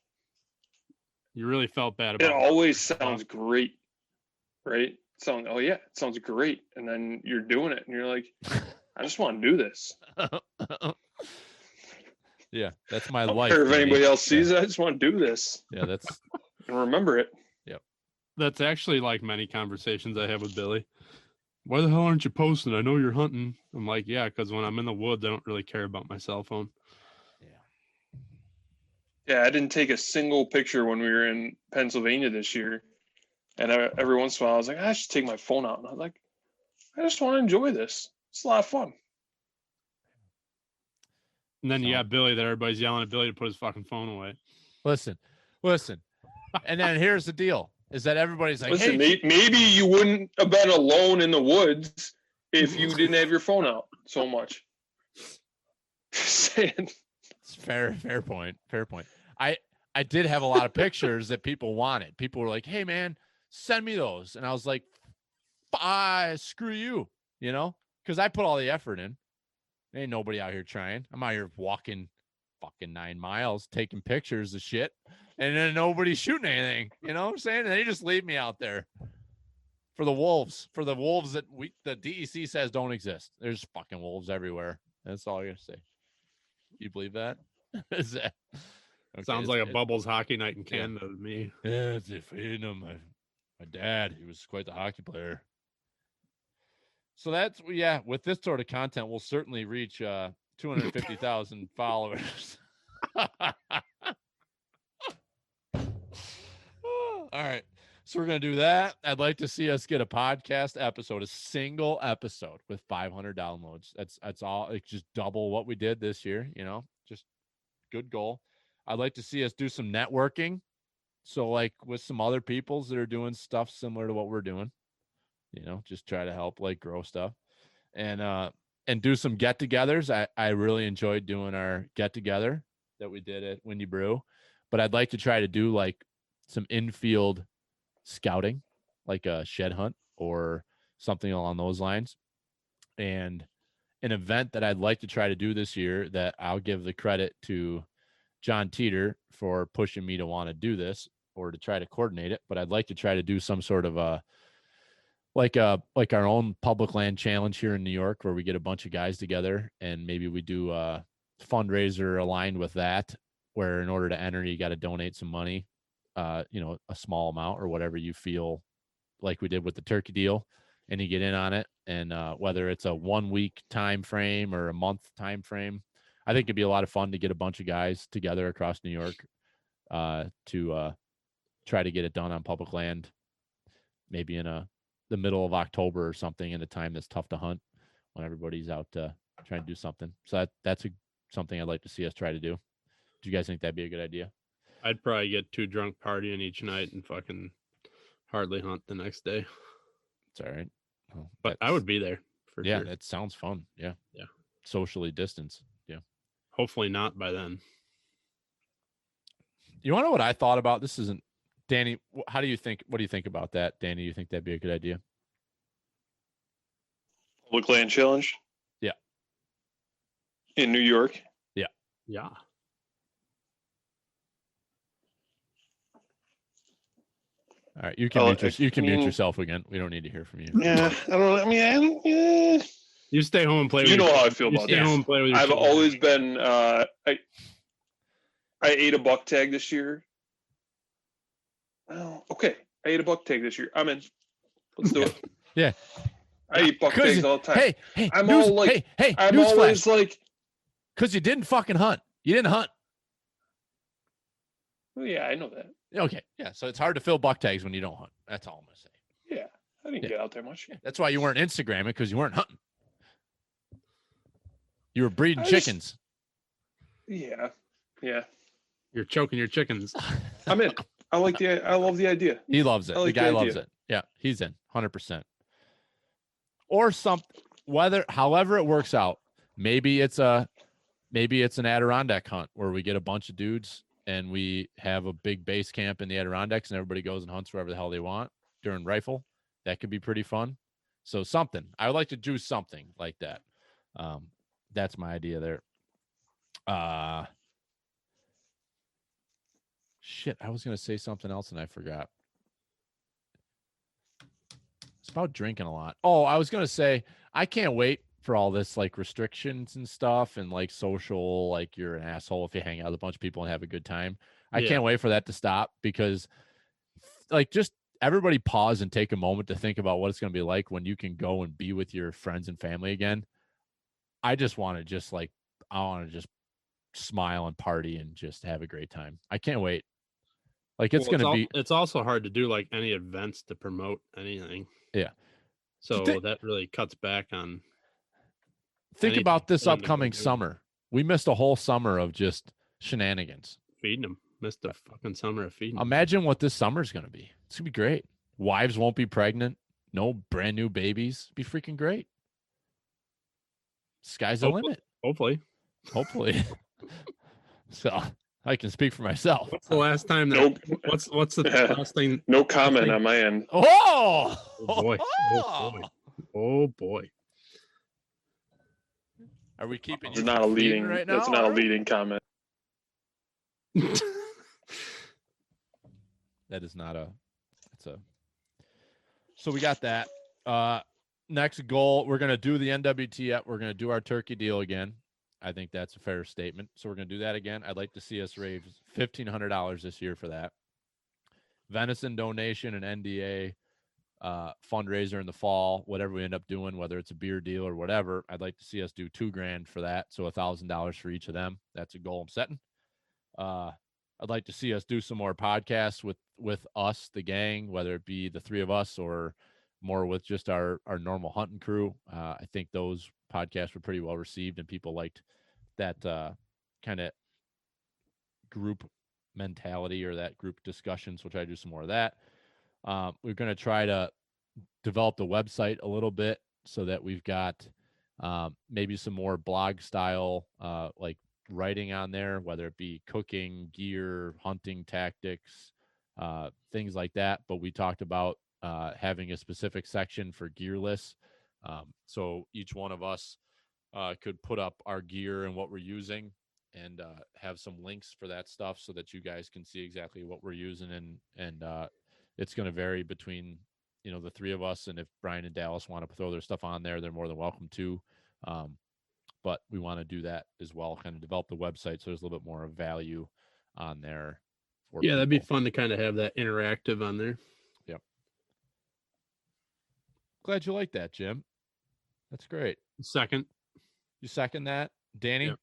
You really felt bad about It always sounds great, right? It sounds great, and then you're doing it, and you're like, I just want to do this. Yeah, that's my I don't life. care if Danny. anybody else sees it. I just want to do this Yeah, that's and remember it. That's actually like many conversations I have with Billy. Why the hell aren't you posting? I know you're hunting. I'm like, yeah, because when I'm in the woods, I don't really care about my cell phone. Yeah, I didn't take a single picture when we were in Pennsylvania this year, and every once in a while, I was like, I should take my phone out, and I was like, I just want to enjoy this. It's a lot of fun. And then you got Billy there. Everybody's yelling at Billy to put his fucking phone away. listen. And then here's the deal: is that everybody's like, Listen, hey, maybe you wouldn't have been alone in the woods if you didn't have your phone out so much. Saying. it's fair point. I did have a lot of pictures that people wanted. People were like, hey man, send me those. And I was like, screw you, because I put all the effort in. Ain't nobody out here trying. I'm out here walking fucking 9 miles, taking pictures of shit, and then nobody's shooting anything. You know what I'm saying? And they just leave me out there for the wolves that the DEC says don't exist. There's fucking wolves everywhere. That's all I gotta say. You believe that? Is that okay, Sounds like a Bubbles hockey night in Canada to me. Yeah, it's my dad, he was quite the hockey player. So that's with this sort of content, we'll certainly reach 250,000 followers. All right. So we're going to do that. I'd like to see us get a podcast episode, a single episode with 500 downloads. That's all. It's just double what we did this year, just good goal. I'd like to see us do some networking. So like with some other peoples that are doing stuff similar to what we're doing, just try to help like grow stuff and do some get-togethers. I really enjoyed doing our get-together that we did at Windy Brew, but I'd like to try to do like some infield scouting, like a shed hunt or something along those lines. And an event that I'd like to try to do this year that I'll give the credit to John Teeter for pushing me to want to do this or to try to coordinate it. But I'd like to try to do some sort of like our own public land challenge here in New York, where we get a bunch of guys together and maybe we do a fundraiser aligned with that, where in order to enter, you got to donate some money, a small amount or whatever you feel, like we did with the turkey deal, and you get in on it. And whether it's a 1 week time frame or a month time frame, I think it'd be a lot of fun to get a bunch of guys together across New York to try to get it done on public land, maybe in the middle of October or something, in a time that's tough to hunt when everybody's out trying to do something. So that's something I'd like to see us try to do. Do you guys think that'd be a good idea? I'd probably get too drunk partying each night and fucking hardly hunt the next day. It's all right. Well, but I would be there for sure. sure. That sounds fun. Yeah. Yeah. Socially distance. Yeah. Hopefully not by then. You want to know what I thought about? This isn't Danny. What do you think about that, Danny? You think that'd be a good idea? Public land challenge? Yeah. In New York? Yeah. Yeah. All right, you can mute yourself again. We don't need to hear from you. Yeah, I don't know. I mean, You stay home and play. You with know your how I kids. feel You about stay this. home and play with your I've children. always been. I ate a buck tag this year. Oh, okay. I ate a buck tag this year. I'm in. Let's do it. Yeah. I eat buck tags all the time. Hey, I'm news, all like, hey, I'm newsflash. always like, Because you didn't fucking hunt. You didn't hunt. well, yeah, I know that. Okay. Yeah. So it's hard to fill buck tags when you don't hunt. That's all I'm going to say. Yeah, I didn't get out there much. Yeah. That's why you weren't Instagramming, because you weren't hunting. You were breeding I just- chickens. Yeah. You're choking your chickens. I'm in. I love the idea. He loves it. I like the guy the loves idea. it. Yeah, he's in 100%. Or however it works out. Maybe it's an Adirondack hunt where we get a bunch of dudes and we have a big base camp in the Adirondacks and everybody goes and hunts wherever the hell they want during rifle. That could be pretty fun. So something. I would like to do something like that. That's my idea there. Shit, I was going to say something else and I forgot. It's about drinking a lot. Oh, I was going to say, I can't wait for all this like restrictions and stuff and like social, like you're an asshole if you hang out with a bunch of people and have a good time. I can't wait for that to stop because like just everybody pause and take a moment to think about what it's going to be like when you can go and be with your friends and family again. I want to just smile and party and just have a great time. I can't wait. Like it's It's also hard to do like any events to promote anything. Yeah. So that really cuts back on. Think about this upcoming summer. We missed a whole summer of just shenanigans. Feeding them. Missed a fucking summer of feeding them. Imagine what this summer's going to be. It's going to be great. Wives won't be pregnant. No brand new babies. Be freaking great. Sky's the limit. Hopefully. So I can speak for myself. What's the last time that? Nope. What's the last thing? No comment on my end. Oh boy! Oh boy! Are we keeping? It's not a leading. Right now? That's not a leading comment. That is not a. It's a. So we got that. Next goal, we're gonna do the NWT. We're gonna do our turkey deal again. I think that's a fair statement. So we're going to do that again. I'd like to see us raise $1,500 this year for that. Venison donation and NDA fundraiser in the fall, whatever we end up doing, whether it's a beer deal or whatever. I'd like to see us do $2,000 for that. So $1,000 for each of them. That's a goal I'm setting. I'd like to see us do some more podcasts with us, the gang, whether it be the three of us or more with just our normal hunting crew. I think those podcasts were pretty well received and people liked that kind of group mentality or that group discussion. So we'll try to do some more of that. We're going to try to develop the website a little bit so that we've got maybe some more blog style like writing on there, whether it be cooking, gear, hunting tactics, things like that. But we talked about having a specific section for gear lists. So each one of us could put up our gear and what we're using and have some links for that stuff so that you guys can see exactly what we're using. And it's going to vary between, the three of us. And if Brian and Dallas want to throw their stuff on there, they're more than welcome to. But we want to do that as well, kind of develop the website so there's a little bit more of value on there. Yeah, that'd be fun to kind of have that interactive on there. Yep. Glad you like that, Jim. That's great. Second. You second that, Danny? Yep.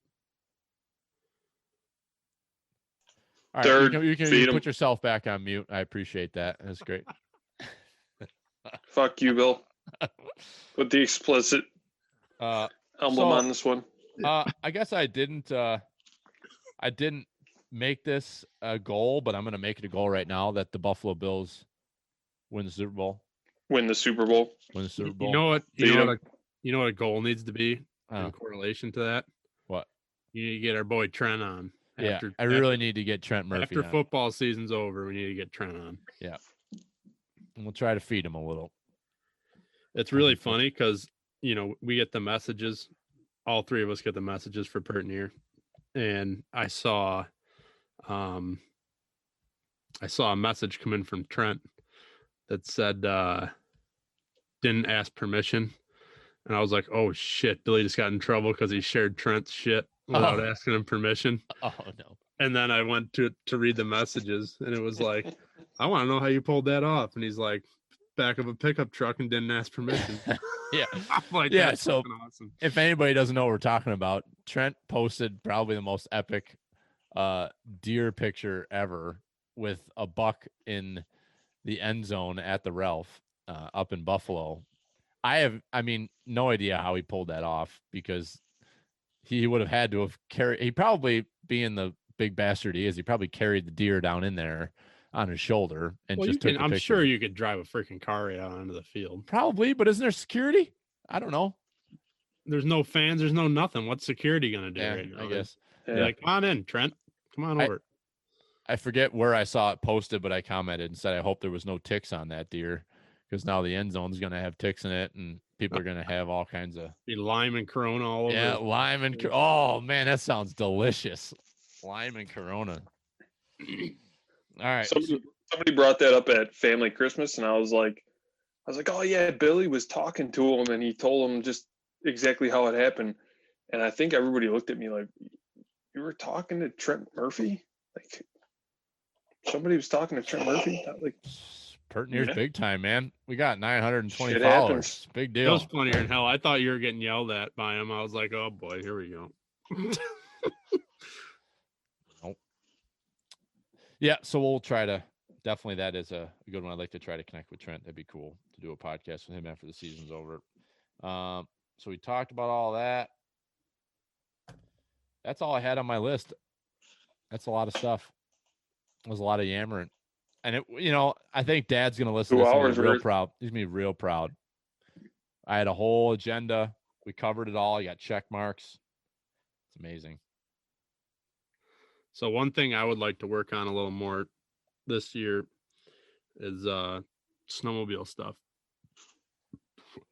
All right, Third, you can feed 'em. put yourself back on mute. I appreciate that. That's great. Fuck you, Bill. Put the explicit Uh, emblem on this one. I guess I didn't make this a goal, but I'm going to make it a goal right now that the Buffalo Bills win the Super Bowl. Win the Super Bowl. Win the Super Bowl. You know what? Feed 'em. You know what a goal needs to be Oh. in correlation to that. What? You need to get our boy Trent on. Yeah, I really need to get Trent Murphy After on. football season's over, we need to get Trent on. Yeah. And we'll try to feed him a little. It's really funny because, we get the messages. All three of us get the messages for Pertnear. And I saw a message come in from Trent that said, didn't ask permission. And I was like, oh shit, Billy just got in trouble because he shared Trent's shit without asking him permission. Oh no. And then I went to read the messages, and it was like, I want to know how you pulled that off. And he's like, back of a pickup truck and didn't ask permission. Yeah. I'm like, Yeah, that's so fucking awesome. if anybody doesn't know what we're talking about, Trent posted probably the most epic deer picture ever with a buck in the end zone at the Ralph up in Buffalo. I mean, no idea how he pulled that off, because he would have had to have carried, he probably, being the big bastard he is, he probably carried the deer down in there on his shoulder and Well, just took the I'm picture. sure you could drive a freaking car right out onto the field. Probably, but isn't there security? I don't know. There's no fans. There's no nothing. What's security going to do right now? I guess. Be like, come on in, Trent. Come on over. I forget where I saw it posted, but I commented and said I hope there was no ticks on that deer, because now the end zone's going to have ticks in it, and people are going to have all kinds of be lime and Corona all over. Yeah, lime and oh man, that sounds delicious. Lime and Corona. All right. Somebody brought that up at family Christmas, and I was like, oh yeah, Billy was talking to him, and he told him just exactly how it happened. And I think everybody looked at me like, you were talking to Trent Murphy? Like, somebody was talking to Trent Murphy? Like, Pertnear's big time, man. We got 920 Shit followers. happens. Big It deal. was funnier than hell. I thought you were getting yelled at by him. I was like, oh boy, here we go. Nope. Yeah, so we'll try to, definitely that is a good one. I'd like to try to connect with Trent. That'd be cool to do a podcast with him after the season's over. So we talked about all that. That's all I had on my list. That's a lot of stuff. It was a lot of yammering. And it, I think Dad's going to listen to this and be real proud. He's going to be real proud. I had a whole agenda. We covered it all. I got check marks. It's amazing. So one thing I would like to work on a little more this year is snowmobile stuff.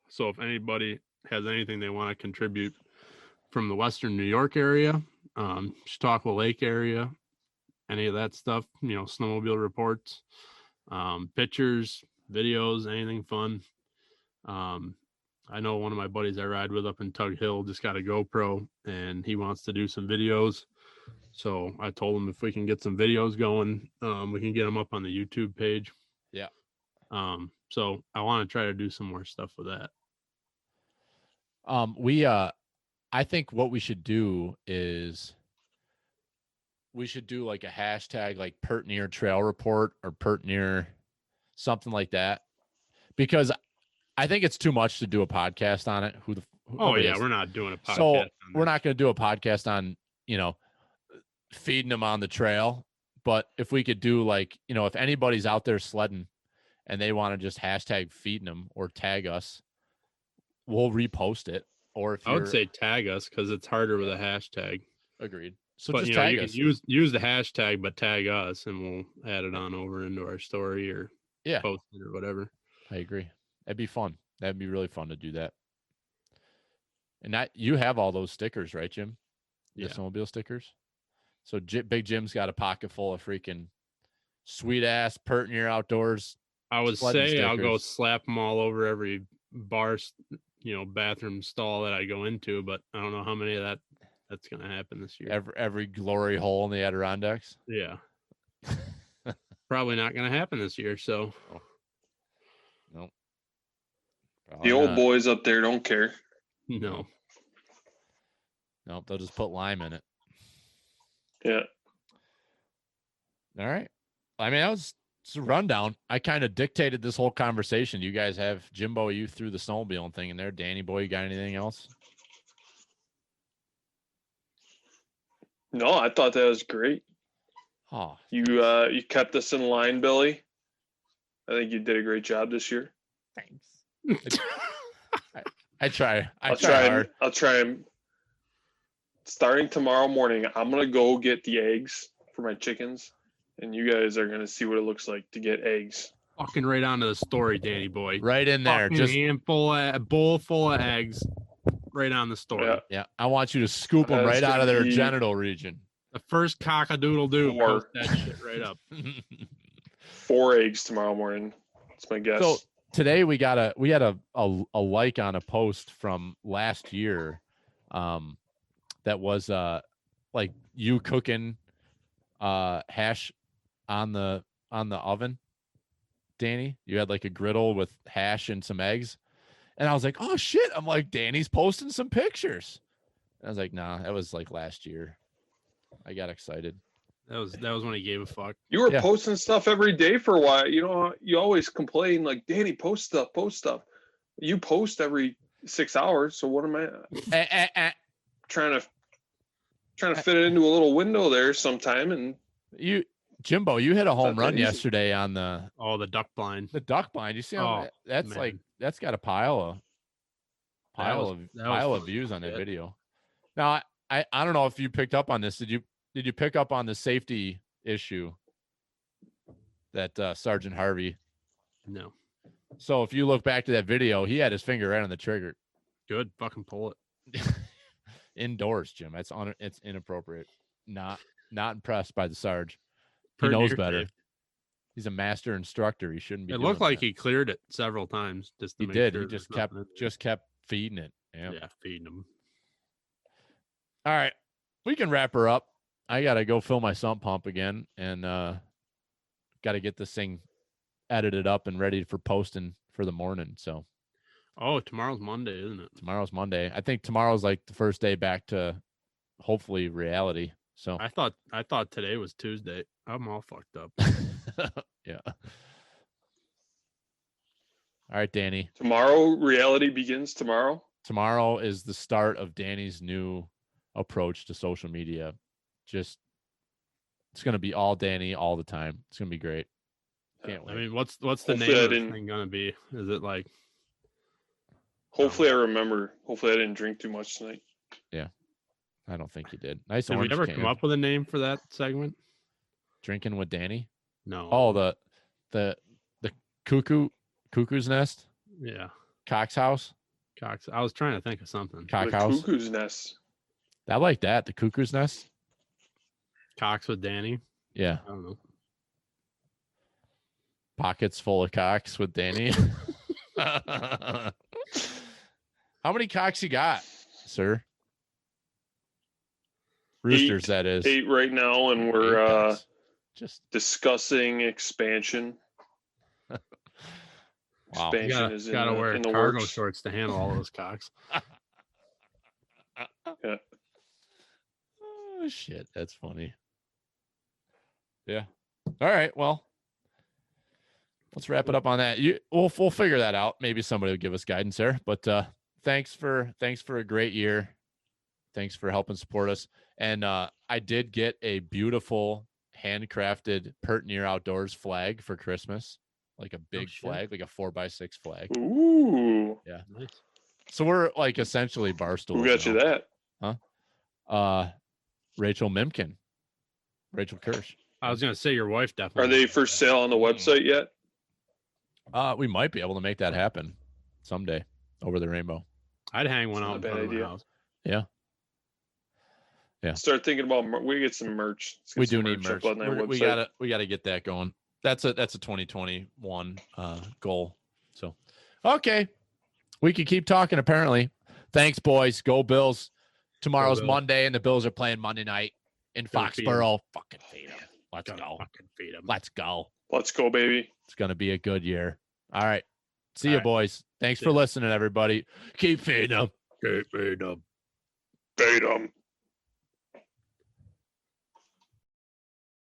So if anybody has anything they want to contribute from the Western New York area, Chautauqua Lake area, any of that stuff, snowmobile reports, pictures, videos, anything fun. I know one of my buddies I ride with up in Tug Hill just got a GoPro, and he wants to do some videos. So I told him if we can get some videos going, we can get them up on the YouTube page. Yeah. So I want to try to do some more stuff with that. I think what we should do is we should do like a hashtag like Pertnear Trail Report or Pertnear something like that, because I think it's too much to do a podcast on it. We're not doing a podcast. So we're not going to do a podcast on, feeding them on the trail. But if we could do like, if anybody's out there sledding and they want to just hashtag feeding them or tag us, we'll repost it. Or if I would say tag us, because it's harder with a hashtag. Agreed. So but just tag you us. can use the hashtag, but tag us, and we'll add it on over into our story or post it or whatever. I agree. That'd be fun. That'd be really fun to do that. And you have all those stickers, right, Jim? The snowmobile stickers. So Big Jim's got a pocket full of freaking sweet ass Pertnear Outdoors. I would say I'll go slap them all over every bar, bathroom stall that I go into, but I don't know how many of that's going to happen this year. Every glory hole in the Adirondacks. Yeah. Probably not going to happen this year. So. Nope. The old boys up there don't care. No. Nope. They'll just put lime in it. Yeah. All right. I mean, it's a rundown. I kind of dictated this whole conversation. You guys have Jimbo, you threw the snowmobiling thing in there. Danny boy, you got anything else? No, I thought that was great. Oh, you kept us in line, Billy. I think you did a great job this year. Thanks. I try. I'll try and starting tomorrow morning, I'm gonna go get the eggs for my chickens, and you guys are gonna see what it looks like to get eggs. Fucking right onto the story, Danny boy. Right in there. Fucking just a bowl full of eggs. Right on the story. Yeah. I want you to scoop them right out of their genital region. The first cock-a-doodle-doo. Post that shit right up. 4 eggs tomorrow morning. That's my guess. So today we had a like on a post from last year, that was like you cooking hash on the oven, Danny. You had like a griddle with hash and some eggs, and I was like, oh shit! I'm like, Danny's posting some pictures. And I was like, nah, that was like last year. I got excited. That was when he gave a fuck. You were Yeah. posting stuff every day for a while. You know, you always complain like, Danny, post stuff. You post every 6 hours. So what am I trying to fit it into a little window there sometime? And Jimbo, you hit a home that run easy. yesterday on the duck blind. The duck blind. You see how that's man. like that's got a pile of views on that video. Now I don't know if you picked up on this. Did you pick up on the safety issue that Sergeant Harvey? No. So if you look back to that video, he had his finger right on the trigger. Good, fucking pull it. Indoors, Jim. It's inappropriate. Not impressed by the Sarge. He knows better. He's a master instructor. He shouldn't be. It looked like he cleared it several times. He did. He just kept feeding it. Yeah, feeding him. All right, we can wrap her up. I gotta go fill my sump pump again, and gotta get this thing edited up and ready for posting for the morning. So, tomorrow's Monday, isn't it? Tomorrow's Monday. I think tomorrow's like the first day back to hopefully reality. So I thought today was Tuesday. I'm all fucked up. Yeah. All right, Danny. Tomorrow, reality begins tomorrow. Tomorrow is the start of Danny's new approach to social media. It's going to be all Danny all the time. It's going to be great. Can't wait. I mean, what's the name of the thing going to be? Is it like? Hopefully I remember. Hopefully I didn't drink too much tonight. Yeah. I don't think you did. Nice Did orange we ever can. come up with a name for that segment? Drinking with Danny? No. Oh, the cuckoo's nest? Yeah. Cock's house? Cox. I was trying to think of something. Cock The house? cuckoo's nest. I like that. The cuckoo's nest? Cox with Danny. Yeah. I don't know. Pockets full of cocks with Danny. How many cocks you got, sir? Roosters, that is. 8 right now, and we're cocks. Just discussing expansion. Wow. Expansion is gotta wear in the cargo works. shorts to handle all those cocks. Yeah. Oh shit, that's funny. Yeah. All right. Well, let's wrap it up on that. We'll figure that out. Maybe somebody will give us guidance there. But thanks for a great year. Thanks for helping support us. And I did get a beautiful handcrafted Pertnear Outdoors flag for Christmas, like a big flag, like a 4x6 flag. Ooh. Yeah. Nice. So we're like essentially Barstool. Who got you that? Huh? Rachel Mimkin. Rachel Kirsch. I was gonna say your wife Are definitely. they for sale on the website yet? We might be able to make that happen someday over the rainbow. I'd hang one It's out not in a bad front of my idea. house. Yeah. Yeah. Start thinking about we get some merch. Let's get We some do need merch. up on that We website. gotta get that going. That's a 2021 goal. So okay. We can keep talking apparently. Thanks, boys. Go Bills. Tomorrow's Bills. Monday, and the Bills are playing Monday night in Go feed 'em. Foxborough. Fucking feed them. Let's go. Fucking feed 'em. Let's go. Let's go, baby. It's gonna be a good year. All right. See All you, right. boys. Thanks for listening, everybody. Keep feeding them. Keep feeding them. Bait 'em.